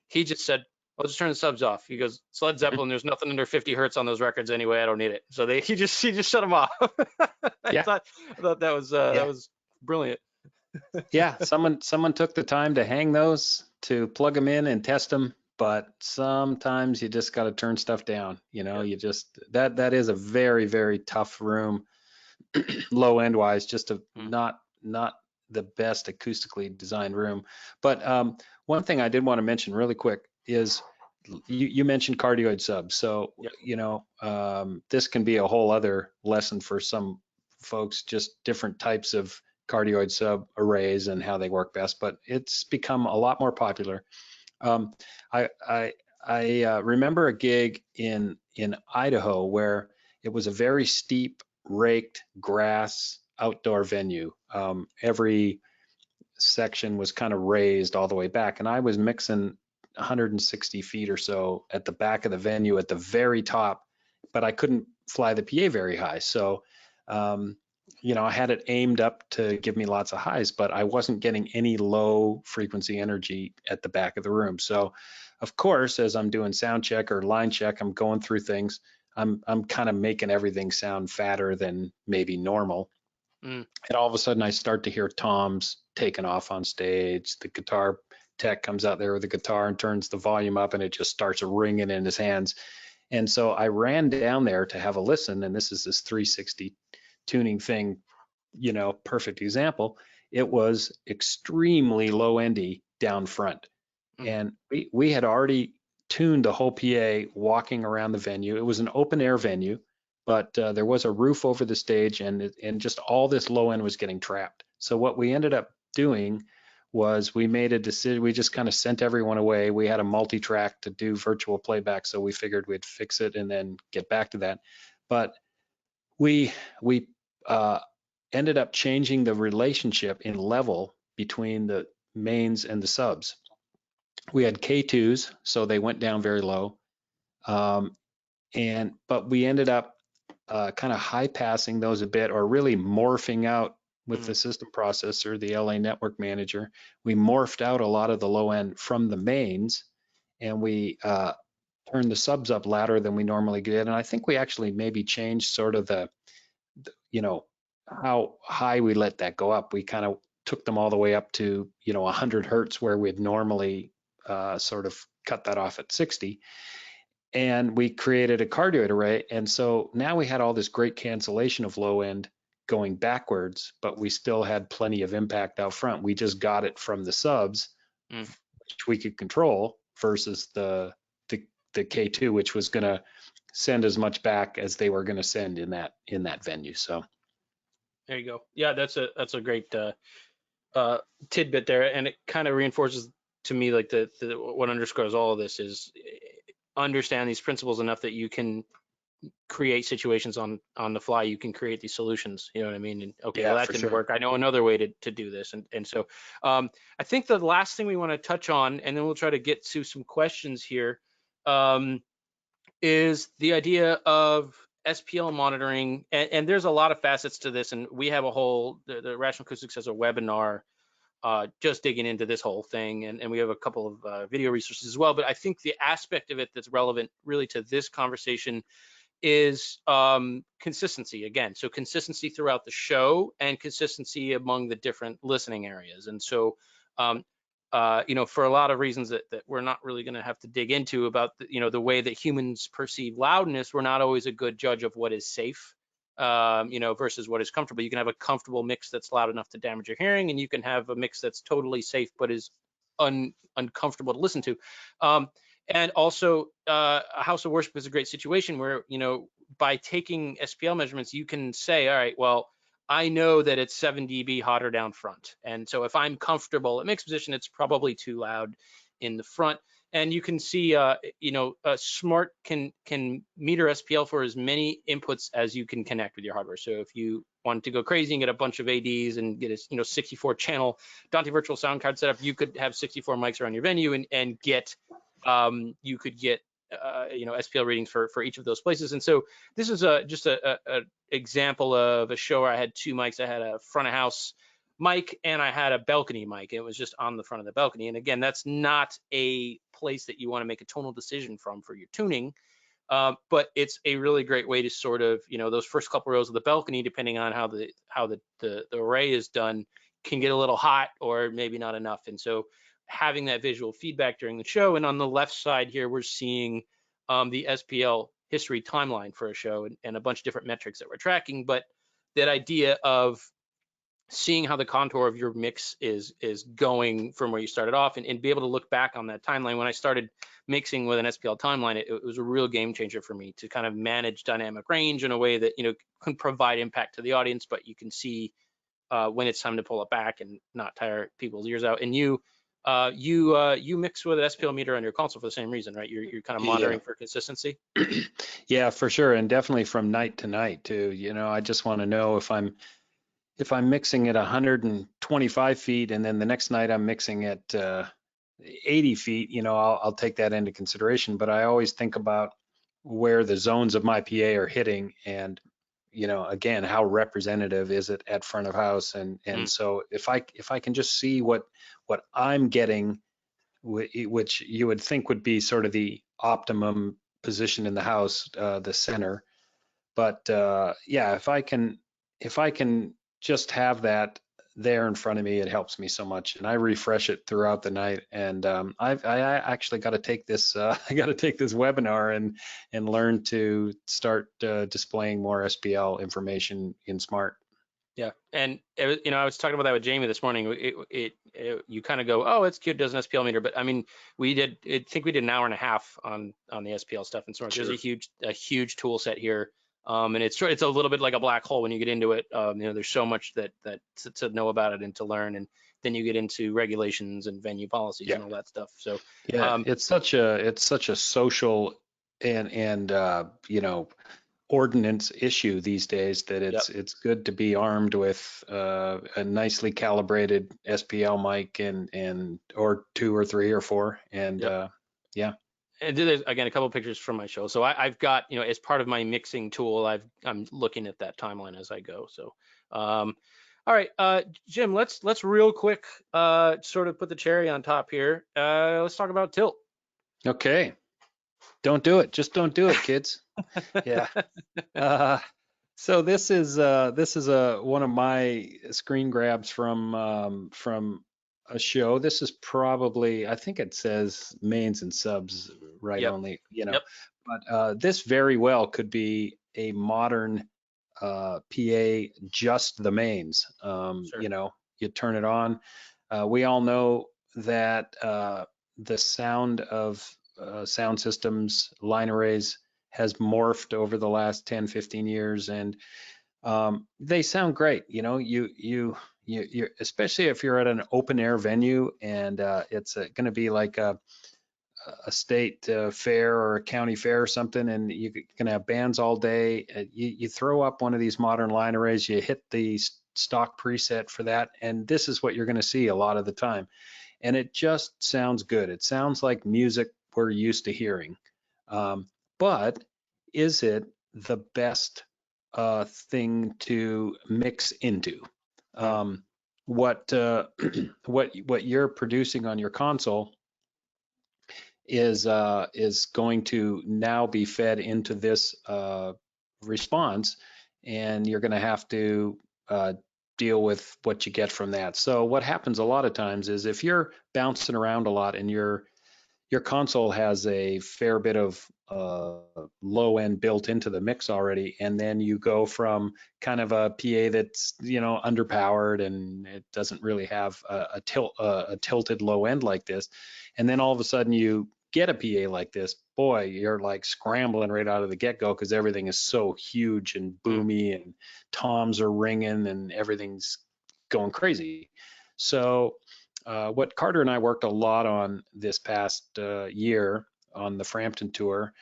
S4: he just said, I'll just turn the subs off. He goes, it's Led Zeppelin, there's nothing under 50 hertz on those records anyway, I don't need it. So he just shut them off. I thought that was brilliant.
S5: Yeah, someone took the time to hang those, to plug them in and test them, but sometimes you just got to turn stuff down. You just that is a very, very tough room, low end wise, just not the best acoustically designed room. But one thing I did want to mention really quick is you mentioned cardioid subs. So this can be a whole other lesson for some folks, just different types of cardioid sub arrays and how they work best, but it's become a lot more popular. I remember a gig in Idaho where it was a very steep, raked grass outdoor venue. Every section was kind of raised all the way back, and I was mixing 160 feet or so at the back of the venue at the very top, but I couldn't fly the PA very high. So I had it aimed up to give me lots of highs, but I wasn't getting any low frequency energy at the back of the room. So of course, as I'm doing sound check or line check, I'm going through things. I'm kind of making everything sound fatter than maybe normal. And all of a sudden I start to hear toms taking off on stage. The guitar tech comes out there with the guitar and turns the volume up, and it just starts ringing in his hands. And so I ran down there to have a listen, and this 360 tuning thing, perfect example. It was extremely low endy down front. And we had already tuned the whole PA walking around the venue. It was an open air venue, but there was a roof over the stage, and just all this low end was getting trapped. So what we ended up doing was we made a decision. We just kind of sent everyone away. We had a multi-track to do virtual playback, so we figured we'd fix it and then get back to that. But we ended up changing the relationship in level between the mains and the subs. We had K2s, so they went down very low, but we ended up kind of high passing those a bit, or really morphing out with the system processor, the LA network manager. We morphed out a lot of the low end from the mains, and we turned the subs up louder than we normally did. And I think we actually maybe changed sort of the how high we let that go up. We kind of took them all the way up to 100 hertz, where we'd normally sort of cut that off at 60. And we created a cardioid array. And so now we had all this great cancellation of low end going backwards, but we still had plenty of impact out front. We just got it from the subs, which we could control, versus the K2, which was going to send as much back as they were going to send in that venue. So
S4: there you go. Yeah, that's a great tidbit there, and it kind of reinforces to me, like, the what underscores all of this is understand these principles enough that you can create situations on the fly. You can create these solutions, you know what I mean? And okay, well, that didn't work. I know another way to do this. And so I think the last thing we want to touch on, and then we'll try to get to some questions here, is the idea of SPL monitoring. And there's a lot of facets to this, and we have a whole, the Rational Acoustics has a webinar just digging into this whole thing, and we have a couple of video resources as well. But I think the aspect of it that's relevant really to this conversation is consistency again. So consistency throughout the show and consistency among the different listening areas. And so, for a lot of reasons that we're not really going to have to dig into about the way that humans perceive loudness, we're not always a good judge of what is safe, versus what is comfortable. You can have a comfortable mix that's loud enough to damage your hearing, and you can have a mix that's totally safe but is uncomfortable to listen to. And also, a house of worship is a great situation where, by taking SPL measurements, you can say, all right, well, I know that it's 7 dB hotter down front. And so if I'm comfortable at mix position, it's probably too loud in the front. And you can see, Smaart can meter SPL for as many inputs as you can connect with your hardware. So if you want to go crazy and get a bunch of ADs and get a 64 channel Dante virtual sound card setup, you could have 64 mics around your venue and get you could get SPL readings for each of those places. And so this is just a example of a show where I had two mics. I had a front of house mic and I had a balcony mic. It was just on the front of the balcony. And again, that's not a place that you want to make a tonal decision from for your tuning. But it's a really great way to sort of, those first couple rows of the balcony, depending on how the array is done, can get a little hot or maybe not enough. And so having that visual feedback during the show. And on the left side here, we're seeing the SPL history timeline for a show and a bunch of different metrics that we're tracking. But that idea of seeing how the contour of your mix is going from where you started off and be able to look back on that timeline. When I started mixing with an SPL timeline, it was a real game changer for me to kind of manage dynamic range in a way that, can provide impact to the audience, but you can see when it's time to pull it back and not tire people's ears out. And you mix with an SPL meter on your console for the same reason, right? You're kind of monitoring for consistency.
S5: Yeah, for sure. And definitely from night to night too. I just want to know if I'm mixing at 125 feet and then the next night I'm mixing at 80 feet, I'll take that into consideration. But I always think about where the zones of my PA are hitting and, again, how representative is it at front of house? And so if I can just see what I'm getting, which you would think would be sort of the optimum position in the house, the center. But yeah, if I can just have that there in front of me, it helps me so much. And I refresh it throughout the night. And I actually got to take this. I got to take this webinar and learn to start displaying more SPL information in Smart.
S4: Yeah, and I was talking about that with Jamie this morning. You kind of go, oh, it's cute, does an SPL meter, but I mean, I think we did an hour and a half on the SPL stuff in Smart. Sure. There's a huge tool set here. And it's a little bit like a black hole when you get into it. There's so much that to know about it and to learn, and then you get into regulations and venue policies and all that stuff. So
S5: yeah, it's such a social and ordinance issue these days that it's good to be armed with a nicely calibrated SPL mic and or 2 or 3 or 4 and yeah.
S4: And there's again a couple of pictures from my show. So I've got, as part of my mixing tool, I'm looking at that timeline as I go. So all right, Jim, let's real quick sort of put the cherry on top here. Let's talk about tilt.
S5: Okay. Don't do it. Just don't do it, kids. Yeah. So this is one of my screen grabs from a show. This is probably, I think it says mains and subs right only, but this very well could be a modern PA, just the mains. Sure. You turn it on. We all know that the sound of sound systems, line arrays, has morphed over the last 10, 15 years, and they sound great. You especially if you're at an open air venue and it's going to be like a state fair or a county fair or something, and you're going to have bands all day. You throw up one of these modern line arrays, you hit the stock preset for that, and this is what you're going to see a lot of the time. And it just sounds good. It sounds like music we're used to hearing. But is it the best thing to mix into? What you're producing on your console is going to now be fed into this response, and you're going to have to deal with what you get from that. So what happens a lot of times is if you're bouncing around a lot and your console has a fair bit of low end built into the mix already, and then you go from kind of a PA that's underpowered and it doesn't really have a tilted low end like this, and then all of a sudden you get a PA like this, boy, you're like scrambling right out of the get-go because everything is so huge and boomy and toms are ringing and everything's going crazy. So what Carter and I worked a lot on this past year on the Frampton tour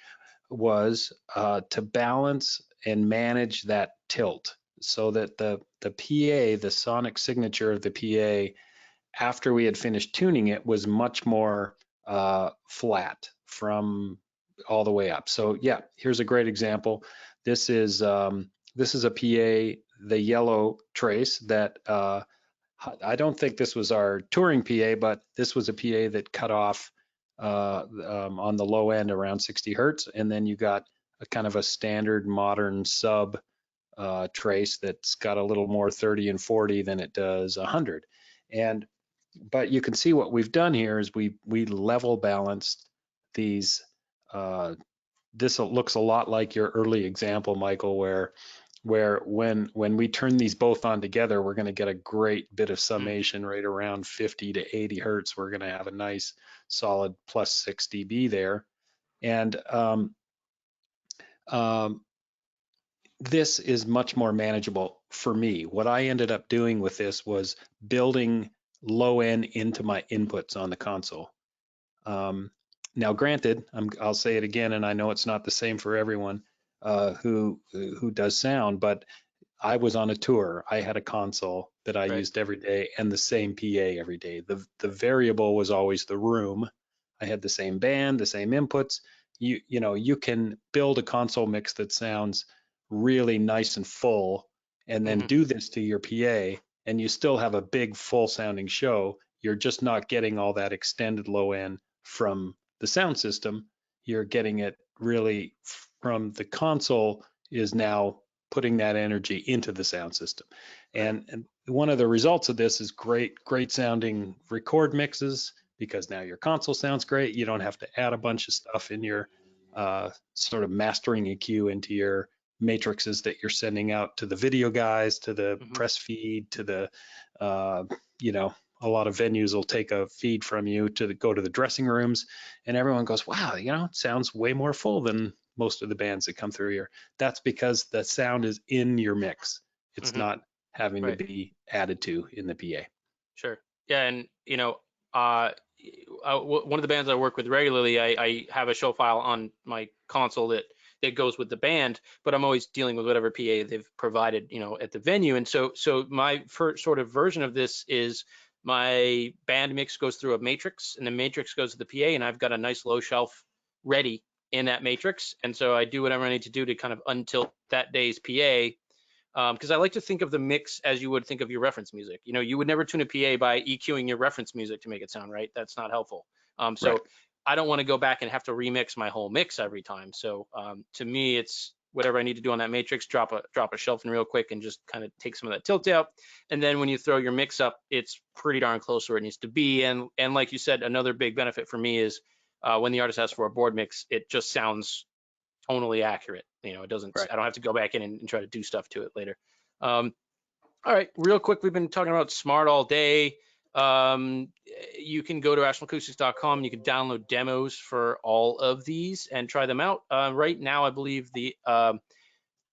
S5: was to balance and manage that tilt so that the PA, the sonic signature of the PA, after we had finished tuning it, was much more flat from all the way up. So yeah, here's a great example. This is a PA, the yellow trace that I don't think this was our touring PA, but this was a PA that cut off on the low end around 60 hertz, and then you got a kind of a standard modern sub trace that's got a little more 30 and 40 than it does 100. But you can see what we've done here is we level balanced these. This looks a lot like your early example, Michael, where when we turn these both on together, we're going to get a great bit of summation right around 50 to 80 hertz. We're going to have a nice solid plus 6 dB there. And this is much more manageable for me. What I ended up doing with this was building low end into my inputs on the console. Now, granted, I'll say it again, and I know it's not the same for everyone who does sound, but I was on a tour. I had a console that I used every day and the same PA every day. The variable was always the room. I had the same band, the same inputs. You can build a console mix that sounds really nice and full, and then do this to your PA, and you still have a big full sounding show. You're just not getting all that extended low end from the sound system. You're getting it really from the console is now putting that energy into the sound system. And one of the results of this is great sounding record mixes, because now your console sounds great. You don't have to add a bunch of stuff in your sort of mastering EQ into your matrices that you're sending out to the video guys, to the press feed, to the, a lot of venues will take a feed from you to go to the dressing rooms, and everyone goes, wow, it sounds way more full than most of the bands that come through here. That's because the sound is in your mix. It's not having to be added to in the PA.
S4: Sure. Yeah. And, one of the bands I work with regularly, I have a show file on my console that goes with the band, but I'm always dealing with whatever PA they've provided, at the venue. And so my first sort of version of this is my band mix goes through a matrix, and the matrix goes to the PA, and I've got a nice low shelf ready in that matrix. And so I do whatever I need to do to kind of untilt that day's PA. Because I like to think of the mix as you would think of your reference music. You would never tune a PA by EQing your reference music to make it sound right. That's not helpful. I don't want to go back and have to remix my whole mix every time. So to me, it's whatever I need to do on that matrix, drop a shelf in real quick and just kind of take some of that tilt out. And then when you throw your mix up, it's pretty darn close to where it needs to be. And like you said, another big benefit for me is when the artist asks for a board mix, it just sounds tonally accurate. It doesn't, I don't have to go back in and try to do stuff to it later. All right, real quick, we've been talking about Smart all day. You can go to rationalacoustics.com. You can download demos for all of these and try them out. Right now, I believe the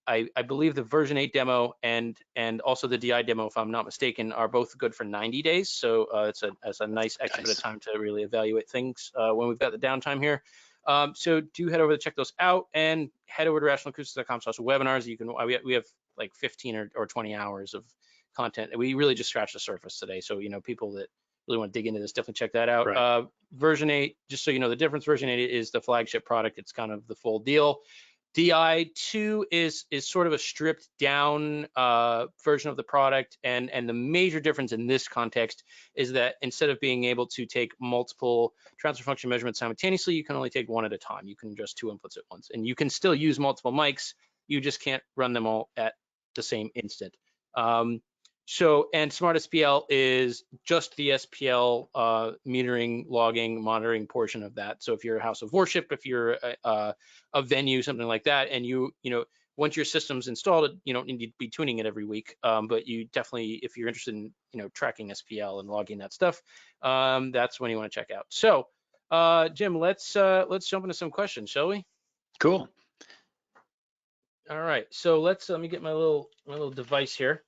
S4: version 8 demo and also the DI demo, if I'm not mistaken, are both good for 90 days. So it's a nice extra bit of time to really evaluate things when we've got the downtime here. So do head over to check those out, and head over to rationalacoustics.com/webinars. We have like 15 or 20 hours of content. We really just scratched the surface today. So, people that really want to dig into this, definitely check that out. Version 8, just so you know the difference, version 8 is the flagship product. It's kind of the full deal. DI2 is sort of a stripped down version of the product, and the major difference in this context is that instead of being able to take multiple transfer function measurements simultaneously, you can only take one at a time. You can adjust 2 inputs at once, and you can still use multiple mics. You just can't run them all at the same instant. And Smart SPL is just the SPL metering, logging, monitoring portion of that. So if you're a house of worship, if you're a venue, something like that, and once your system's installed, you don't need to be tuning it every week. But you definitely, if you're interested in tracking SPL and logging that stuff, that's when you want to check out. So Jim, let's jump into some questions, shall we?
S5: Cool.
S4: All right. So let me get my little device here.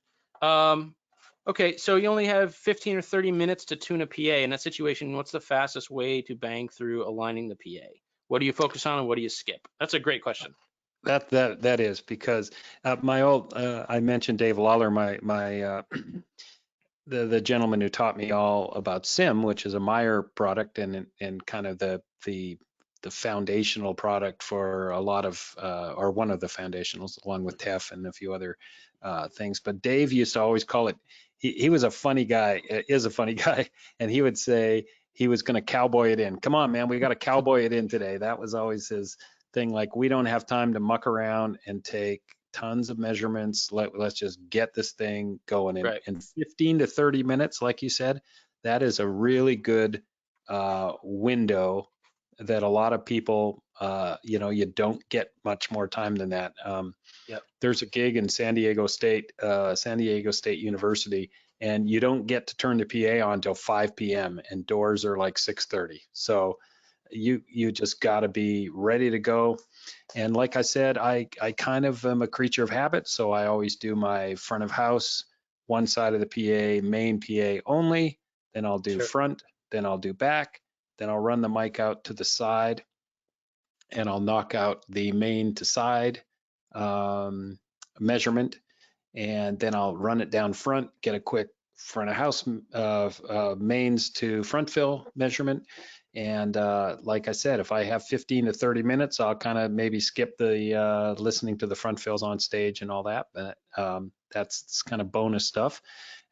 S4: Okay, so you only have 15 or 30 minutes to tune a PA. In that situation, what's the fastest way to bang through aligning the PA? What do you focus on and what do you skip? That's a great question.
S5: That is, because my old I mentioned Dave Lawler, the gentleman who taught me all about SIM, which is a Meyer product, and kind of the foundational product for a lot of, or one of the foundationals, along with TEF and a few other things. But Dave used to always call it, he was a funny guy, is a funny guy, and he would say he was going to cowboy it in. Come on, man, we got to cowboy it in today. That was always his thing. Like, we don't have time to muck around and take tons of measurements. Let's just get this thing going in,
S4: Right.
S5: in 15 to 30 minutes, like you said. That is a really good window that a lot of people, you don't get much more time than that.
S4: Yep.
S5: There's a gig in San Diego State University, and you don't get to turn the PA on until 5 p.m. and doors are like 6:30. So you just got to be ready to go. And like I said, I kind of am a creature of habit, so I always do my front of house, one side of the PA, main PA only, then I'll do front, then I'll do back, then I'll run the mic out to the side, and I'll knock out the main to side measurement, and then I'll run it down front, get a quick front of house mains to front fill measurement. And like I said, if I have 15 to 30 minutes, I'll kind of maybe skip the listening to the front fills on stage and all that. But that's kind of bonus stuff.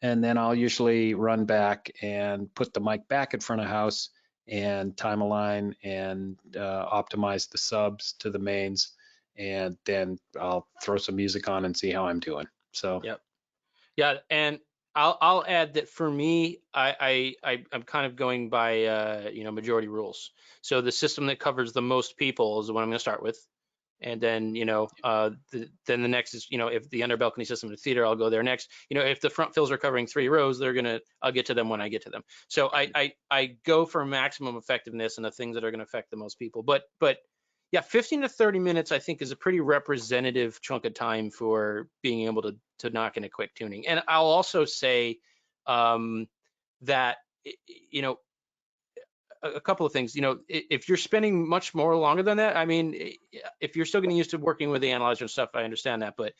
S5: And then I'll usually run back and put the mic back in front of house and time align and optimize the subs to the mains. And then I'll throw some music on and see how I'm doing. So
S4: Yep. Yeah, and I'll add that for me, I'm kind of going by majority rules. So the system that covers the most people is the one I'm going to start with, and then then the next is if the under balcony system in the theater, I'll go there next. If the front fills are covering 3 rows, I'll get to them when I get to them. So I go for maximum effectiveness and the things that are going to affect the most people. But yeah, 15 to 30 minutes, I think, is a pretty representative chunk of time for being able to knock in a quick tuning. And I'll also say that, a couple of things, if you're spending much more longer than that, I mean, if you're still getting used to working with the analyzer and stuff, I understand that. But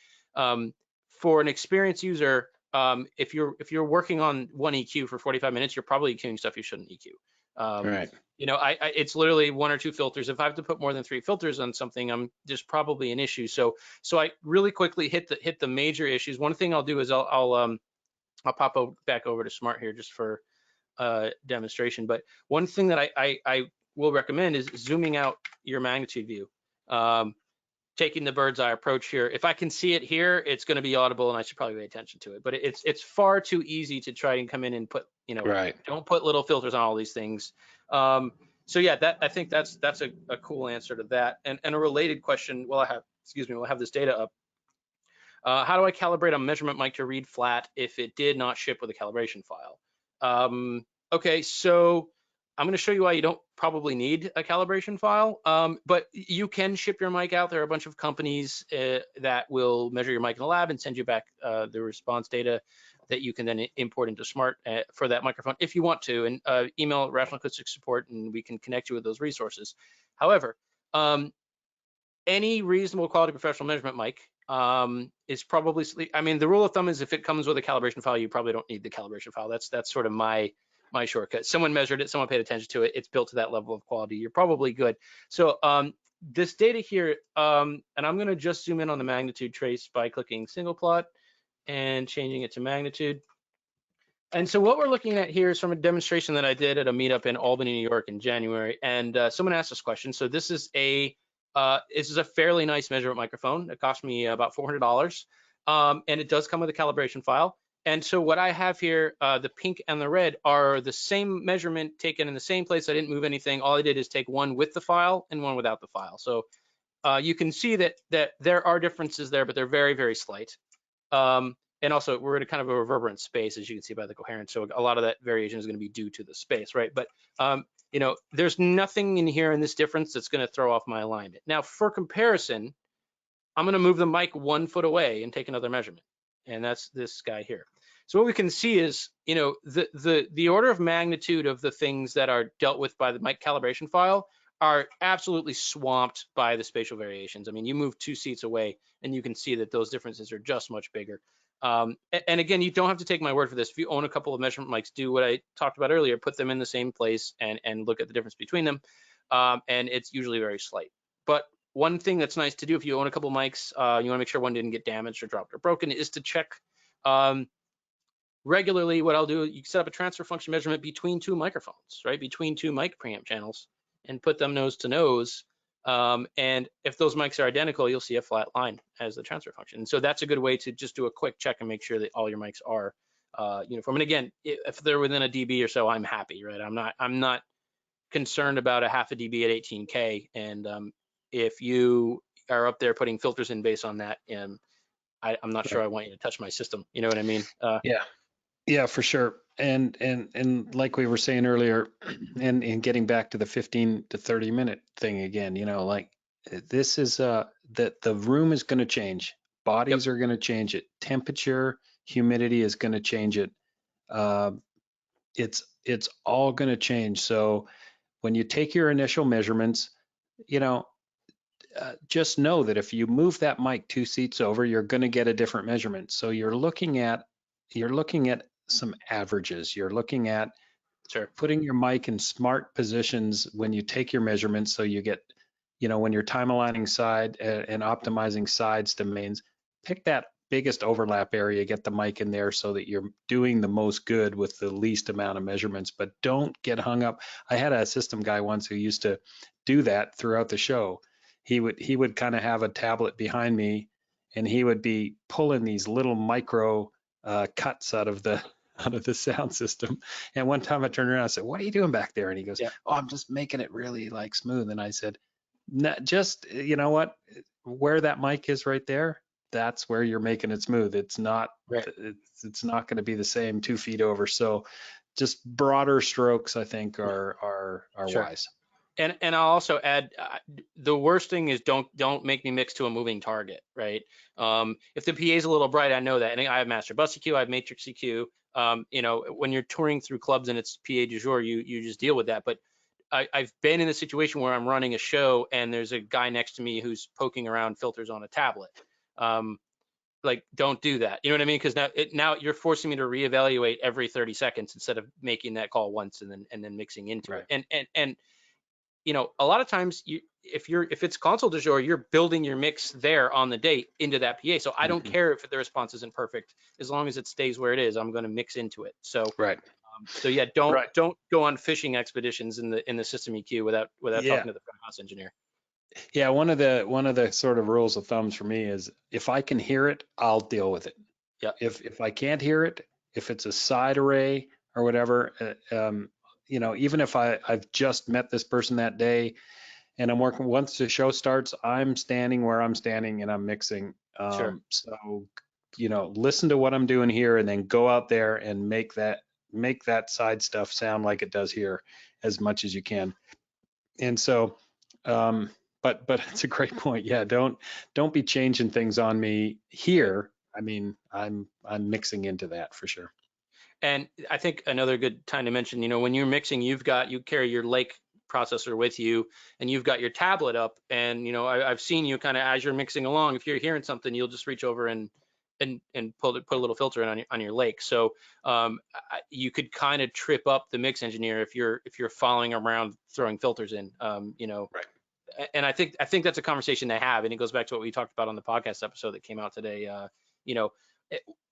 S4: for an experienced user, if you're working on one EQ for 45 minutes, you're probably EQing stuff you shouldn't EQ.
S5: right.
S4: It's literally 1 or 2 filters. If I have to put more than 3 filters on something, there's probably an issue. So I really quickly hit the major issues. One thing I'll do is I'll pop back over to Smart here just for demonstration. But one thing that I will recommend is zooming out your magnitude view. Taking the bird's eye approach here. If I can see it here, it's going to be audible, and I should probably pay attention to it. But it's far too easy to try and come in and put,
S5: Right.
S4: don't put little filters on all these things. So yeah, I think that's a cool answer to that. And a related question. We'll have this data up. How do I calibrate a measurement mic to read flat if it did not ship with a calibration file? Okay, so I'm going to show you why you don't probably need a calibration file, but you can ship your mic out. There are a bunch of companies that will measure your mic in the lab and send you back the response data that you can then import into Smart for that microphone if you want to, and email Rational Acoustics Support and we can connect you with those resources. However, any reasonable quality professional measurement mic is probably, I mean, the rule of thumb is if it comes with a calibration file, you probably don't need the calibration file. That's sort of my shortcut. Someone measured it, someone paid attention to it, it's built to that level of quality, you're probably good. So this data here, and I'm going to just zoom in on the magnitude trace by clicking single plot and changing it to magnitude. And so what we're looking at here is from a demonstration that I did at a meetup in Albany, New York in January. And someone asked this question. So this is a fairly nice measurement microphone. It cost me about $400. And it does come with a calibration file. And so what I have here, the pink and the red are the same measurement taken in the same place. I didn't move anything. All I did is take one with the file and one without the file. So you can see that there are differences there, but they're very, very slight. And also we're in a kind of a reverberant space, as you can see by the coherence. So a lot of that variation is going to be due to the space, right? But there's nothing in here in this difference that's going to throw off my alignment. Now, for comparison, I'm going to move the mic 1 foot away and take another measurement, and that's this guy here. So what we can see is, the order of magnitude of the things that are dealt with by the mic calibration file are absolutely swamped by the spatial variations. I mean, you move 2 seats away, and you can see that those differences are just much bigger. And again, you don't have to take my word for this. If you own a couple of measurement mics, do what I talked about earlier, put them in the same place and look at the difference between them. and it's usually very slight. But one thing that's nice to do if you own a couple mics, you want to make sure one didn't get damaged or dropped or broken, is to check regularly. What I'll do, you set up a transfer function measurement between two microphones, right? Between two mic preamp channels, and put them nose to nose. And if those mics are identical, you'll see a flat line as the transfer function. And so that's a good way to just do a quick check and make sure that all your mics are uniform. And again, if they're within a dB or so, I'm happy, right? I'm not concerned about a half a dB at 18K. And if you are up there putting filters in based on that, I'm not sure I want you to touch my system. You know what I mean?
S5: Yeah, for sure. And like we were saying earlier, and getting back to the 15 to 30 minute thing again, like this is that the room is going to change. Bodies are going to change it. Temperature, humidity is going to change it. It's all going to change. So when you take your initial measurements, just know that if you move that mic 2 seats over, you're going to get a different measurement. So you're looking at some averages. You're looking at putting your mic in smart positions when you take your measurements. So you get, when you're time aligning side and optimizing sides domains, pick that biggest overlap area, get the mic in there so that you're doing the most good with the least amount of measurements, but don't get hung up. I had a system guy once who used to do that throughout the show. He would kind of have a tablet behind me, and he would be pulling these little micro cuts out of the sound system. And one time I turned around and I said, "What are you doing back there?" And he goes, "Oh, I'm just making it really like smooth." And I said, just, what, where that mic is right there, that's where you're making it smooth. It's not, it's not going to be the same 2 feet over. So just broader strokes, I think, are wise.
S4: And I'll also add, the worst thing is don't make me mix to a moving target, right? If the PA is a little bright, I know that. And I have master bus EQ, I have matrix EQ. When you're touring through clubs and it's PA du jour, you just deal with that. But I've been in a situation where I'm running a show and there's a guy next to me who's poking around filters on a tablet. Like, don't do that. You know what I mean? Because now you're forcing me to reevaluate every 30 seconds instead of making that call once and then mixing into it. And a lot of times if it's console du jour, you're building your mix there on the date into that PA. So I don't care if the response isn't perfect, as long as it stays where it is. I'm going to mix into it. So so yeah, don't go on fishing expeditions in the system EQ without talking to the front house engineer.
S5: Yeah, one of the sort of rules of thumbs for me is if I can hear it, I'll deal with it.
S4: Yeah.
S5: If I can't hear it, if it's a side array or whatever, even if I've just met this person that day and I'm working, once the show starts, I'm standing where I'm standing and I'm mixing. So, listen to what I'm doing here and then go out there and make that side stuff sound like it does here as much as you can. And so, but it's a great point. Yeah, don't be changing things on me here. I mean, I'm mixing into that for sure.
S4: And I think another good time to mention, when you're mixing, you carry your Lake processor with you and you've got your tablet up, and I've seen you kind of, as you're mixing along, if you're hearing something, you'll just reach over and put a little filter in on your Lake. So you could kind of trip up the mix engineer if you're following around throwing filters in. And I think that's a conversation they have, and it goes back to what we talked about on the podcast episode that came out today.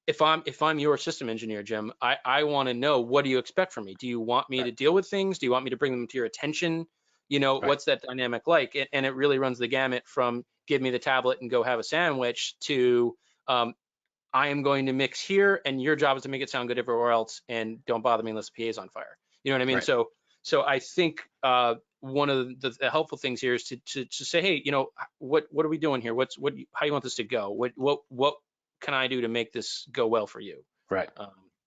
S4: If I'm your system engineer, Jim, I want to know, what do you expect from me? Do you want me to deal with things? Do you want me to bring them to your attention? What's that dynamic like? And it really runs the gamut from give me the tablet and go have a sandwich to I am going to mix here, and your job is to make it sound good everywhere else, and don't bother me unless the PA is on fire. You know what I mean? Right. So I think one of the helpful things here is to say, hey, what are we doing here? How you want this to go? What can I do to make this go well for you?
S5: Right.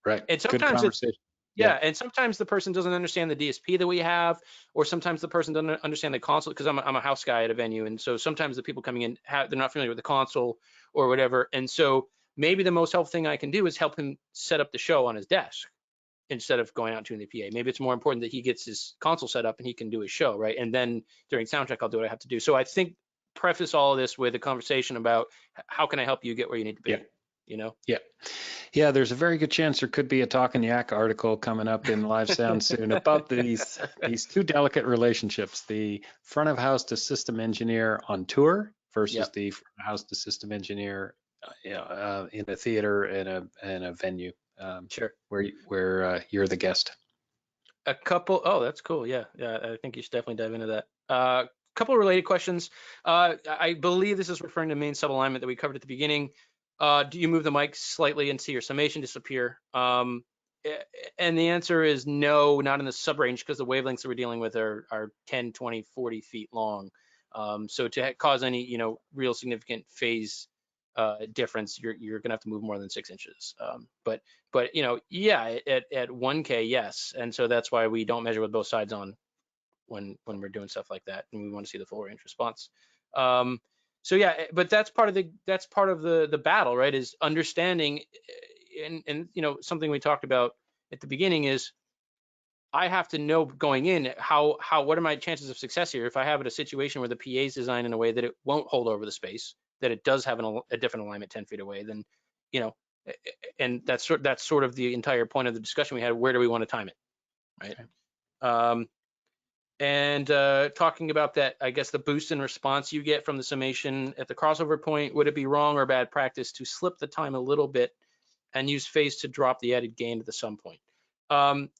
S5: Right.
S4: And sometimes
S5: good conversation.
S4: And sometimes the person doesn't understand the DSP that we have, or sometimes the person doesn't understand the console, because I'm a house guy at a venue, and so sometimes the people coming in they're not familiar with the console or whatever, and so maybe the most helpful thing I can do is help him set up the show on his desk instead of going out and tuning the PA. Maybe it's more important that he gets his console set up and he can do his show, right? And then during sound check, I'll do what I have to do. So I think preface all of this with a conversation about how can I help you get where you need to be. you know?
S5: Yeah, there's a very good chance there could be a Talking Yak article coming up in Live Sound soon about these two delicate relationships, the front of house to system engineer on tour versus
S4: Yep.
S5: the front of house to system engineer in a theater and a venue
S4: Sure.
S5: where you're the guest.
S4: A couple. Oh, that's cool. Yeah, I think you should definitely dive into that. Couple of related questions. I believe this is referring to main subalignment that we covered at the beginning. Do you move the mic slightly and see your summation disappear? And the answer is no, not in the sub-range, because the wavelengths that we're dealing with are 10, 20, 40 feet long. So to cause any, real significant phase difference, you're gonna have to move more than 6 inches. But yeah, at 1K, yes. And so that's why we don't measure with both sides on when we're doing stuff like that, and we want to see the full range response. So yeah, but that's part of the battle, right? Is understanding, and something we talked about at the beginning is I have to know going in what are my chances of success here if I have a situation where the PA is designed in a way that it won't hold over the space, that it does have a different alignment 10 feet away, then and that's sort of the entire point of the discussion we had. Where do we want to time it, right? Okay. And talking about that, I guess the boost in response you get from the summation at the crossover point, would it be wrong or bad practice to slip the time a little bit and use phase to drop the added gain at the sum point?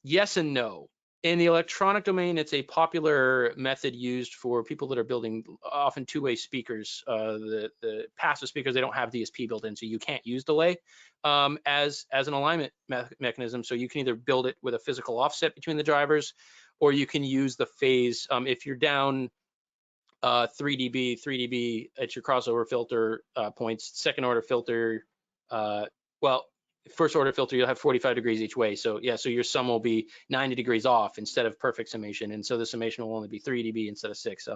S4: Yes and no. In the electronic domain, it's a popular method used for people that are building often two-way speakers. The passive speakers, they don't have DSP built in, so you can't use delay as an alignment mechanism. So you can either build it with a physical offset between the drivers, or you can use the phase. If you're down 3 dB at your crossover filter points, second order filter, first order filter, you'll have 45 degrees each way. So yeah, so your sum will be 90 degrees off instead of perfect summation. And so the summation will only be 3 dB instead of 6.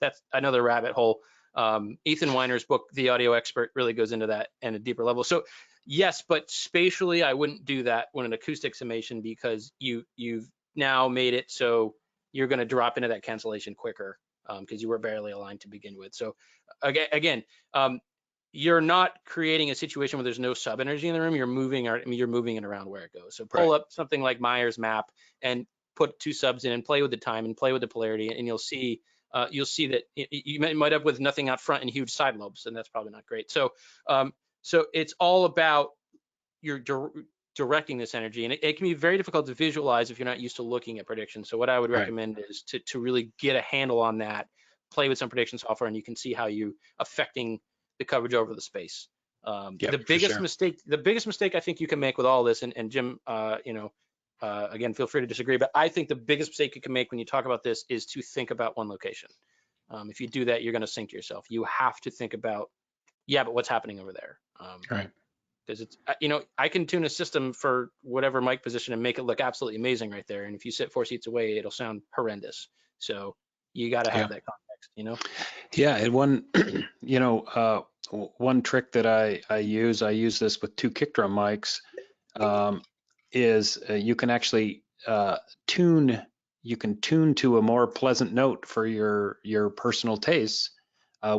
S4: That's another rabbit hole. Ethan Weiner's book, The Audio Expert, really goes into that at a deeper level. So yes, but spatially, I wouldn't do that when an acoustic summation, because you've now made it so you're going to drop into that cancellation quicker because you were barely aligned to begin with. So again, you're not creating a situation where there's no sub energy in the room. You're moving it around where it goes. So pull up something like Meyer's map and put 2 subs in and play with the time and play with the polarity, and you'll see that you might end up with nothing out front and huge side lobes, and that's probably not great. So so it's all about your directing this energy, and it can be very difficult to visualize if you're not used to looking at predictions. So what I would recommend is to really get a handle on that, play with some prediction software, and you can see how you affecting the coverage over the space. The biggest mistake I think you can make with all this, and Jim, again, feel free to disagree, but I think the biggest mistake you can make when you talk about this is to think about one location. If you do that, you're going to sink yourself. You have to think about, but what's happening over there? Because it's, I can tune a system for whatever mic position and make it look absolutely amazing right there. And if you sit 4 seats away, it'll sound horrendous. So you got to have that context,
S5: Yeah, and one, one trick that I use this with 2 kick drum mics, is you can actually tune to a more pleasant note for your personal tastes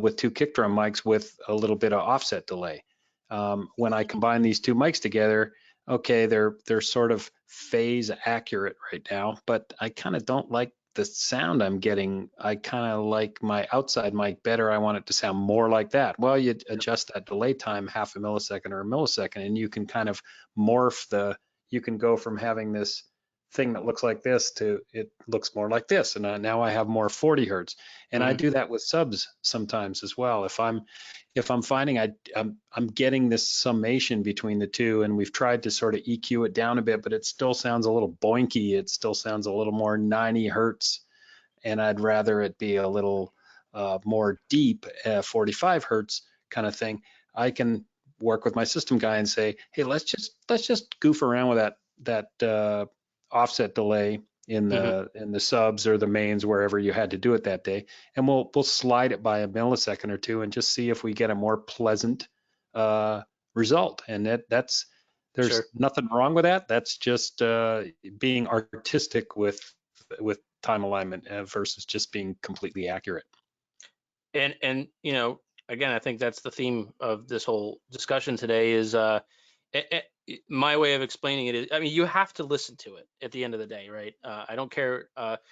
S5: with 2 kick drum mics with a little bit of offset delay. When I combine these 2 mics together, okay, they're sort of phase accurate right now, but I kind of don't like the sound I'm getting. I kind of like my outside mic better. I want it to sound more like that. Well, you adjust that delay time half a millisecond or a millisecond, and you can kind of morph you can go from having this thing that looks like this to it looks more like this, and now I have more 40 hertz. And I do that with subs sometimes as well. If I'm finding I'm getting this summation between the 2, and we've tried to sort of EQ it down a bit, but it still sounds a little boinky. It still sounds a little more 90 hertz, and I'd rather it be a little more deep, 45 hertz kind of thing. I can work with my system guy and say, hey, let's just goof around with that offset delay in the subs or the mains, wherever you had to do it that day, and we'll slide it by a millisecond or 2 and just see if we get a more pleasant result. And there's nothing wrong with that. That's just being artistic with time alignment versus just being completely accurate.
S4: And again, I think that's the theme of this whole discussion today is my way of explaining it is, I mean, you have to listen to it at the end of the day, right? I don't care.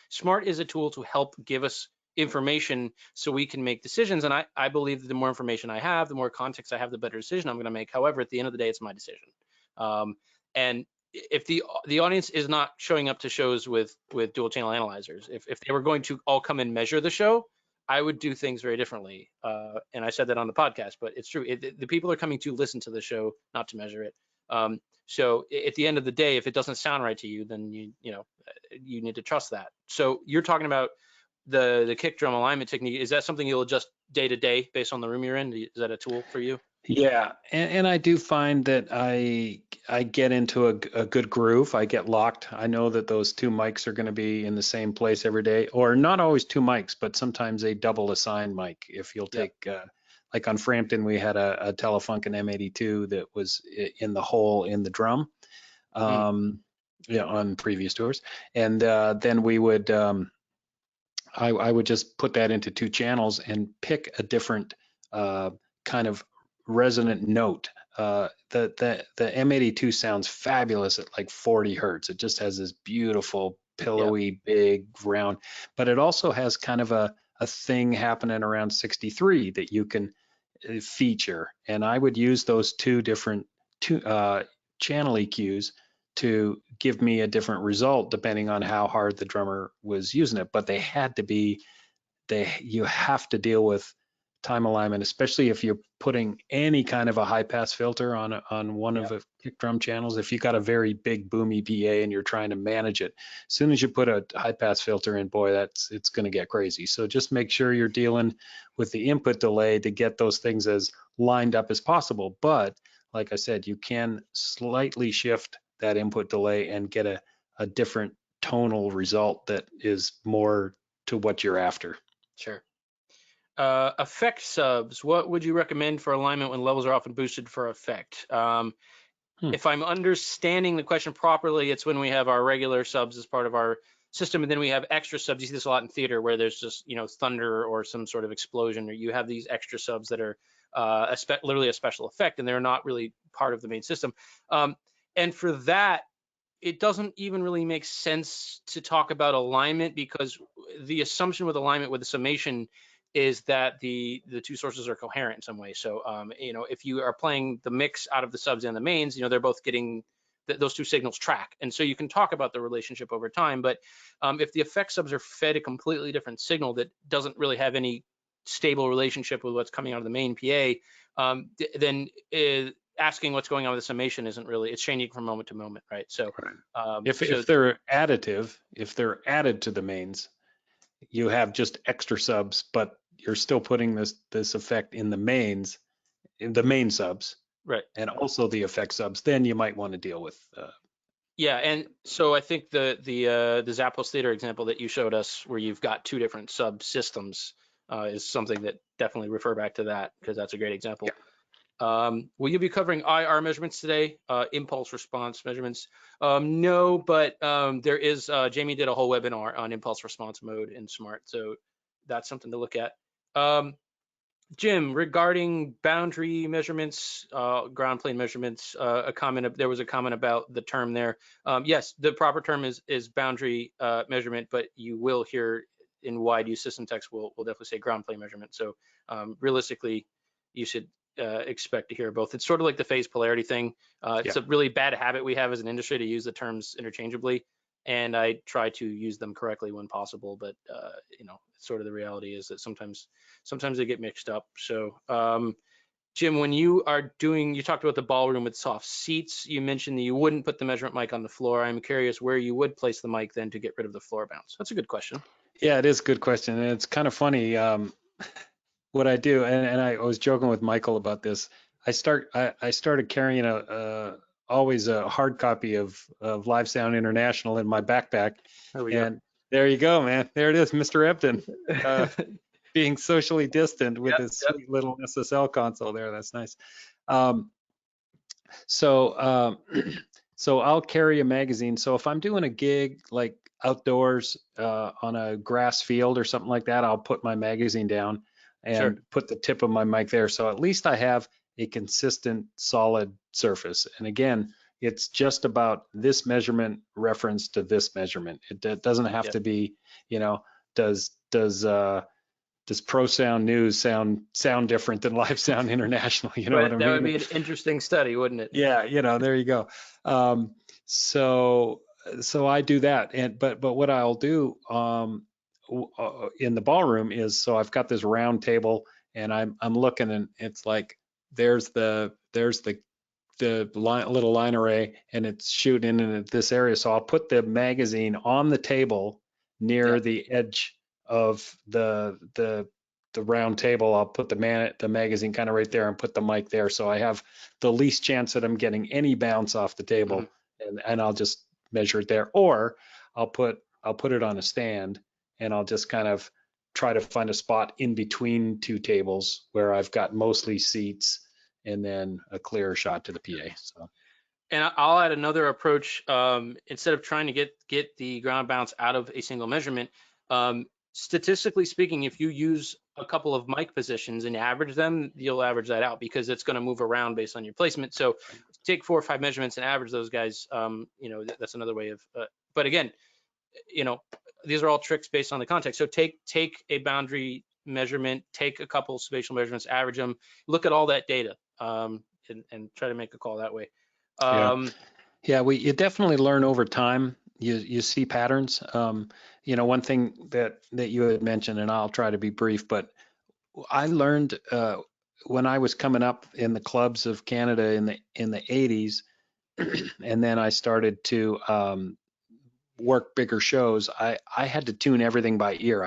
S4: Smart is a tool to help give us information so we can make decisions. And I believe that the more information I have, the more context I have, the better decision I'm going to make. However, at the end of the day, it's my decision. And if the audience is not showing up to shows with dual channel analyzers, if they were going to all come and measure the show, I would do things very differently. And I said that on the podcast, but it's true. The people are coming to listen to the show, not to measure it. So at the end of the day, if it doesn't sound right to you, then you need to trust that. So you're talking about the kick drum alignment technique. Is that something you'll adjust day to day based on the room you're in? Is that a tool for you?
S5: Yeah, and I do find that I get into a good groove. I get locked. I know that those two mics are going to be in the same place every day, or not always two mics, but sometimes a double assigned mic. If you'll take, like on Frampton, we had a Telefunken M82 that was in the hole in the drum, on previous tours, and then we would, I would just put that into two channels and pick a different kind of resonant note. The M82 sounds fabulous at like 40 hertz. It just has this beautiful, pillowy, big, round, but it also has kind of a thing happening around 63 that you can feature. And I would use those two different channel EQs to give me a different result depending on how hard the drummer was using it. But they had to be, you have to deal with time alignment, especially if you're putting any kind of a high pass filter on one of the kick drum channels. If you got a very big boomy PA and you're trying to manage it, as soon as you put a high pass filter in, boy, it's going to get crazy. So just make sure you're dealing with the input delay to get those things as lined up as possible. But like I said, you can slightly shift that input delay and get a different tonal result that is more to what you're after.
S4: Sure. Effect subs, what would you recommend for alignment when levels are often boosted for effect? If I'm understanding the question properly, it's when we have our regular subs as part of our system, and then we have extra subs. You see this a lot in theater where there's just, thunder or some sort of explosion, or you have these extra subs that are literally a special effect, and they're not really part of the main system. And for that, it doesn't even really make sense to talk about alignment, because the assumption with alignment with the summation is that the two sources are coherent in some way. So, if you are playing the mix out of the subs and the mains, they're both getting those two signals track. And so you can talk about the relationship over time. But if the effect subs are fed a completely different signal that doesn't really have any stable relationship with what's coming out of the main PA, then asking what's going on with the summation isn't really, it's changing from moment to moment, right? So
S5: if they're additive, if they're added to the mains, you have just extra subs, but you're still putting this effect in the mains, in the main subs,
S4: right,
S5: and also the effect subs. Then you might want to deal with.
S4: Yeah, and so I think the Zappos Theater example that you showed us, where you've got two different subsystems, is something that definitely refer back to that, because that's a great example. Yeah. Will you be covering IR measurements today? Impulse response measurements? No, but there is, Jamie did a whole webinar on impulse response mode in Smart, so that's something to look at. Jim, regarding boundary measurements, ground plane measurements, there was a comment about the term there. Yes, the proper term is boundary measurement, but you will hear in wide use system text, we'll definitely say ground plane measurement. So realistically, you should expect to hear both. It's sort of like the phase polarity thing. It's a really bad habit we have as an industry to use the terms interchangeably, and I try to use them correctly when possible, but sort of the reality is that sometimes they get mixed up. So Jim, when you talked about the ballroom with soft seats, you mentioned that you wouldn't put the measurement mic on the floor. I'm curious where you would place the mic then to get rid of the floor bounce. That's a good question.
S5: Yeah, it is a good question, and it's kind of funny what I do, and I was joking with Michael about this. I started carrying always a hard copy of Live Sound International in my backpack. And there you go, man. There it is, Mr. Ebden, being socially distant with his sweet little SSL console there. That's nice. So I'll carry a magazine. So if I'm doing a gig like outdoors on a grass field or something like that, I'll put my magazine down and put the tip of my mic there. So at least I have a consistent, solid surface. And again, it's just about this measurement reference to this measurement. It doesn't have to be, you know, does Pro Sound News sound different than Live Sound International? You know what I mean?
S4: That would be an interesting study, wouldn't it?
S5: Yeah, you know, there you go. So I do that, but what I'll do in the ballroom is, so I've got this round table, and I'm looking, and it's like there's the little line array, and it's shooting in this area. So I'll put the magazine on the table near the edge of the round table. I'll put the magazine kind of right there and put the mic there, so I have the least chance that I'm getting any bounce off the table, and I'll just measure it there. Or I'll put it on a stand, and I'll just kind of try to find a spot in between two tables where I've got mostly seats and then a clearer shot to the PA. So.
S4: And I'll add another approach. Instead of trying to get the ground bounce out of a single measurement, statistically speaking, if you use a couple of mic positions and average them, you'll average that out, because it's going to move around based on your placement. So take 4 or 5 measurements and average those guys. You know, that's another way of. But again, you know, these are all tricks based on the context. So take a boundary measurement, take a couple spatial measurements, average them, look at all that data, and try to make a call that way.
S5: You definitely learn over time. You see patterns. You know, one thing that you had mentioned, and I'll try to be brief, but I learned when I was coming up in the clubs of Canada in the 80s, and then I started to work bigger shows. I had to tune everything by ear.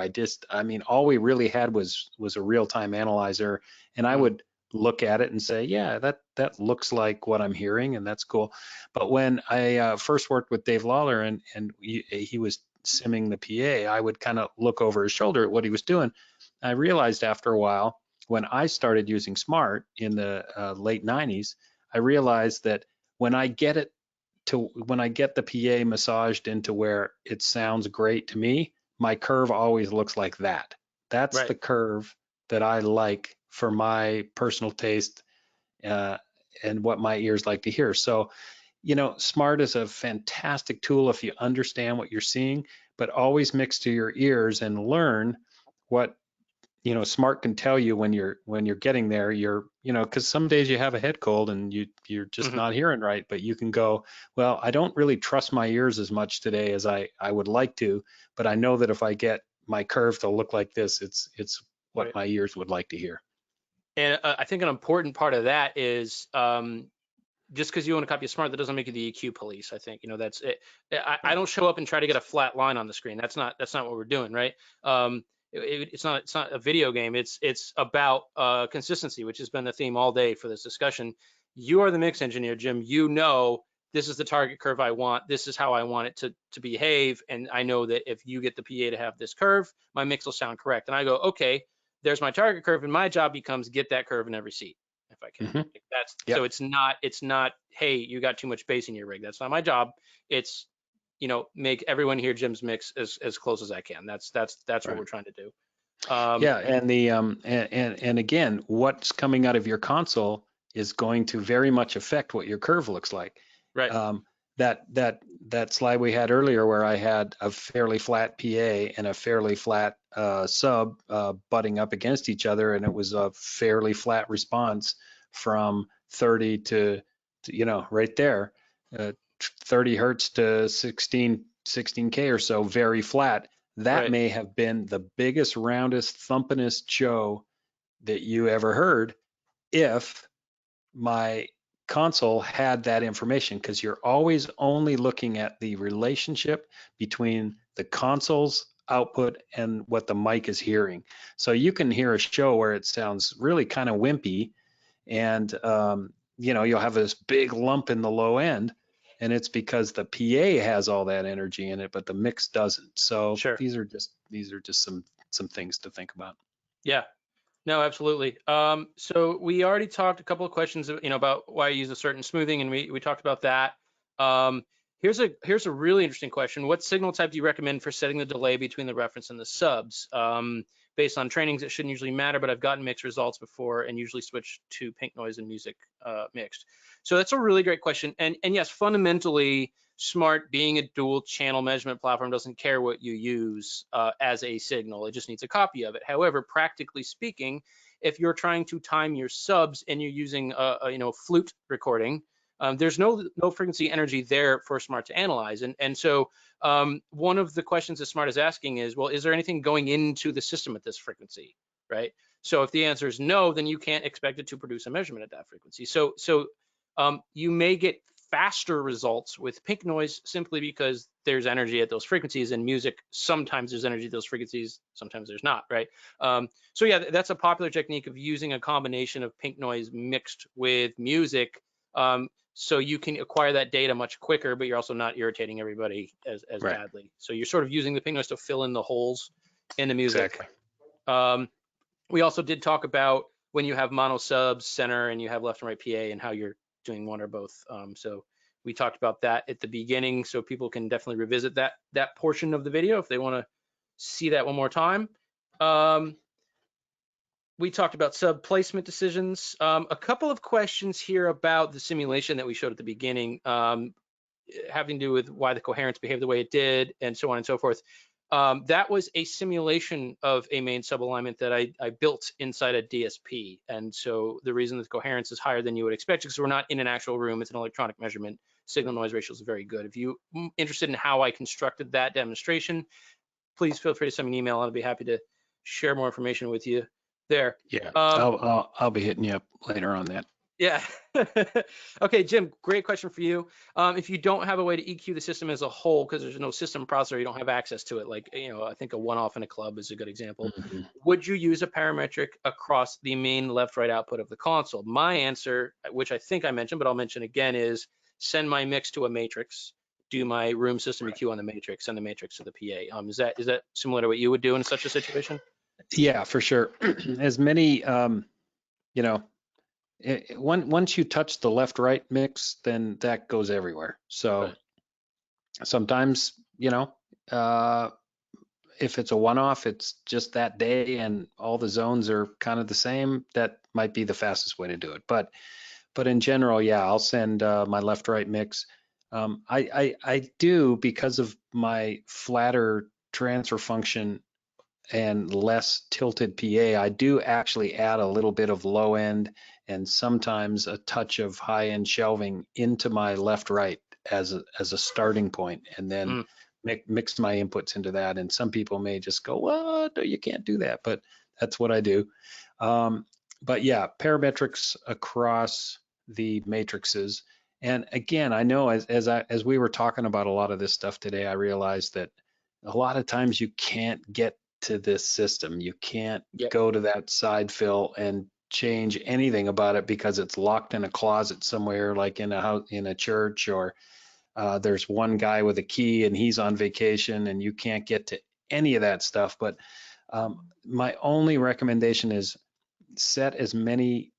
S5: I mean, all we really had was a real-time analyzer, and I would look at it and say, yeah, that looks like what I'm hearing, and that's cool. But when I first worked with Dave Lawler, and he was simming the PA, I would kind of look over his shoulder at what he was doing. I realized after a while, when I started using Smaart in the late 90s, I realized that when I get the PA massaged into where it sounds great to me, my curve always looks like that. That's the curve that I like for my personal taste and what my ears like to hear. So, you know, Smaart is a fantastic tool if you understand what you're seeing, but always mix to your ears and learn what, you know, Smaart can tell you when you're getting there. You're, you know, because some days you have a head cold and you're just not hearing right, but you can go, well, I don't really trust my ears as much today as I would like to, but I know that if I get my curve to look like this, it's what my ears would like to hear.
S4: And I think an important part of that is just because you own a copy of Smaart, that doesn't make you the EQ police. I think, you know, that's it. I don't show up and try to get a flat line on the screen. That's not what we're doing, right? It's not a video game. It's about consistency, which has been the theme all day for this discussion. You are the mix engineer, Jim. You know, this is the target curve I want. This is how I want it to behave. And I know that if you get the PA to have this curve, my mix will sound correct. And I go, okay, there's my target curve, and my job becomes get that curve in every seat if I can. So it's not, hey, you got too much bass in your rig. That's not my job. It's, you know, make everyone hear Jim's mix as close as I can. That's what we're trying to do.
S5: And the and again, what's coming out of your console is going to very much affect what your curve looks like.
S4: Right.
S5: That slide we had earlier, where I had a fairly flat PA and a fairly flat sub butting up against each other, and it was a fairly flat response from 30 to you know, right there, 30 hertz to 16K or so, very flat. That may have been the biggest, roundest, thumpingest show that you ever heard if my console had that information, because you're always only looking at the relationship between the console's output and what the mic is hearing. So you can hear a show where it sounds really kind of wimpy, and you know, you'll have this big lump in the low end, and it's because the PA has all that energy in it, but the mix doesn't. So these are just some things to think about.
S4: Yeah. No, absolutely. So we already talked a couple of questions, you know, about why you use a certain smoothing, and we talked about that. Here's a really interesting question. What signal type do you recommend for setting the delay between the reference and the subs? based on trainings, it shouldn't usually matter, but I've gotten mixed results before and usually switch to pink noise and music mixed. So that's a really great question. And yes, fundamentally, Smart, being a dual channel measurement platform, doesn't care what you use as a signal. It just needs a copy of it. However, practically speaking, if you're trying to time your subs and you're using a flute recording, there's no frequency energy there for Smart to analyze. And so one of the questions that Smart is asking is, well, is there anything going into the system at this frequency, right? So if the answer is no, then you can't expect it to produce a measurement at that frequency. So you may get faster results with pink noise simply because there's energy at those frequencies. And music, sometimes there's energy at those frequencies, sometimes there's not, right? So yeah, that's a popular technique of using a combination of pink noise mixed with music, so you can acquire that data much quicker, but you're also not irritating everybody as
S5: Right.
S4: badly. So you're sort of using the pink noise to fill in the holes in the music.
S5: Exactly.
S4: We also did talk about when you have mono subs, center, and you have left and right PA, and how you're doing one or both. So we talked about that at the beginning, so people can definitely revisit that portion of the video if they want to see that one more time. We talked about sub placement decisions. A couple of questions here about the simulation that we showed at the beginning, having to do with why the coherence behaved the way it did, and so on and so forth. That was a simulation of a main subalignment that I built inside a DSP. And so the reason that the coherence is higher than you would expect is because we're not in an actual room, it's an electronic measurement. Signal noise ratio is very good. If you're interested in how I constructed that demonstration, please feel free to send me an email. I'll be happy to share more information with you there.
S5: Yeah, I'll be hitting you up later on that.
S4: Yeah. Okay, Jim, great question for you. If you don't have a way to EQ the system as a whole, because there's no system processor, you don't have access to it. Like, I think a one-off in a club is a good example.
S5: Mm-hmm.
S4: Would you use a parametric across the main left-right output of the console? My answer, which I think I mentioned, but I'll mention again, is send my mix to a matrix, do my room system EQ on the matrix, send the matrix to the PA. Is that similar to what you would do in such a situation?
S5: Yeah, for sure. As many, once you touch the left-right mix, then that goes everywhere. So
S4: Right.
S5: sometimes, if it's a one-off, it's just that day and all the zones are kind of the same, that might be the fastest way to do it. But in general, yeah, I'll send my left-right mix. I do, because of my flatter transfer function and less tilted PA, I do actually add a little bit of low end and sometimes a touch of high end shelving into my left right as a starting point, and then mix my inputs into that. And some people may just go, what? No, you can't do that, but that's what I do. But yeah, parametrics across the matrices. And again, I know as we were talking about a lot of this stuff today, I realized that a lot of times you can't get to this system. You can't go to that side fill and change anything about it because it's locked in a closet somewhere, like in a house, in a church, or there's one guy with a key and he's on vacation and you can't get to any of that stuff. But my only recommendation is set as many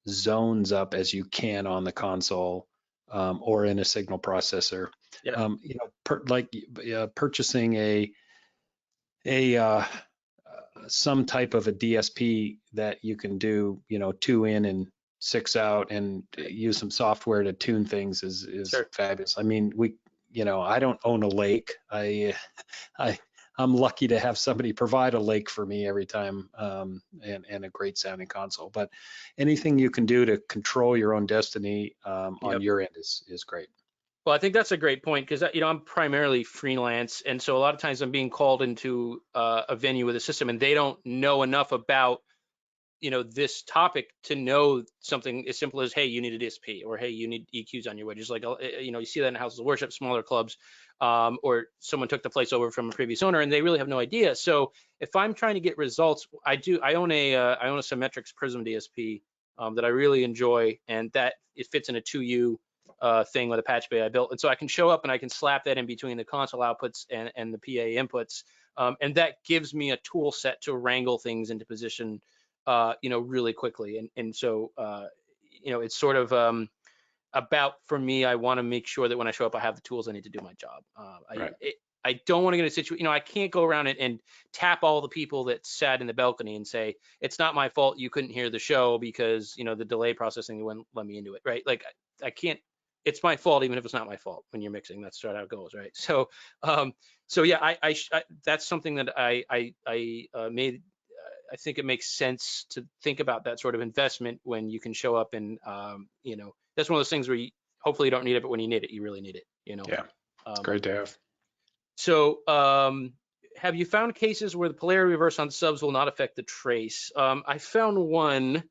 S5: zones up as you can on the console or in a signal processor. Purchasing some type of a DSP that you can do, 2 in and 6 out, and use some software to tune things is
S4: Sure.
S5: fabulous. I mean, I don't own a lake. I'm lucky to have somebody provide a lake for me every time, and a great sounding console. But anything you can do to control your own destiny on your end is great.
S4: Well, I think that's a great point, because I'm primarily freelance, and so a lot of times I'm being called into a venue with a system, and they don't know enough about this topic to know something as simple as, hey, you need a DSP, or hey, you need EQs on your wedges. Like you see that in houses of worship, smaller clubs, or someone took the place over from a previous owner and they really have no idea. So if I'm trying to get results, I own a Symmetrics Prism DSP that I really enjoy, and that it fits in a 2U thing with a patch bay I built, and so I can show up and I can slap that in between the console outputs and the PA inputs, and that gives me a tool set to wrangle things into position really quickly. And so it's sort of about, for me, I want to make sure that when I show up I have the tools I need to do my job.
S5: Right.
S4: I don't want to get in a situation, you know, I can't go around and tap all the people that sat in the balcony and say, it's not my fault you couldn't hear the show because, you know, the delay processing wouldn't let me into it, right? Like I can't, it's my fault even if it's not my fault when you're mixing. That's how it goes, right? So, so yeah, I that's something that I made. I think it makes sense to think about that sort of investment when you can show up and, you know, that's one of those things where you hopefully you don't need it, but when you need it, you really need it, you know?
S5: Yeah, it's great to have.
S4: So have you found cases where the polarity reverse on subs will not affect the trace? I found one,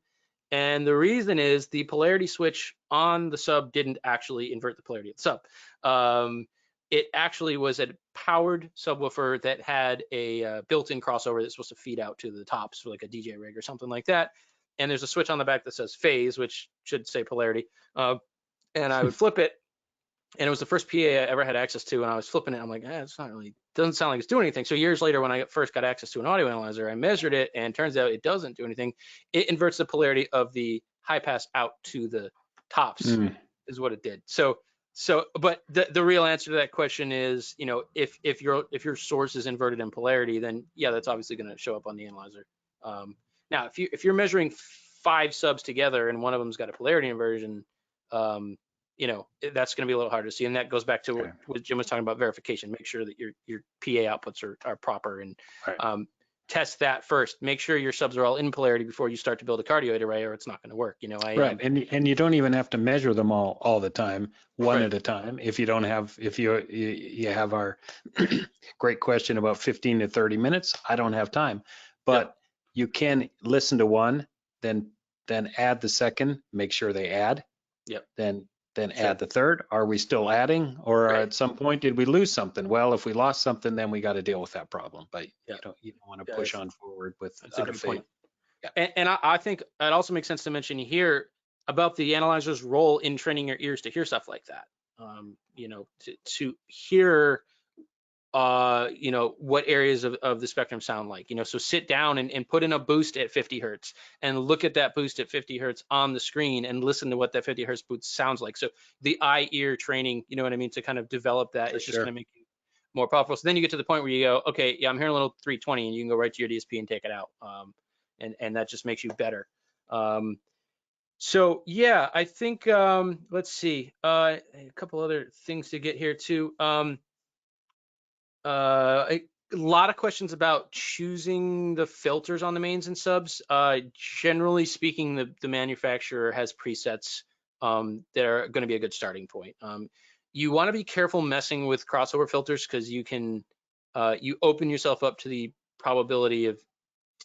S4: and the reason is the polarity switch on the sub didn't actually invert the polarity of the sub. It actually was a powered subwoofer that had a built-in crossover that's supposed to feed out to the tops for like a DJ rig or something like that. And there's a switch on the back that says phase, which should say polarity. And I would flip it, and it was the first PA I ever had access to, and I was flipping it. I'm like, it's not really, doesn't sound like it's doing anything. So years later, when I first got access to an audio analyzer, I measured it, and turns out it doesn't do anything. It inverts the polarity of the high pass out to the tops, is what it did. So, but the real answer to that question is, you know, if your source is inverted in polarity, then yeah, that's obviously going to show up on the analyzer. Now, if you're measuring 5 subs together and one of them's got a polarity inversion, you know, that's going to be a little harder to see. And that goes back to what Jim was talking about, verification. Make sure that your PA outputs are proper, and test that first. Make sure your subs are all in polarity before you start to build a cardioid array, or it's not going to work. You know,
S5: and you don't even have to measure them all the time, one at a time. If you don't have, if you have our great question about 15 to 30 minutes, I don't have time, but you can listen to one, then add the second, make sure they add. Then add the third. Are we still adding, or at some point did we lose something? Well, if we lost something, then we got to deal with that problem. But you don't want to push on forward with out of faith.
S4: And I think it also makes sense to mention here about the analyzer's role in training your ears to hear stuff like that. You know, to hear you know, what areas of the spectrum sound like, you know, so sit down and put in a boost at 50 hertz and look at that boost at 50 hertz on the screen and listen to what that 50 hertz boost sounds like. So the eye ear training, you know what I mean, to kind of develop that, it's just going to make you more powerful. So then you get to the point where you go, okay, yeah, I'm hearing a little 320, and you can go right to your DSP and take it out. And that just makes you better. So yeah, I think, let's see, a couple other things to get here too. A lot of questions about choosing the filters on the mains and subs. Generally speaking, the manufacturer has presets that are going to be a good starting point. You want to be careful messing with crossover filters, because you can you open yourself up to the probability of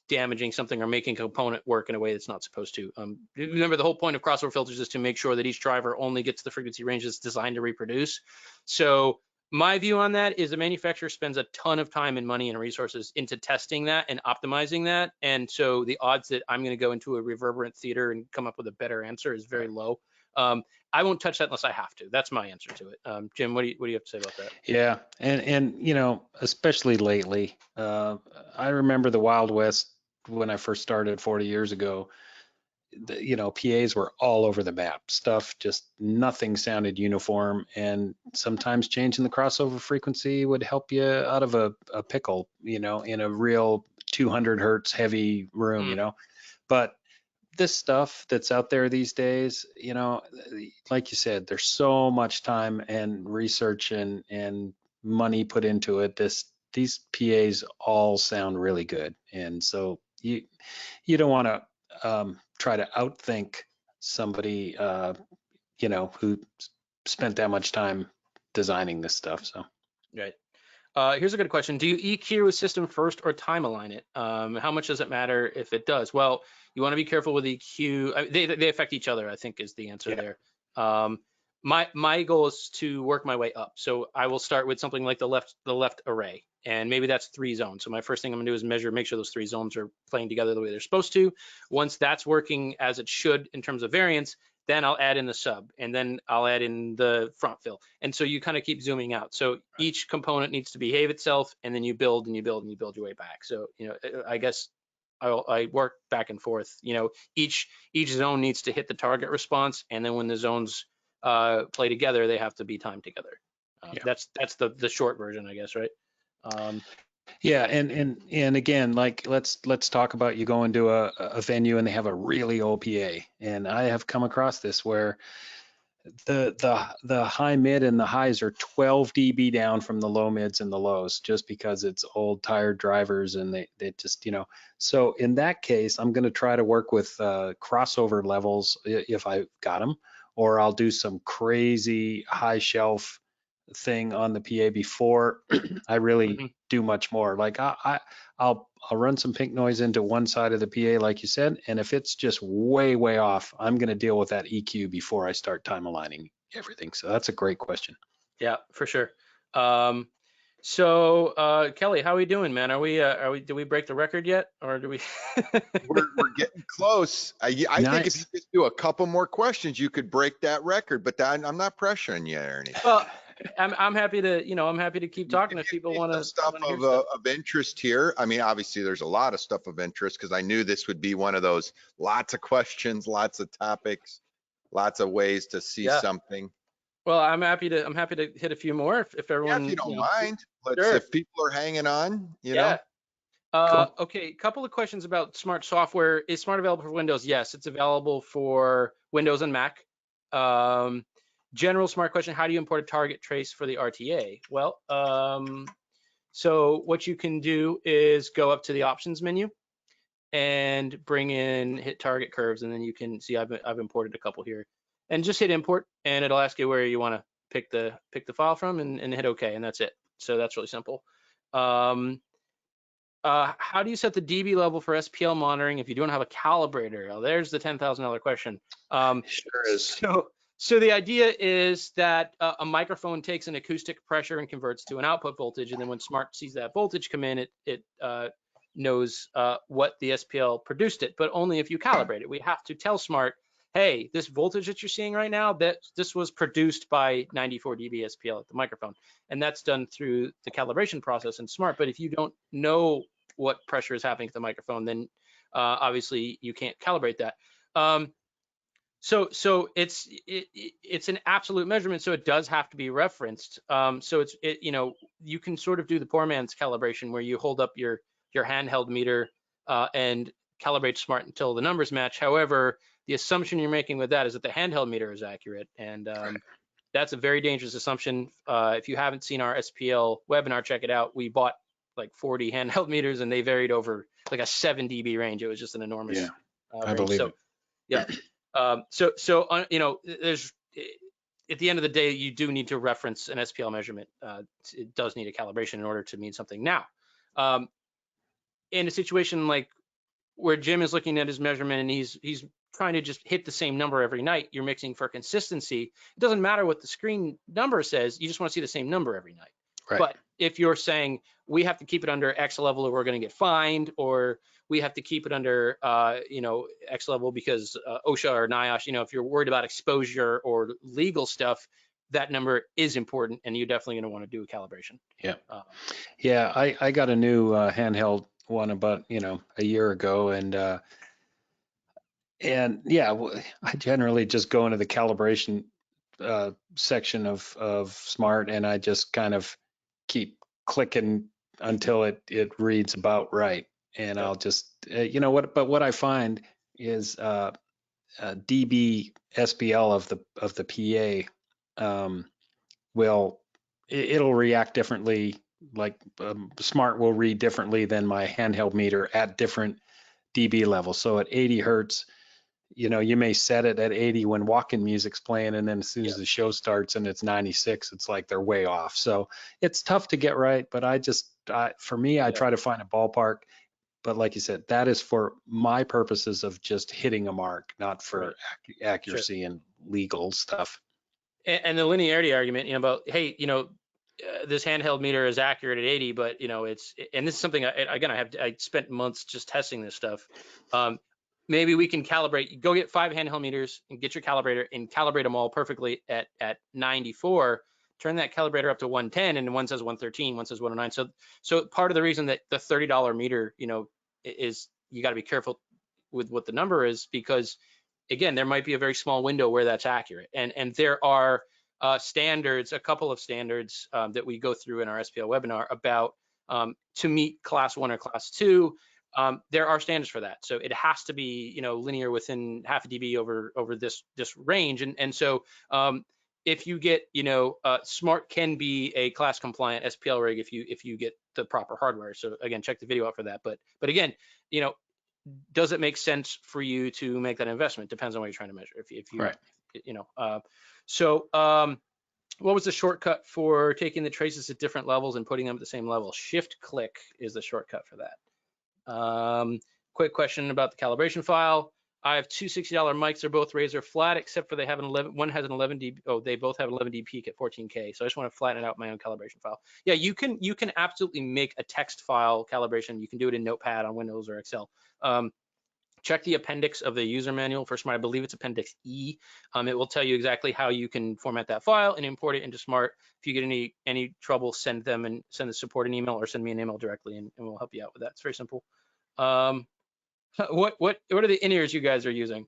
S4: damaging something or making a component work in a way that's not supposed to. Remember, the whole point of crossover filters is to make sure that each driver only gets the frequency range it's designed to reproduce. So my view on that is the manufacturer spends a ton of time and money and resources into testing that and optimizing that. And so the odds that I'm going to go into a reverberant theater and come up with a better answer is very low. I won't touch that unless I have to. That's my answer to it. Jim, what do you have to say about that?
S5: Yeah, and you know, especially lately, I remember the Wild West when I first started 40 years ago. You know, PAs were all over the map. Stuff, just nothing sounded uniform, and sometimes changing the crossover frequency would help you out of a pickle, you know, in a real 200 hertz heavy room, you know. But this stuff that's out there these days, you know, like you said, there's so much time and research and money put into it. These PAs all sound really good, and so you don't want to try to outthink somebody, you know, who spent that much time designing this stuff. So,
S4: right. Here's a good question. Do you EQ a system first or time align it? How much does it matter if it does? Well, you want to be careful with EQ. They affect each other, I think, is the answer there. My goal is to work my way up. So I will start with something like the left array, and maybe that's 3 zones. So my first thing I'm gonna do is make sure those 3 zones are playing together the way they're supposed to. Once that's working as it should in terms of variance, then I'll add in the sub, and then I'll add in the front fill. And so you kind of keep zooming out. So each component needs to behave itself, and then you build and you build and you build your way back. So, you know, I guess I work back and forth. You know, each zone needs to hit the target response, and then when the zones play together, they have to be timed together.
S2: Yeah.
S4: That's the short version, I guess, right?
S5: Yeah, and again, like let's talk about you go into a venue and they have a really old PA, and I have come across this where the high mid and the highs are 12 dB down from the low mids and the lows, just because it's old tired drivers and they just, so in that case, I'm going to try to work with crossover levels if I got them, or I'll do some crazy high shelf thing on the PA before I really do much more. Like I'll run some pink noise into one side of the PA, like you said, and if it's just way off, I'm going to deal with that EQ before I start time aligning everything. So that's a great question.
S4: Yeah, for sure. So Kelly, how are we doing, man? Did we break the record yet, or do we?
S1: We're getting close. I think if you
S5: Nice.
S1: just do a couple more questions, you could break that record. But I'm not pressuring you, Ernie.
S4: Well, I'm happy to, I'm happy to keep talking if people want
S1: Some
S4: to
S1: stuff
S4: hear stuff.
S1: of interest here. I mean, obviously, there's a lot of stuff of interest because I knew this would be one of those lots of questions, lots of topics, lots of ways to see
S4: Yeah.
S1: something.
S4: Well, I'm happy to hit a few more if everyone.
S1: Yeah, if you don't mind. Let's
S4: Sure.
S1: if people are hanging on,
S4: Yeah.
S5: Cool.
S4: Okay, a couple of questions about Smart software. Is Smart available for Windows? Yes, it's available for Windows and Mac. General Smart question: how do you import a target trace for the RTA? Well, so what you can do is go up to the options menu and hit target curves, and then you can see I've imported a couple here, and just hit import, and it'll ask you where you want to pick the file from, and hit OK, and that's it. So that's really simple. How do you set the dB level for SPL monitoring if you don't have a calibrator? Well, there's the $10,000 question.
S5: Sure is.
S4: So the idea is that a microphone takes an acoustic pressure and converts to an output voltage, and then when Smart sees that voltage come in, it knows what the SPL produced it, but only if you calibrate it. We have to tell Smart, hey, this voltage that you're seeing right now, this was produced by 94 dB SPL at the microphone, and that's done through the calibration process in Smart. But if you don't know what pressure is happening at the microphone, then obviously you can't calibrate that. So it's an absolute measurement, so it does have to be referenced. So you can sort of do the poor man's calibration where you hold up your handheld meter and calibrate Smart until the numbers match. However, the assumption you're making with that is that the handheld meter is accurate, and that's a very dangerous assumption. If you haven't seen our SPL webinar, check it out. We bought like 40 handheld meters, and they varied over like a 7 dB range. It was just an enormous
S5: I believe it.
S4: Yeah. There's at the end of the day, you do need to reference an SPL measurement. It does need a calibration in order to mean something. Now, in a situation like where Jim is looking at his measurement and he's trying to just hit the same number every night, you're mixing for consistency. It doesn't matter what the screen number says. You just want to see the same number every night.
S5: Right.
S4: But if you're saying we have to keep it under X level or we're going to get fined, or we have to keep it under X level because OSHA or NIOSH, if you're worried about exposure or legal stuff, that number is important, and you're definitely going to want to do a calibration.
S5: Yeah. I got a new handheld one about a year ago, and yeah, I generally just go into the calibration section of Smart, and I just kind of keep clicking until it reads about right, and I'll just but what I find is dB SPL of the PA it'll react differently. Like Smart will read differently than my handheld meter at different dB levels. So at 80 hertz, you may set it at 80 when walking music's playing, and then as soon as the show starts and it's 96, it's like they're way off. So it's tough to get right, but I try to find a ballpark. But like you said, that is for my purposes of just hitting a mark, not for accuracy and legal stuff.
S4: And the linearity argument, about, hey, this handheld meter is accurate at 80, but it's, and this is something I spent months just testing this stuff. Maybe we can calibrate, go get 5 handheld meters and get your calibrator and calibrate them all perfectly at 94, turn that calibrator up to 110, and one says 113, one says 109. So part of the reason that the $30 meter, is you got to be careful with what the number is, because again, there might be a very small window where that's accurate. And there are standards, a couple of standards that we go through in our SPL webinar about to meet class 1 or class 2. There are standards for that, so it has to be, you know, linear within half a dB over this range, and so if you get, you know, Smart can be a class compliant SPL rig if you get the proper hardware. So again, check the video out for that. But again, you know, does it make sense for you to make that investment? Depends on what you're trying to measure. If you,
S5: Right.
S4: you know, what was the shortcut for taking the traces at different levels and putting them at the same level? Shift click is the shortcut for that. Quick question about the calibration file. I have two $60 mics. They're both razor flat, except for they have an 11. One has an 11 dB. Oh, they both have an 11 dB peak at 14K. So I just want to flatten out my own calibration file. Yeah, you can absolutely make a text file calibration. You can do it in Notepad on Windows or Excel. Check the appendix of the user manual for Smart. I believe it's Appendix E. It will tell you exactly how you can format that file and import it into Smart. If you get any trouble, send the support an email or send me an email directly, and we'll help you out with that. It's very simple. What are the in-ears you guys are using?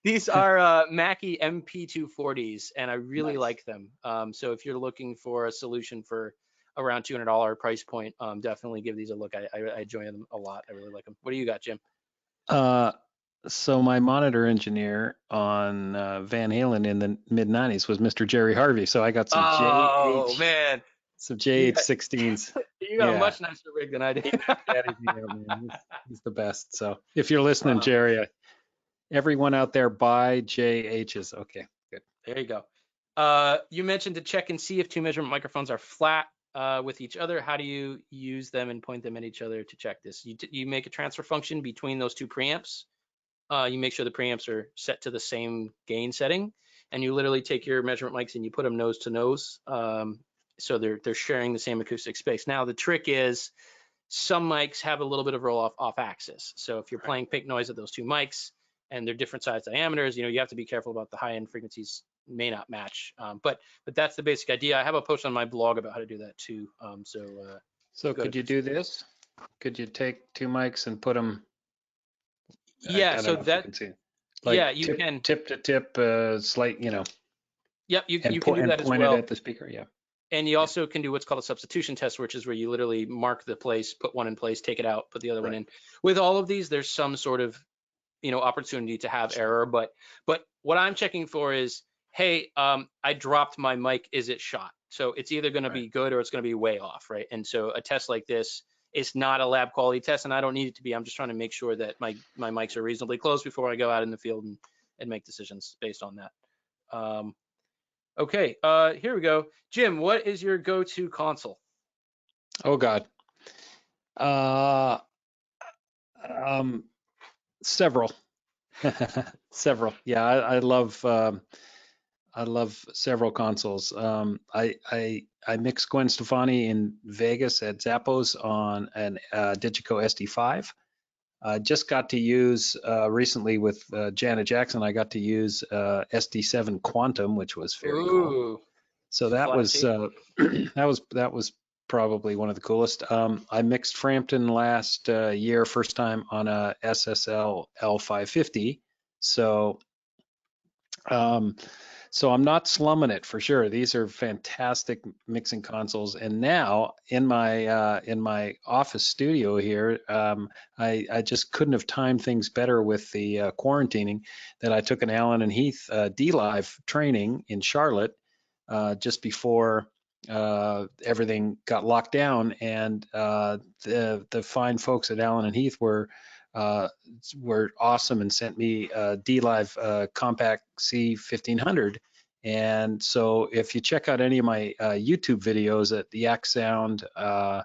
S4: These are Mackie MP240s, and I really
S5: Nice.
S4: like them. So if you're looking for a solution for around $200 price point, definitely give these a look. I enjoy them a lot. I really like them. What do you got, Jim?
S5: So my monitor engineer on Van Halen in the mid 90s was Mr. Jerry Harvey. So I got some
S4: Man,
S5: some JH16s.
S4: you got a
S5: Yeah.
S4: much nicer rig than I did.
S5: He's the best. So if you're listening, Jerry, everyone out there buy JHs. Okay, good.
S4: There you go. You mentioned to check and see if two measurement microphones are flat with each other. How do you use them and point them at each other to check this? You make a transfer function between those two preamps. You make sure the preamps are set to the same gain setting, and you literally take your measurement mics and you put them nose to nose, so they're sharing the same acoustic space. Now the trick is some mics have a little bit of roll off axis. So if you're playing pink noise at those two mics and they're different size diameters, you know, you have to be careful about the high end frequencies may not match. But that's the basic idea. I have a post on my blog about how to do that too.
S5: So could you do this? Could you take two mics and put them?
S4: Yeah,
S5: I
S4: so
S5: don't know if you can see. Like
S4: yeah, you can
S5: tip to tip, slight, you know.
S4: Yep, you can do that as
S5: point
S4: well.
S5: it at the speaker. Yeah.
S4: And you also can do what's called a substitution test, which is where you literally mark the place, put one in place, take it out, put the other one in. With all of these, there's some sort of, you know, opportunity to have error. But what I'm checking for is, hey, I dropped my mic. Is it shot? So it's either going to be good or it's going to be way off, right? And so a test like this, it's not a lab quality test, and I don't need it to be. I'm just trying to make sure that my mics are reasonably close before I go out in the field and make decisions based on that. Okay, here we go. Jim, what is your go-to console?
S5: Oh God. Several. Several. Yeah, I love several consoles. I mixed Gwen Stefani in Vegas at Zappos on an Digico SD5. I just got to use recently with Janet Jackson. I got to use SD7 Quantum, which was very cool. So that was that was probably one of the coolest. I mixed Frampton last year, first time on a SSL L550. So so I'm not slumming it for sure. These are fantastic mixing consoles. And now in my office studio here, I just couldn't have timed things better with the quarantining that I took an Allen and Heath D-Live training in Charlotte just before everything got locked down. And the fine folks at Allen and Heath were awesome and sent me a D-Live Compact C1500. And so if you check out any of my YouTube videos at the Yak Sound on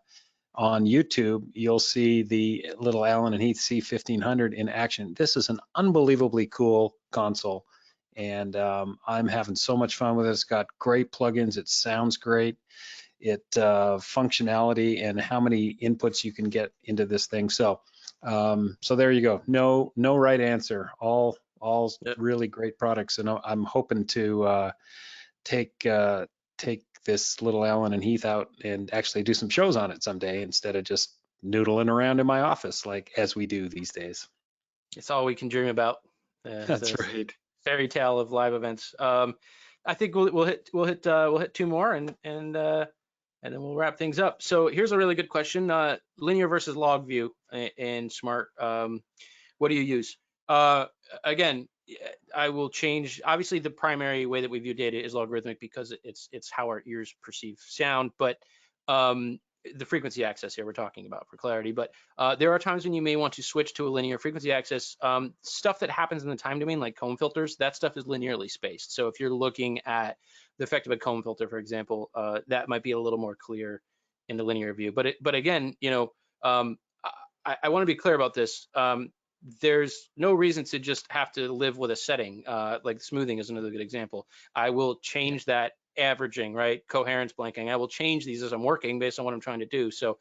S5: YouTube, you'll see the little Allen and Heath C1500 in action. This is an unbelievably cool console, and I'm having so much fun with it. It's got great plugins. It sounds great. It functionality and how many inputs you can get into this thing. So there you go. No right answer. All really great products, and I'm hoping to take this little Allen and Heath out and actually do some shows on it someday instead of just noodling around in my office like as we do these days.
S4: It's all we can dream about.
S5: That's right.
S4: Fairy tale of live events. I think we'll hit two more and then we'll wrap things up. So here's a really good question: linear versus log view in Smart. What do you use? Again, I will change. Obviously, the primary way that we view data is logarithmic because it's how our ears perceive sound. But the frequency access here we're talking about for clarity. But there are times when you may want to switch to a linear frequency access. Stuff that happens in the time domain, like comb filters, that stuff is linearly spaced. So if you're looking at the effect of a comb filter, for example, that might be a little more clear in the linear view. But again, I want to be clear about this. There's no reason to just have to live with a setting. Like smoothing is another good example. I will change that averaging, right? Coherence, blanking. I will change these as I'm working based on what I'm trying to do. So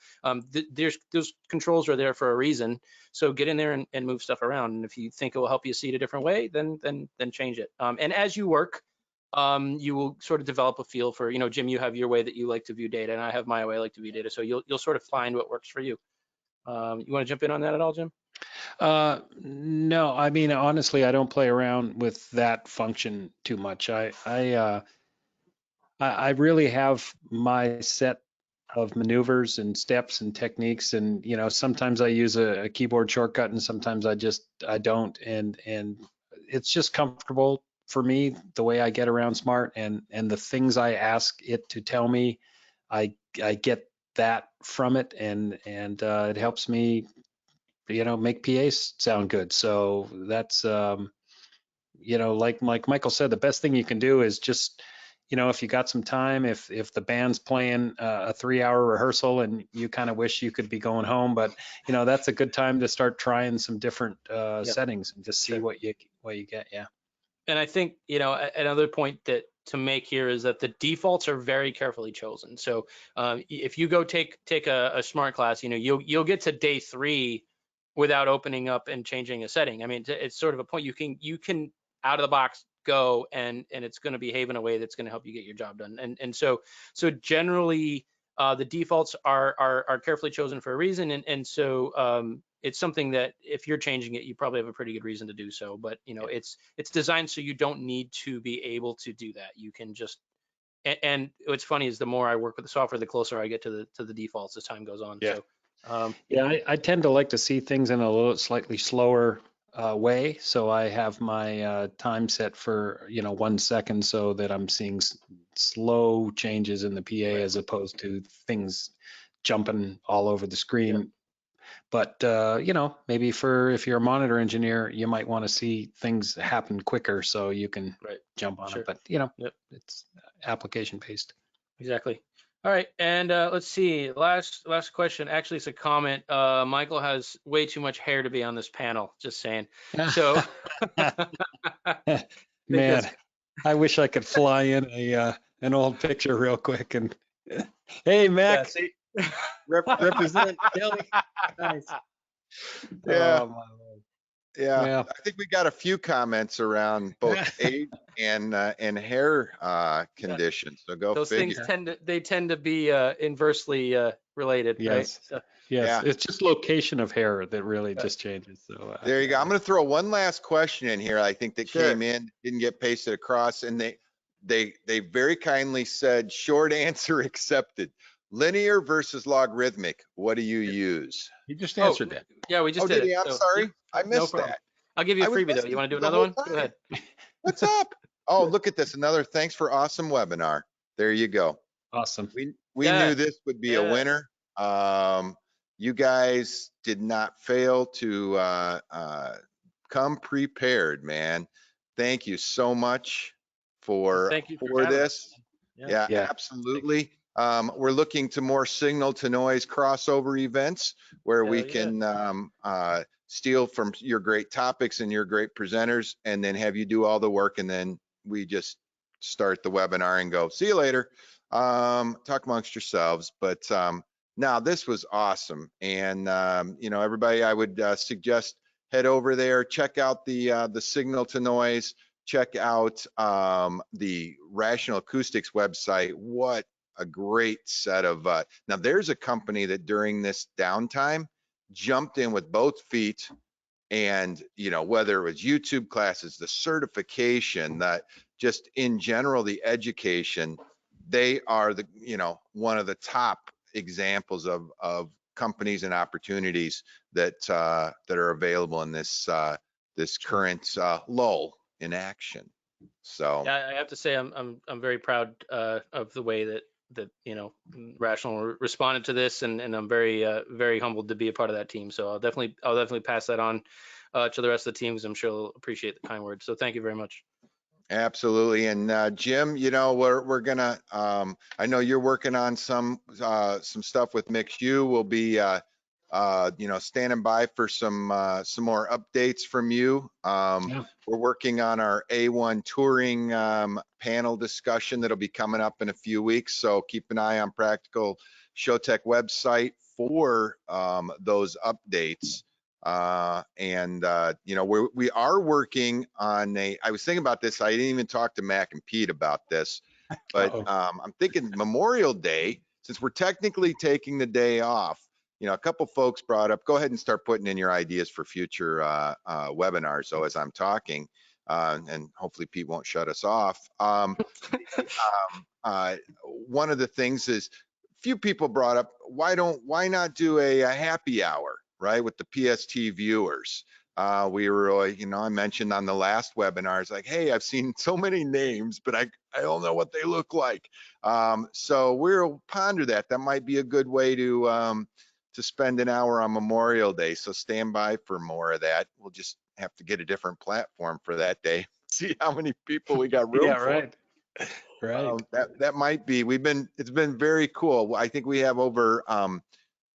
S4: those controls are there for a reason. So get in there and move stuff around. And if you think it will help you see it a different way, then change it. And as you work, you will sort of develop a feel for, Jim, you have your way that you like to view data, and I have my way I like to view data. So you'll sort of find what works for you. You want to jump in on that at all, Jim?
S5: No, I mean, honestly, I don't play around with that function too much. I really have my set of maneuvers and steps and techniques, and sometimes I use a keyboard shortcut, and sometimes I don't, and it's just comfortable for me the way I get around Smart, and the things I ask it to tell me, I get that from it, and it helps me make PAs sound good. So that's, like Michael said, the best thing you can do is just, if you got some time, if the band's playing a 3-hour rehearsal and you kind of wish you could be going home, but that's a good time to start trying some different settings and just see
S4: Sure.
S5: what you get. Yeah.
S4: And I think, another point that to make here is that the defaults are very carefully chosen. So if you go take a Smart class, you'll get to day 3 without opening up and changing a setting. I mean, it's sort of a point you can out of the box go and it's going to behave in a way that's going to help you get your job done. And so generally the defaults are carefully chosen for a reason. And so it's something that if you're changing it, you probably have a pretty good reason to do so. But it's designed so you don't need to be able to do that. You can just and what's funny is the more I work with the software, the closer I get to the defaults as time goes on.
S5: Yeah.
S4: So
S5: yeah, I tend to like to see things in a little slightly slower way. So I have my time set for 1 second so that I'm seeing slow changes in the PA
S4: Right.
S5: as opposed to things jumping all over the screen.
S4: Yep.
S5: But maybe if you're a monitor engineer, you might want to see things happen quicker so you can jump on
S4: Sure.
S5: it. But
S4: Yep.
S5: it's application based.
S4: Exactly. All right, and let's see. Last question. Actually, it's a comment. Michael has way too much hair to be on this panel. Just saying. So,
S5: Man, I wish I could fly in an old picture real quick and hey, Mac, represent Kelly. Nice.
S1: Yeah.
S5: Oh, my Lord.
S1: Yeah,
S5: Well,
S1: I think we got a few comments around both age and hair conditions. So go
S4: those
S1: figure.
S4: things tend to be inversely related,
S5: yes.
S4: right? So,
S5: Yes,
S1: Yeah.
S5: it's just location of hair that really just changes. So
S1: There you go. I'm going to throw one last question in here. I think that
S4: Sure.
S1: came in, didn't get pasted across, and they very kindly said, short answer accepted. Linear versus logarithmic. What do you use?
S2: You just answered that.
S4: Yeah, we just did
S1: did
S4: it.
S1: he? I'm
S4: So,
S1: sorry.
S4: yep,
S1: I
S4: no
S1: missed
S4: problem.
S1: that.
S4: I'll give you a
S1: I was
S4: freebie though.
S1: listening
S4: You want to do
S1: the
S4: another
S1: whole
S4: one? Go
S1: time.
S4: ahead.
S1: What's up? Oh, look at this. Another thanks for awesome webinar. There you go.
S5: awesome.
S1: We
S4: Yeah.
S1: knew this would be a winner. You guys did not fail to come prepared, man. Thank you so much for
S4: Thank you for having
S1: this.
S4: us.
S1: Yeah,
S5: Yeah.
S1: absolutely. We're looking to more signal to noise crossover events where we can steal from your great topics and your great presenters and then have you do all the work, and then we just start the webinar and go, see you later. Talk amongst yourselves. But now this was awesome. And everybody, I would suggest head over there, check out the signal to noise, check out the Rational Acoustics website. What a great set of now there's a company that during this downtime jumped in with both feet, And, you know, whether it was YouTube classes, the certification, that just in general, the education, they are the, you know, one of the top examples of companies and opportunities that that are available in this this current lull in action. So
S4: Yeah, I have to say I'm very proud of the way that you know Rational responded to this, and I'm very humbled to be a part of that team. So I'll definitely pass that on to the rest of the team, because I'm sure they'll appreciate the kind words. So thank you very much.
S1: absolutely. And Jim, you know, we're gonna I know you're working on some stuff with MixU. We'll be you know, standing by for some more updates from you.
S3: Yeah.
S1: We're working on our A1 touring panel discussion that'll be coming up in a few weeks. So keep an eye on Practical Showtech website for those updates. You know, we are working on I was thinking about this. I didn't even talk to Mac and Pete about this, but I'm thinking Memorial Day, since we're technically taking the day off. You know, a couple folks brought up, go ahead and start putting in your ideas for future webinars. So as I'm talking, and hopefully Pete won't shut us off. One of the things is, few people brought up, why not do a happy hour, right, with the PST viewers? We were, you know, I mentioned on the last webinar, it's like, hey, I've seen so many names, but I don't know what they look like. So we'll ponder that. That might be a good way to spend an hour on Memorial Day. So stand by for more of that. We'll just have to get a different platform for that day. See how many people we got room
S5: Yeah,
S1: for.
S5: right. Right.
S1: That might be. It's been very cool. I think we have over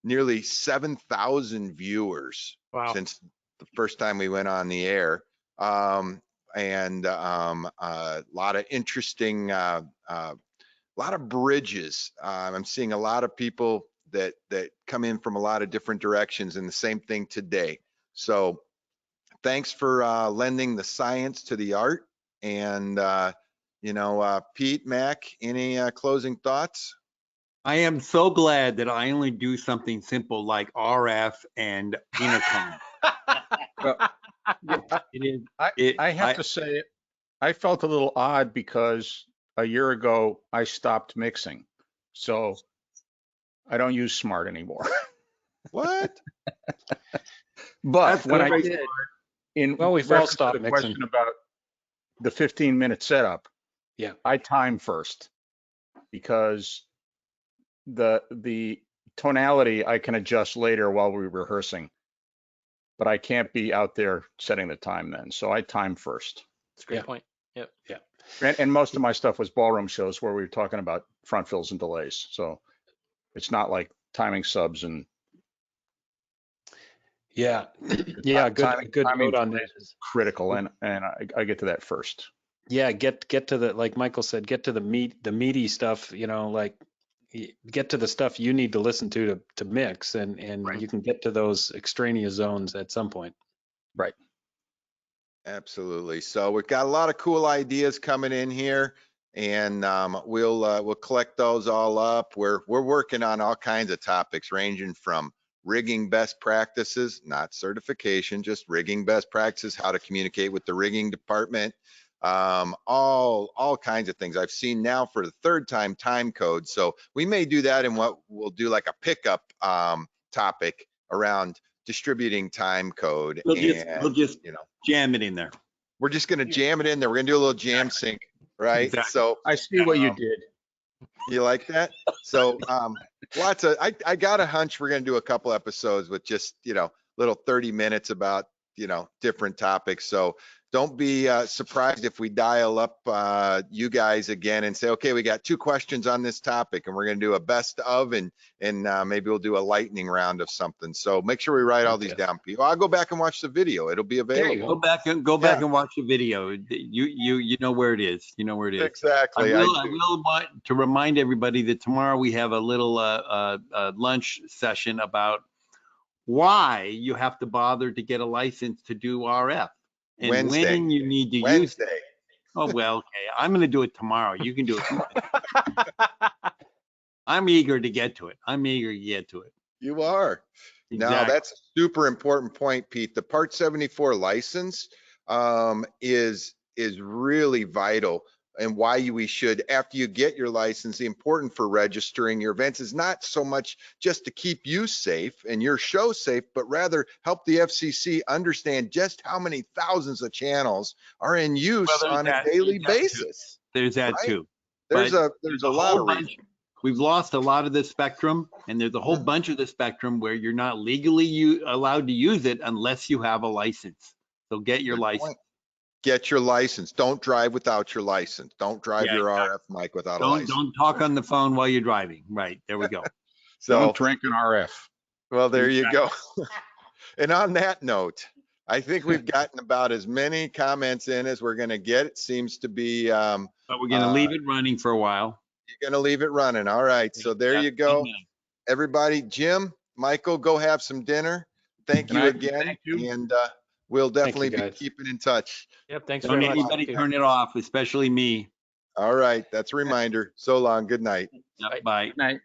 S1: nearly 7,000 viewers
S4: Wow.
S1: since the first time we went on the air. A lot of interesting, a lot of bridges. I'm seeing a lot of people that come in from a lot of different directions, and the same thing today. So thanks for lending the science to the art. And you know, Pete, Mac, any closing thoughts?
S3: I am so glad that I only do something simple like RF and intercom.
S2: Well,
S3: It is.
S2: I have to say, I felt a little odd because a year ago I stopped mixing, so I don't use Smart anymore.
S1: What?
S2: But
S3: That's
S2: when I
S3: very
S2: did, in
S5: Well, we've all
S2: reference to
S5: stopped
S2: the
S5: mixing.
S2: question about the 15-minute setup,
S5: Yeah.
S2: I time first, because the tonality I can adjust later while we're rehearsing, but I can't be out there setting the time then. So I time first.
S4: That's a great
S5: Yeah.
S4: point. Yep.
S5: Yeah.
S2: And most of my stuff was ballroom shows where we were talking about front fills and delays. So it's not like timing subs and
S5: Yeah. Yeah. Good
S2: timing
S5: note on
S2: delays
S5: that.
S2: is critical, and I get to that first.
S5: Yeah. Get to the, like Michael said, get to the meaty stuff, you know, like get to the stuff you need to listen to mix, and
S3: Right.
S5: you can get to those extraneous zones at some point.
S2: Right.
S1: Absolutely. So we've got a lot of cool ideas coming in here, and we'll collect those all up. We're working on all kinds of topics, ranging from rigging best practices, not certification, just rigging best practices, how to communicate with the rigging department, all kinds of things. I've seen now for the third time code. So we may do that in what we'll do, like a pickup topic around distributing time code.
S3: We'll just
S1: you know,
S3: jam it in there.
S1: we're just going to jam it in there. We're going to do a little jam sync, right?
S3: Exactly.
S1: So
S2: I see what you did.
S1: you like that? So lots of, I got a hunch we're going to do a couple episodes with just, you know, little 30 minutes about, you know, different topics. So don't be surprised if we dial up you guys again and say, okay, we got 2 questions on this topic, and we're going to do a best of, and maybe we'll do a lightning round of something. So make sure we write all these down, people. I'll go back and watch the video. It'll be
S5: There you
S1: available.
S3: Go back and watch the video. You know where it is. You know where it is.
S1: Exactly.
S3: I will want to remind everybody that tomorrow we have a little lunch session about why you have to bother to get a license to do RF, and
S1: Wednesday.
S3: when you need to use
S1: Wednesday.
S3: it. Oh, well, okay. I'm going to do it tomorrow. You can do it. I'm eager to get to it.
S1: You are. Now,
S3: Exactly.
S1: that's a super important point, Pete. The Part 74 license is really vital, and why we should, after you get your license, the important for registering your events is not so much just to keep you safe and your show safe, but rather help the FCC understand just how many thousands of channels are in use on a daily basis.
S3: There's that
S1: right?
S3: too.
S1: There's
S3: But
S1: a lot of
S3: bunch.
S1: reasons.
S3: We've lost a lot of the spectrum, and there's a whole bunch of the spectrum where you're not legally allowed to use it unless you have a license. So get your
S1: Good
S3: license.
S1: point. Get your license. Don't drive without your license. Don't drive your RF mic without a license.
S3: Don't talk on the phone while you're driving. Right, there we go.
S1: So,
S2: Don't drink an RF.
S1: well, there you go. And on that note, I think we've gotten about as many comments in as we're going to get. It seems to be.
S3: But we're going to leave it running for a while.
S1: You're going to leave it running. All right. So there you go. Everybody, Jim, Michael, go have some dinner. Thank you again.
S2: Thank you.
S1: And we'll definitely be
S5: guys.
S1: keeping in touch.
S4: Yep. Thanks
S3: Don't
S4: very much.
S3: anybody turn it off, especially me.
S1: All right. That's a reminder. So long. Good night.
S3: Yep, bye.
S2: Good night.